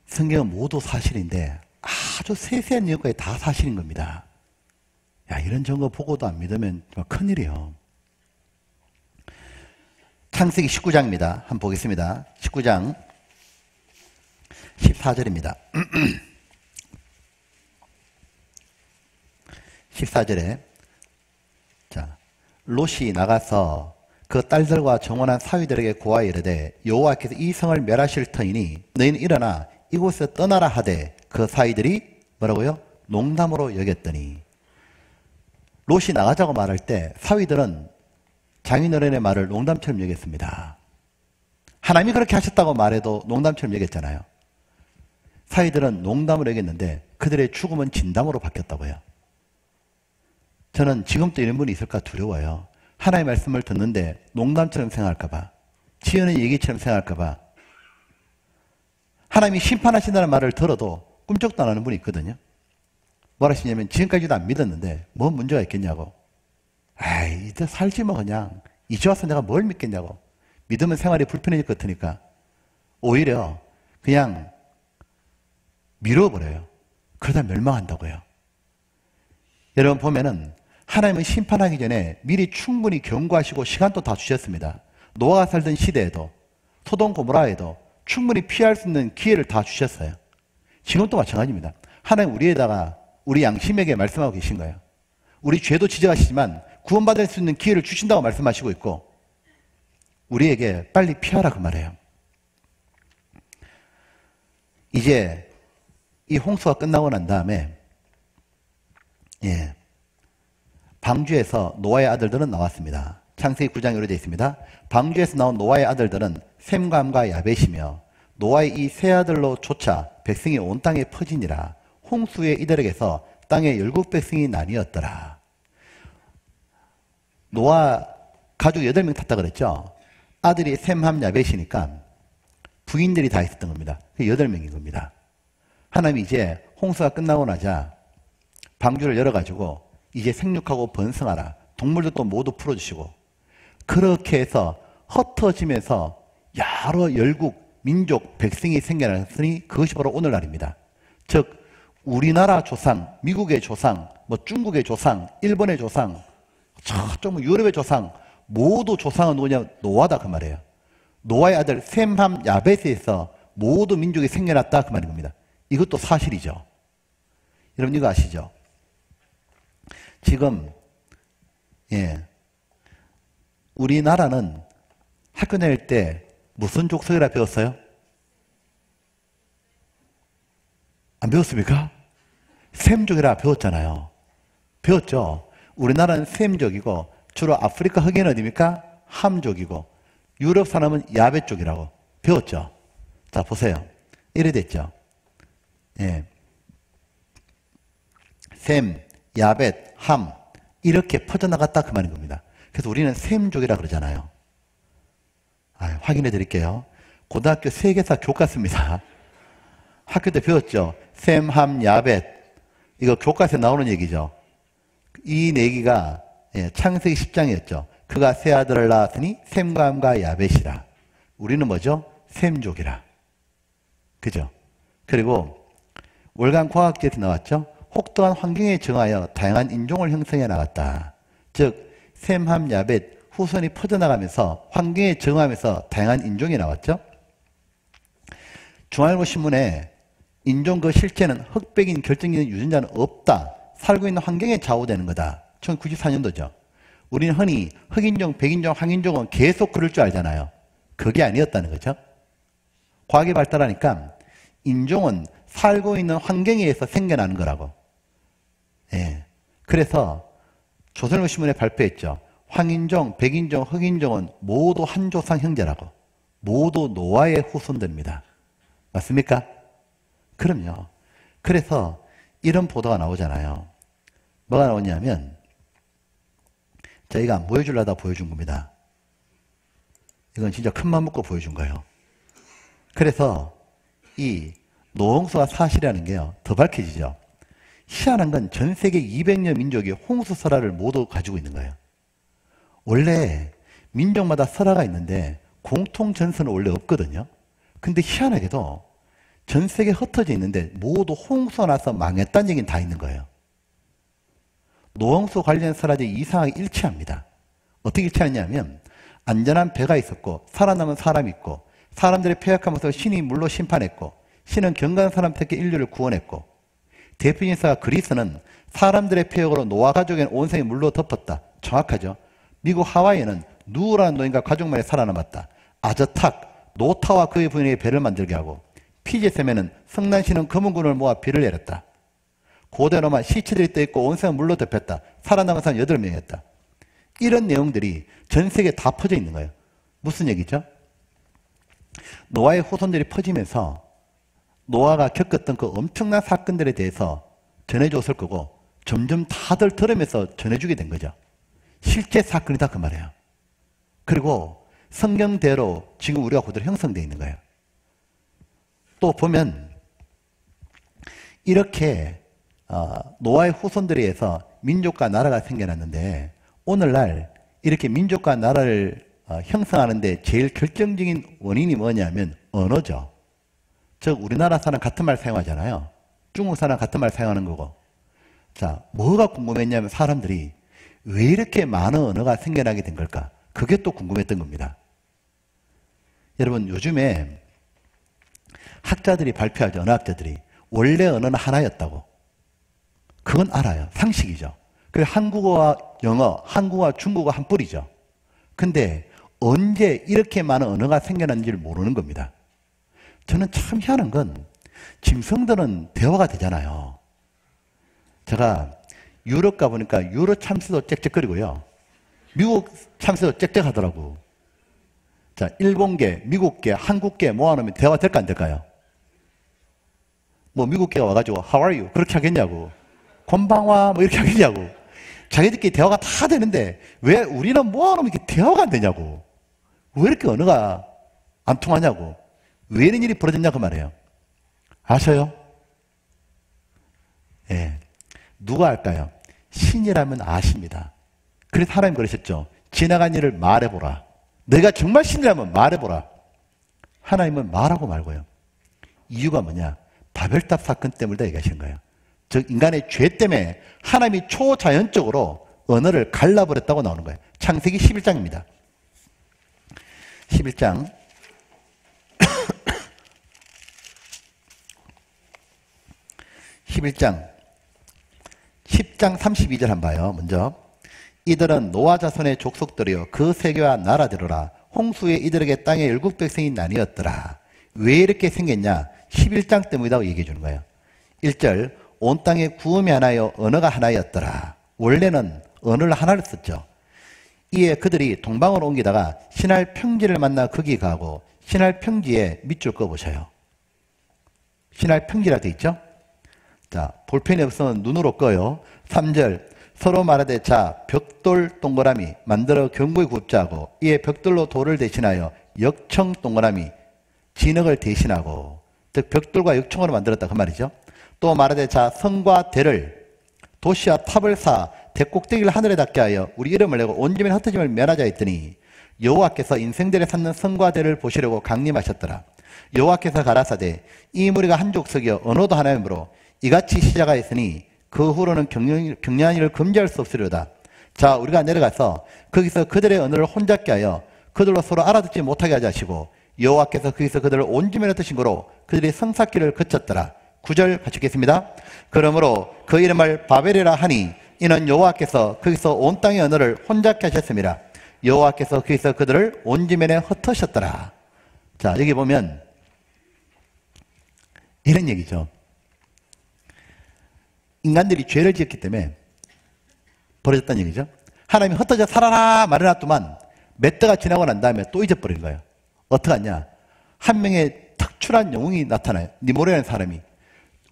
성경은 모두 사실인데 아주 세세한 내용까지 다 사실인 겁니다. 야, 이런 증거 보고도 안 믿으면 큰일이에요. 창세기 19장입니다. 한번 보겠습니다. 19장 14절입니다. 14절에 자, 롯이 나가서 그 딸들과 정원한 사위들에게 고하여 이르되 여호와께서 이 성을 멸하실 터이니 너희는 일어나 이곳에서 떠나라 하되 그 사위들이 뭐라고요? 농담으로 여겼더니 롯이 나가자고 말할 때 사위들은 장인어른의 말을 농담처럼 여겼습니다. 하나님이 그렇게 하셨다고 말해도 농담처럼 여겼잖아요. 사위들은 농담으로 여겼는데 그들의 죽음은 진담으로 바뀌었다고요. 저는 지금도 이런 분이 있을까 두려워요. 하나님의 말씀을 듣는데 농담처럼 생각할까 봐, 지어낸 얘기처럼 생각할까 봐. 하나님이 심판하신다는 말을 들어도 꿈쩍도 안 하는 분이 있거든요. 뭐라 하시냐면 지금까지도 안 믿었는데 뭔 문제가 있겠냐고. 아이, 이제 살지 뭐 그냥. 이제 와서 내가 뭘 믿겠냐고. 믿으면 생활이 불편해질 것 같으니까 오히려 그냥 미뤄버려요. 그러다 멸망한다고요. 여러분 보면은 하나님은 심판하기 전에 미리 충분히 경고하시고 시간도 다 주셨습니다. 노아가 살던 시대에도 소돔 고모라에도 충분히 피할 수 있는 기회를 다 주셨어요. 지금도 마찬가지입니다. 하나님 우리에다가 우리 양심에게 말씀하고 계신 거예요. 우리 죄도 지적하시지만 구원받을 수 있는 기회를 주신다고 말씀하시고 있고 우리에게 빨리 피하라 그 말이에요. 이제 이 홍수가 끝나고 난 다음에 방주에서 노아의 아들들은 나왔습니다. 창세기 9장으로 되어 있습니다. 방주에서 나온 노아의 아들들은 셈과 함과 야벳이며 노아의 이 세 아들로 조차 백성이 온 땅에 퍼지니라. 홍수의 이들에게서 땅에 열국 백성이 나뉘었더라. 노아 가족 8명 탔다 그랬죠. 아들이 셈, 함, 야벳이니까 부인들이 다 있었던 겁니다. 8명인 겁니다. 하나님이 이제 홍수가 끝나고 나자 방주를 열어가지고 이제 생육하고 번성하라. 동물들도 모두 풀어주시고 그렇게 해서 흩어지면서 여러 열국, 민족, 백성이 생겨났으니 그것이 바로 오늘날입니다. 즉 우리나라 조상, 미국의 조상, 뭐 중국의 조상, 일본의 조상, 저쪽 유럽의 조상 모두 조상은 누구냐? 노아다 그 말이에요. 노아의 아들 셈, 함, 야벳에서 모두 민족이 생겨났다 그 말인 겁니다. 이것도 사실이죠. 여러분 이거 아시죠? 지금 우리나라는 학교 다닐 때 무슨 족속이라 배웠어요? 안 배웠습니까? 셈족이라 배웠잖아요. 배웠죠? 우리나라는 셈족이고 주로 아프리카 흑인은 어디입니까? 함족이고 유럽 사람은 야벳족이라고 배웠죠? 자 보세요. 이래 됐죠? 셈, 야벳, 함 이렇게 퍼져나갔다 그 말인 겁니다. 그래서 우리는 셈족이라 그러잖아요. 확인해 드릴게요. 고등학교 세계사 교과서입니다. 학교 때 배웠죠? 셈, 함, 야벳 이거 교과서에 나오는 얘기죠. 이 내기가 창세기 10장이었죠. 그가 세 아들을 낳았으니 셈과 함과 야벳이라. 우리는 뭐죠? 셈족이라. 그죠? 그리고 월간 과학지에서 나왔죠. 혹독한 환경에 정하여 다양한 인종을 형성해 나갔다. 즉 셈, 함, 야벳 후손이 퍼져나가면서 환경에 정하면서 다양한 인종이 나왔죠. 중앙일보 신문에 인종 그 실체는 흑백인 결정적인 유전자는 없다. 살고 있는 환경에 좌우되는 거다. 1994년도죠. 우리는 흔히 흑인종, 백인종, 황인종은 계속 그럴 줄 알잖아요. 그게 아니었다는 거죠. 과학이 발달하니까 인종은 살고 있는 환경에 의해서 생겨나는 거라고. 그래서 조선일보 신문에 발표했죠. 황인종, 백인종, 흑인종은 모두 한 조상 형제라고. 모두 노아의 후손들입니다. 맞습니까? 그럼요. 그래서 이런 보도가 나오잖아요. 뭐가 나오냐면 저희가 안 보여주려다 보여준 겁니다. 이건 진짜 큰맘 먹고 보여준 거예요. 그래서 이 노홍수가 사실이라는 게요. 더 밝혀지죠. 희한한 건 전 세계 200여 민족이 홍수 설화를 모두 가지고 있는 거예요. 원래 민족마다 설화가 있는데 공통 전선은 원래 없거든요. 근데 희한하게도 전 세계에 흩어져 있는데 모두 홍수가 나서 망했다는 얘기는 다 있는 거예요. 노홍수 관련 설화들이 이상하게 일치합니다. 어떻게 일치하냐면 안전한 배가 있었고 살아남은 사람이 있고 사람들의 폐역하면서 신이 물로 심판했고 신은 경건한 사람 택해 인류를 구원했고 대표적인 사가 그리스는 사람들의 폐역으로 노아 가족의 온 생이 물로 덮었다. 정확하죠. 미국 하와이는 누라는 노인과 가족만이 살아남았다. 아저탁, 노타와 그의 부인에게 배를 만들게 하고 피지 섬에는 성난신은 검은 군을 모아 비를 내렸다. 고대 로마 시체들이 떠있고 온 생은 물로 덮였다. 살아남은 사람 8명이었다. 이런 내용들이 전 세계에 다 퍼져 있는 거예요. 무슨 얘기죠? 노아의 후손들이 퍼지면서 노아가 겪었던 그 엄청난 사건들에 대해서 전해줬을 거고 점점 다들 들으면서 전해주게 된 거죠. 실제 사건이다 그 말이에요. 그리고 성경대로 지금 우리가 그대로 형성되어 있는 거예요. 또 보면 이렇게 노아의 후손들에 의해서 민족과 나라가 생겨났는데 오늘날 이렇게 민족과 나라를 형성하는데 제일 결정적인 원인이 뭐냐면 언어죠. 즉 우리나라 사람 같은 말 사용하잖아요. 중국 사람 같은 말 사용하는 거고. 자, 뭐가 궁금했냐면 사람들이 왜 이렇게 많은 언어가 생겨나게 된 걸까? 그게 또 궁금했던 겁니다. 여러분 요즘에 학자들이 발표하죠. 언어학자들이. 원래 언어는 하나였다고. 그건 알아요. 상식이죠. 그리고 한국어와 영어, 한국어와 중국어 한 뿌리죠. 근데 언제 이렇게 많은 언어가 생겨났는지를 모르는 겁니다. 저는 참 희한한 건 짐승들은 대화가 되잖아요. 제가 유럽 가보니까 유럽 참새도 짹짹거리고요. 미국 참새도 짹짹하더라고. 자, 일본계, 미국계, 한국계 모아놓으면 대화 될까 안 될까요? 뭐 미국계가 와가지고 How are you? 그렇게 하겠냐고. 곤방와 뭐 이렇게 하겠냐고. 자기들끼리 대화가 다 되는데 왜 우리는 모아놓으면 이렇게 대화가 안 되냐고. 왜 이렇게 언어가 안 통하냐고. 왜 이런 일이 벌어졌냐 그 말이에요. 아셔요? 예. 누가 알까요? 신이라면 아십니다. 그래서 하나님 그러셨죠. 지나간 일을 말해보라. 내가 정말 신이라면 말해보라. 하나님은 말하고 말고요. 이유가 뭐냐? 바벨탑 사건 때문에 얘기하시는 거예요. 즉 인간의 죄 때문에 하나님이 초자연적으로 언어를 갈라버렸다고 나오는 거예요. 창세기 11장입니다. 11장 11장 10장 32절 한번 봐요. 먼저 이들은 노아 자손의 족속들이여 그 세계와 나라들어라. 홍수에 이들에게 땅에 7백성이 나뉘었더라. 왜 이렇게 생겼냐? 11장 때문이라고 얘기해 주는 거예요. 1절 온 땅에 구음이 하나여 언어가 하나였더라. 원래는 언어를 하나를 썼죠. 이에 그들이 동방으로 옮기다가 신할 평지를 만나 거기 가고 신할 평지에 밑줄 꺼보셔요. 신할 평지라 돼 있죠? 자, 볼펜이 없으면 눈으로 꺼요. 3절 서로 말하되 자 벽돌 동그라미 만들어 견고히 굽자 하고 이에 벽돌로 돌을 대신하여 역청 동그라미 진흙을 대신하고 즉 벽돌과 역청으로 만들었다 그 말이죠. 또 말하되 자 성과 대를 도시와 탑을 쌓아 대꼭대기를 하늘에 닿게 하여 우리 이름을 내고 온 집에 흩어짐을 면하자 했더니 여호와께서 인생들에 쌓는 성과 대를 보시려고 강림하셨더라. 여호와께서 가라사대 이 무리가 한 족속이여 언어도 하나이므로 이같이 시작하였으니 그 후로는 경량한 일을 금지할 수 없으려다. 자 우리가 내려가서 거기서 그들의 언어를 혼잡게 하여 그들로 서로 알아듣지 못하게 하자 하시고 여호와께서 거기서 그들을 온 집에 흩으신 거로 그들이 성사길을 거쳤더라. 9절 같이 읽겠습니다. 그러므로 그 이름을 바벨이라 하니 이는 여호와께서 거기서 온 땅의 언어를 혼잡게 하셨습니다. 여호와께서 거기서 그들을 온 지면에 흩으셨더라. 자 여기 보면 이런 얘기죠. 인간들이 죄를 지었기 때문에 벌어졌다는 얘기죠. 하나님이 흩어져 살아라 말해놨더만 몇 대가 지나고 난 다음에 또 잊어버린 거예요. 어떡하냐? 한 명의 특출한 영웅이 나타나요. 니모레라는 사람이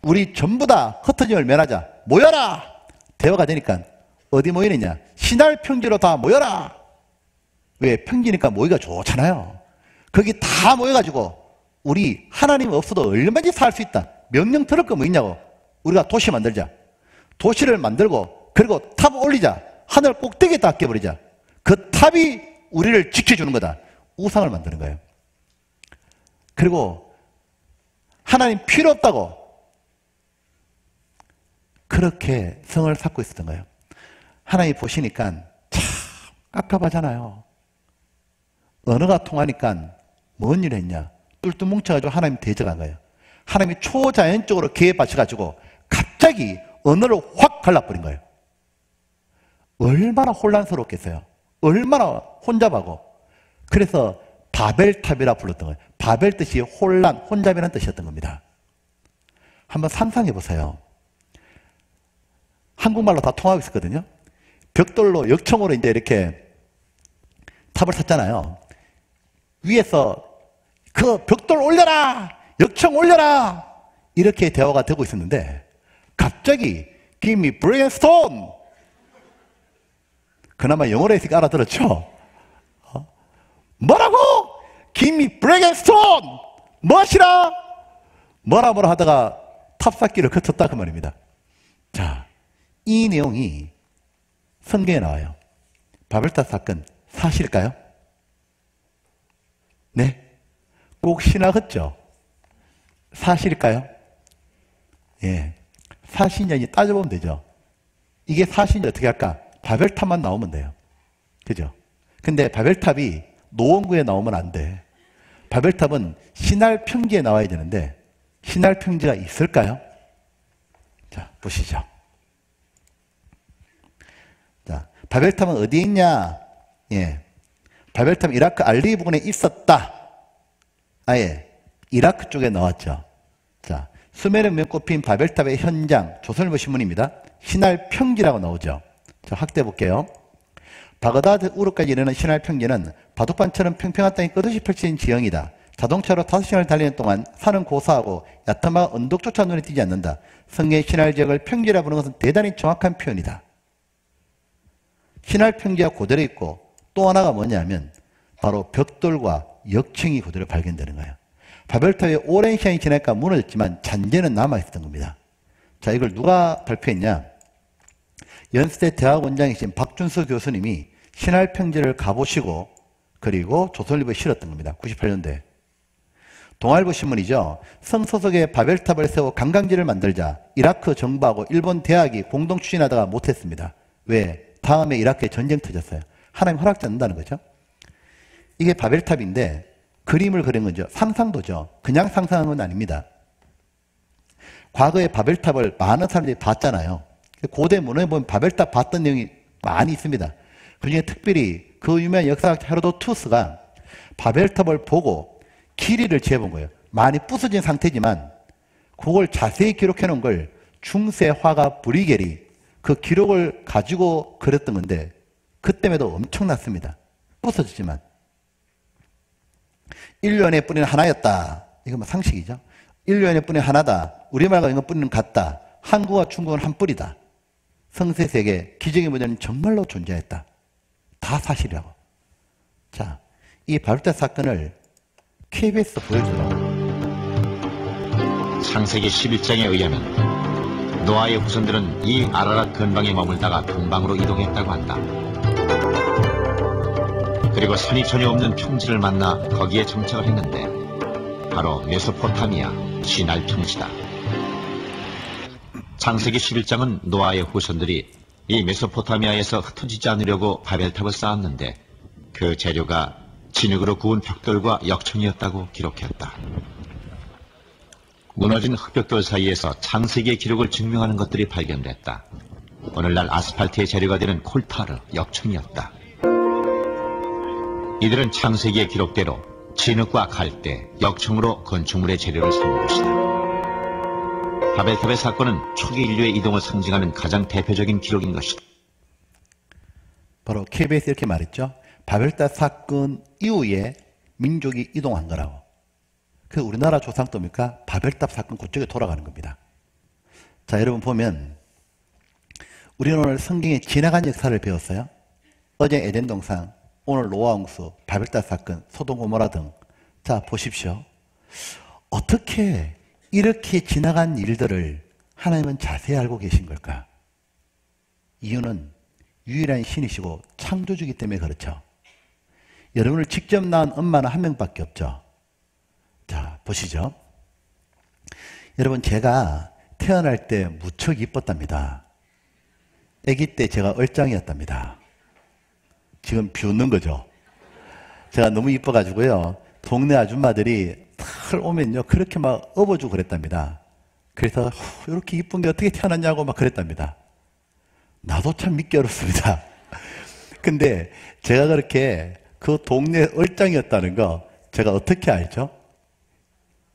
우리 전부 다 흩어짐을 면하자. 모여라! 대화가 되니까 어디 모이느냐? 신할 평지로 다 모여라! 왜? 평지니까 모이기가 좋잖아요. 거기 다 모여가지고 우리 하나님 없어도 얼마든지 살 수 있다. 명령 들을 거 뭐 있냐고. 우리가 도시 만들자. 도시를 만들고 그리고 탑 올리자. 하늘 꼭대기에 다 깨버리자. 그 탑이 우리를 지켜주는 거다. 우상을 만드는 거예요. 그리고 하나님 필요 없다고. 그렇게 성을 쌓고 있었던 거예요. 하나님 보시니까 참 깝깝하잖아요. 언어가 통하니까 뭔 일 했냐? 뚫뚫 뭉쳐가지고 하나님 대적한 거예요. 하나님이 초자연적으로 개입하셔가지고 갑자기 언어를 확 갈라버린 거예요. 얼마나 혼란스럽겠어요. 얼마나 혼잡하고. 그래서 바벨탑이라 불렀던 거예요. 바벨 뜻이 혼란, 혼잡이라는 뜻이었던 겁니다. 한번 상상해 보세요. 한국말로 다 통하고 있었거든요. 벽돌로 역청으로 이제 이렇게 탑을 탔잖아요. 위에서 그 벽돌 올려라! 역청 올려라! 이렇게 대화가 되고 있었는데 갑자기 Give me brick and stone! 그나마 영어로 했으니까 알아들었죠? 뭐라고? Give me brick and stone! 무엇이라? 뭐라 하다가 탑 쌓기를 거쳤다 그 말입니다. 자, 이 내용이 성경에 나와요. 바벨탑 사건 사실일까요? 네? 꼭 신화겠죠? 사실일까요? 예. 사실인지 따져보면 되죠. 이게 사실인지 어떻게 할까? 바벨탑만 나오면 돼요. 그죠? 근데 바벨탑이 노원구에 나오면 안 돼. 바벨탑은 신할 평지에 나와야 되는데 신할 평지가 있을까요? 자, 보시죠. 자, 바벨탑은 어디에 있냐? 예. 바벨탑은 이라크 알리 부근에 있었다. 아예 이라크 쪽에 나왔죠. 자, 수메르 면꼽힌 바벨탑의 현장, 조선일보 신문입니다. 신할 평지라고 나오죠. 자, 확대해 볼게요. 바그다드 우르까지 이르는 신할 평지는 바둑판처럼 평평한 땅이 끝없이 펼쳐진 지형이다. 자동차로 5시간을 달리는 동안 산은 고사하고 얕은 언덕조차 눈에 띄지 않는다. 성경의 신할 지역을 평지라 부르는 것은 대단히 정확한 표현이다. 신할 평지가 그대로 있고 또 하나가 뭐냐면 바로 벽돌과 역청이 그대로 발견되는 거예요. 바벨탑이 오랜 시간이 지나니까 무너졌지만 잔재는 남아있었던 겁니다. 자, 이걸 누가 발표했냐? 연세대 대학원장이신 박준수 교수님이 신할 평지를 가보시고 그리고 조선일보에 실었던 겁니다. 98년도에. 동아일보 신문이죠. 성소속의 바벨탑을 세워 관광지를 만들자 이라크 정부하고 일본 대학이 공동 추진하다가 못했습니다. 왜? 다음에 이라크에 전쟁 터졌어요. 하나님 허락지 않는다는 거죠. 이게 바벨탑인데 그림을 그린 거죠. 상상도죠. 그냥 상상한 건 아닙니다. 과거에 바벨탑을 많은 사람들이 봤잖아요. 고대 문헌에 보면 바벨탑 봤던 내용이 많이 있습니다. 그중에 특별히 그 유명한 역사학자 헤로도투스가 바벨탑을 보고 길이를 재본 거예요. 많이 부서진 상태지만 그걸 자세히 기록해 놓은 걸 중세 화가 브리겔이 그 기록을 가지고 그렸던 건데 그때에도 엄청났습니다. 부서졌지만 인류원의 뿌리는 하나였다. 이건 뭐 상식이죠. 인류원의 뿌리는 하나다. 우리말과 영어 뿌리는 같다. 한국과 중국은 한 뿌리다. 성세세계 기적의 문제는 정말로 존재했다. 다 사실이라고. 자, 이 바벨탑 사건을 KBS에서 보여주더라고. 창세기 11장에 의하면 노아의 후손들은 이 아라랏 근방에 머물다가 동방으로 이동했다고 한다. 그리고 산이 전혀 없는 평지를 만나 거기에 정착을 했는데 바로 메소포타미아 신할 평지다. 창세기 11장은 노아의 후손들이 이 메소포타미아에서 흩어지지 않으려고 바벨탑을 쌓았는데 그 재료가 진흙으로 구운 벽돌과 역청이었다고 기록했다. 무너진 흙벽돌 사이에서 창세기의 기록을 증명하는 것들이 발견됐다. 오늘날 아스팔트의 재료가 되는 콜타르, 역청이었다. 이들은 창세기의 기록대로 진흙과 갈대, 역청으로 건축물의 재료를 삼은 것이다. 바벨탑의 사건은 초기 인류의 이동을 상징하는 가장 대표적인 기록인 것이다. 바로 KBS 이렇게 말했죠. 바벨탑 사건 이후에 민족이 이동한 거라고. 그 우리나라 조상도입니까? 바벨탑 사건 그쪽에 돌아가는 겁니다. 자, 여러분 보면 우리는 오늘 성경에 지나간 역사를 배웠어요. 어제 에덴 동산, 오늘 노아 홍수, 바벨탑 사건, 소돔 고모라 등. 자, 보십시오. 어떻게 이렇게 지나간 일들을 하나님은 자세히 알고 계신 걸까? 이유는 유일한 신이시고 창조주이기 때문에 그렇죠. 여러분을 직접 낳은 엄마는 한 명밖에 없죠. 자, 보시죠. 여러분, 제가 태어날 때 무척 이뻤답니다. 아기 때 제가 얼짱이었답니다. 지금 비웃는 거죠. 제가 너무 이뻐가지고요, 동네 아줌마들이 털 오면요 그렇게 막 업어주고 그랬답니다. 그래서 이렇게 이쁜 게 어떻게 태어났냐고 막 그랬답니다. 나도 참 믿기 어렵습니다. 근데 제가 그렇게 그 동네 얼짱이었다는 거 제가 어떻게 알죠?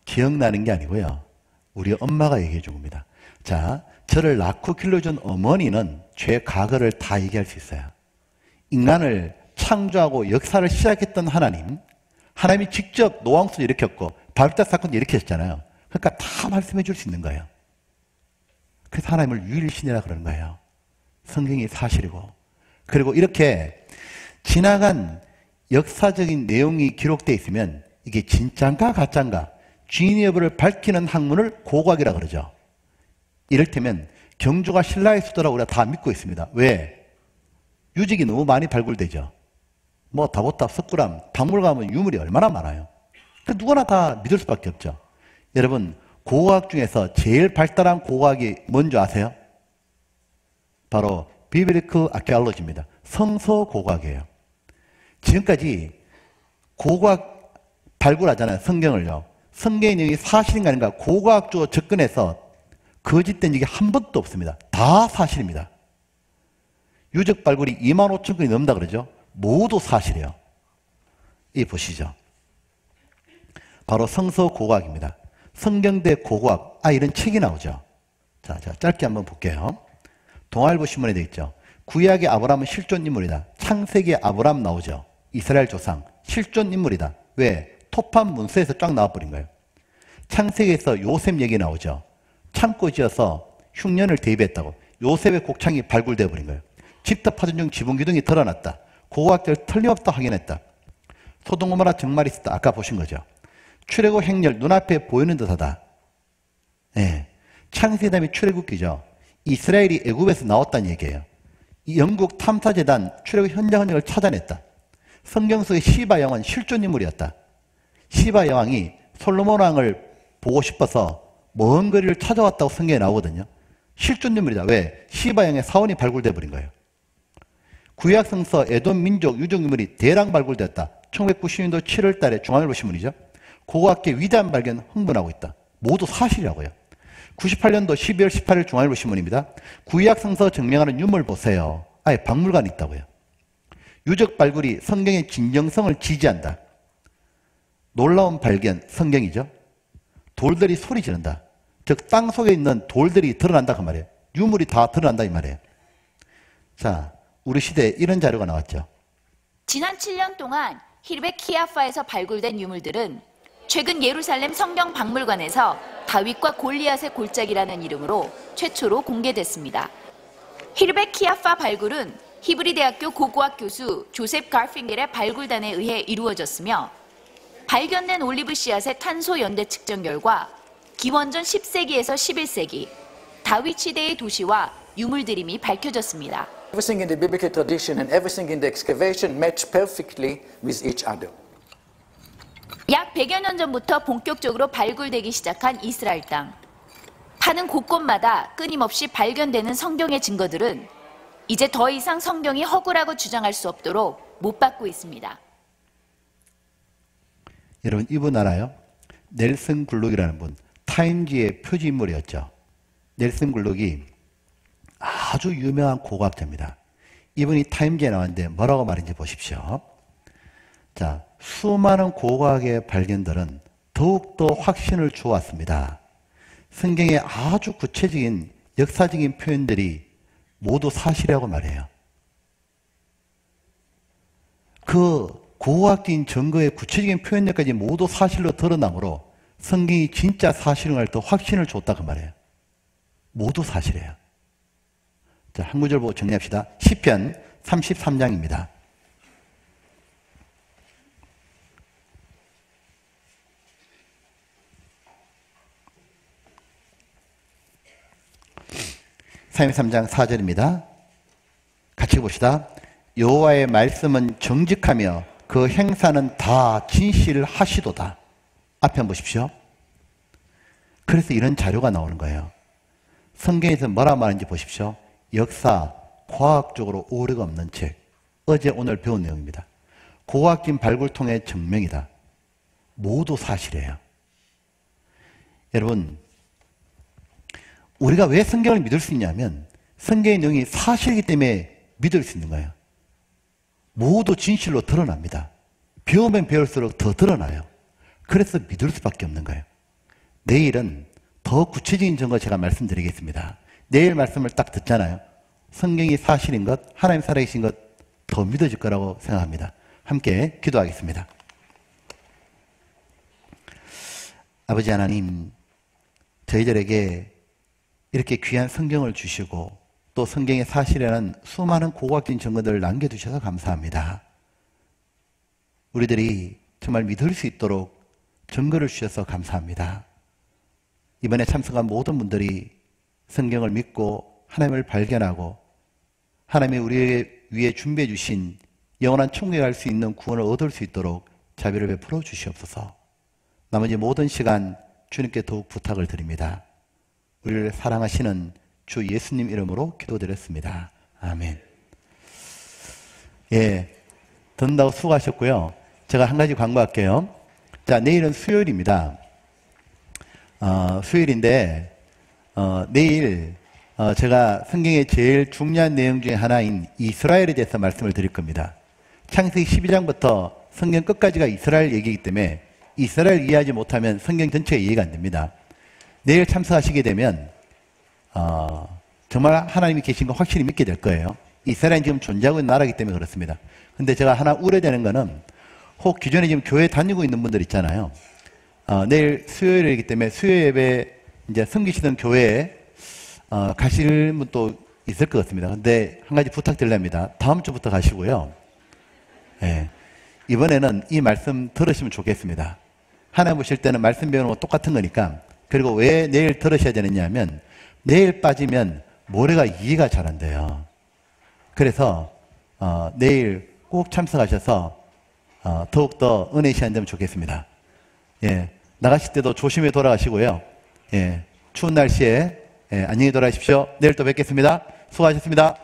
기억나는 게 아니고요, 우리 엄마가 얘기해 준 겁니다. 자, 저를 낳고 길러준 어머니는 죄 과거를 다 얘기할 수 있어요. 인간을 창조하고 역사를 시작했던 하나님이 직접 노왕수를 일으켰고 발탁 사건도 일으켰잖아요. 그러니까 다 말씀해 줄 수 있는 거예요. 그래서 하나님을 유일신이라 그러는 거예요. 성경이 사실이고, 그리고 이렇게 지나간 역사적인 내용이 기록되어 있으면 이게 진짜인가 가짜인가 주인의 여부를 밝히는 학문을 고고학이라 그러죠. 이를테면 경주가 신라의 수도라고 우리가 다 믿고 있습니다. 왜? 유적이 너무 많이 발굴되죠. 뭐 다보탑, 석굴암, 박물관 가면 유물이 얼마나 많아요. 누구나 다 믿을 수밖에 없죠. 여러분, 고고학 중에서 제일 발달한 고고학이 뭔지 아세요? 바로 비블리컬 아키올로지입니다. 성서 고고학이에요. 지금까지 고고학 발굴하잖아요, 성경을요. 성경의 내용이 사실인가 아닌가 고고학적으로 접근해서 거짓된 적이 한 번도 없습니다. 다 사실입니다. 유적 발굴이 25,000건이 넘는다 그러죠. 모두 사실이에요. 이 보시죠. 바로 성서 고고학입니다. 성경대 고고학, 이런 책이 나오죠. 자, 짧게 한번 볼게요. 동아일보 신문에 되어 있죠. 구약의 아브라함은 실존 인물이다. 창세기의 아브라함 나오죠. 이스라엘 조상, 실존 인물이다. 왜? 토판 문서에서 쫙 나와버린 거예요. 창세기에서 요셉 얘기 나오죠. 창고 지어서 흉년을 대입했다고. 요셉의 곡창이 발굴되어 버린 거예요. 집터파전 중 지붕 기둥이 드러났다. 고고학자를 틀림없다 확인했다. 소돔고모라 정말 있었다. 아까 보신 거죠. 출애굽 행렬 눈앞에 보이는 듯하다. 네. 창세기 다음에 출애굽기죠. 이스라엘이 애굽에서 나왔다는 얘기예요. 이 영국 탐사재단 출애굽 현장 흔적을 찾아냈다. 성경 속의 시바 여왕은 실존 인물이었다. 시바 여왕이 솔로몬 왕을 보고 싶어서 먼 거리를 찾아왔다고 성경에 나오거든요. 실존 인물이다. 왜? 시바 여왕의 사원이 발굴돼 버린 거예요. 구약 성서 에돔 민족 유적 인물이 대량 발굴되었다. 1990년도 7월 달에 중앙일보 신문이죠. 고고학계 위대한 발견 흥분하고 있다. 모두 사실이라고요. 98년도 12월 18일 중앙일보 신문입니다. 구약 성서 증명하는 유물 보세요. 아예 박물관이 있다고요. 유적 발굴이 성경의 진정성을 지지한다. 놀라운 발견, 성경이죠. 돌들이 소리 지른다. 즉 땅 속에 있는 돌들이 드러난다 그 말이에요. 유물이 다 드러난다 이 말이에요. 자, 우리 시대에 이런 자료가 나왔죠. 지난 7년 동안 히르벳 키아파에서 발굴된 유물들은 최근 예루살렘 성경 박물관에서 다윗과 골리앗의 골짜기라는 이름으로 최초로 공개됐습니다. 히르벳 키아파 발굴은 히브리 대학교 고고학 교수 조셉 가핑겔의 발굴단에 의해 이루어졌으며 발견된 올리브 씨앗의 탄소 연대 측정 결과 기원전 10세기에서 11세기 다윗 시대의 도시와 유물들임이 밝혀졌습니다. Everything in the biblical tradition and everything in the excavation match perfectly with each other. 약 100여 년 전부터 본격적으로 발굴되기 시작한 이스라엘 땅. 파는 곳곳마다 끊임없이 발견되는 성경의 증거들은 이제 더 이상 성경이 허구라고 주장할 수 없도록 못 받고 있습니다. 여러분, 이분 알아요? 넬슨 굴룩이라는 분, 타임지의 표지 인물이었죠. 넬슨 굴룩이 아주 유명한 고고학자입니다. 이분이 타임지에 나왔는데 뭐라고 말인지 보십시오. 자, 수많은 고고학의 발견들은 더욱더 확신을 주었습니다. 성경의 아주 구체적인 역사적인 표현들이 모두 사실이라고 말해요. 그 고고학적인 증거의 구체적인 표현들까지 모두 사실로 드러나므로 성경이 진짜 사실인 걸 더 확신을 줬다 그 말이에요. 모두 사실이에요. 자, 한 구절 보고 정리합시다. 시편 33장입니다. 시편 33장 4절입니다. 같이 봅시다. 여호와의 말씀은 정직하며 그 행사는 다 진실하시도다. 앞에 한번 보십시오. 그래서 이런 자료가 나오는 거예요. 성경에서 뭐라 말하는지 보십시오. 역사, 과학적으로 오류가 없는 책. 어제 오늘 배운 내용입니다. 고고학적인 발굴통의 증명이다. 모두 사실이에요. 여러분, 우리가 왜 성경을 믿을 수 있냐면 성경의 내용이 사실이기 때문에 믿을 수 있는 거예요. 모두 진실로 드러납니다. 배우면 배울수록 더 드러나요. 그래서 믿을 수밖에 없는 거예요. 내일은 더 구체적인 증거 제가 말씀드리겠습니다. 내일 말씀을 딱 듣잖아요. 성경이 사실인 것, 하나님 살아계신 것 더 믿어질 거라고 생각합니다. 함께 기도하겠습니다. 아버지 하나님, 저희들에게 이렇게 귀한 성경을 주시고 또 성경의 사실이라는 수많은 고고학적인 증거들을 남겨두셔서 감사합니다. 우리들이 정말 믿을 수 있도록 증거를 주셔서 감사합니다. 이번에 참석한 모든 분들이 성경을 믿고 하나님을 발견하고 하나님이 우리 위에 준비해 주신 영원한 천국에 갈 수 있는 구원을 얻을 수 있도록 자비를 베풀어 주시옵소서. 나머지 모든 시간 주님께 더욱 부탁을 드립니다. 우리를 사랑하시는 주 예수님 이름으로 기도드렸습니다. 아멘. 예, 듣는다고 수고하셨고요. 제가 한 가지 광고할게요. 자, 내일은 수요일입니다. 수요일인데 내일 제가 성경의 제일 중요한 내용 중에 하나인 이스라엘에 대해서 말씀을 드릴 겁니다. 창세기 12장부터 성경 끝까지가 이스라엘 얘기이기 때문에 이스라엘 이해하지 못하면 성경 전체가 이해가 안 됩니다. 내일 참석하시게 되면 정말 하나님이 계신 거 확실히 믿게 될 거예요. 이스라엘은 지금 존재하고 있는 나라이기 때문에 그렇습니다. 근데 제가 하나 우려되는 거는 혹 기존에 지금 교회 다니고 있는 분들 있잖아요. 내일 수요일이기 때문에 수요 예배 이제 섬기시던 교회에 가실 분도 있을 것 같습니다. 근데 한 가지 부탁드립니다. 다음 주부터 가시고요. 예, 이번에는 이 말씀 들으시면 좋겠습니다. 하나님 보실 때는 말씀 배우는 거 똑같은 거니까. 그리고 왜 내일 들으셔야 되느냐 하면 내일 빠지면 모레가 이해가 잘 안 돼요. 그래서 내일 꼭 참석하셔서 더욱더 은혜 시간 되면 좋겠습니다. 예, 나가실 때도 조심히 돌아가시고요. 예, 추운 날씨에 안녕히 돌아가십시오. 내일 또 뵙겠습니다. 수고하셨습니다.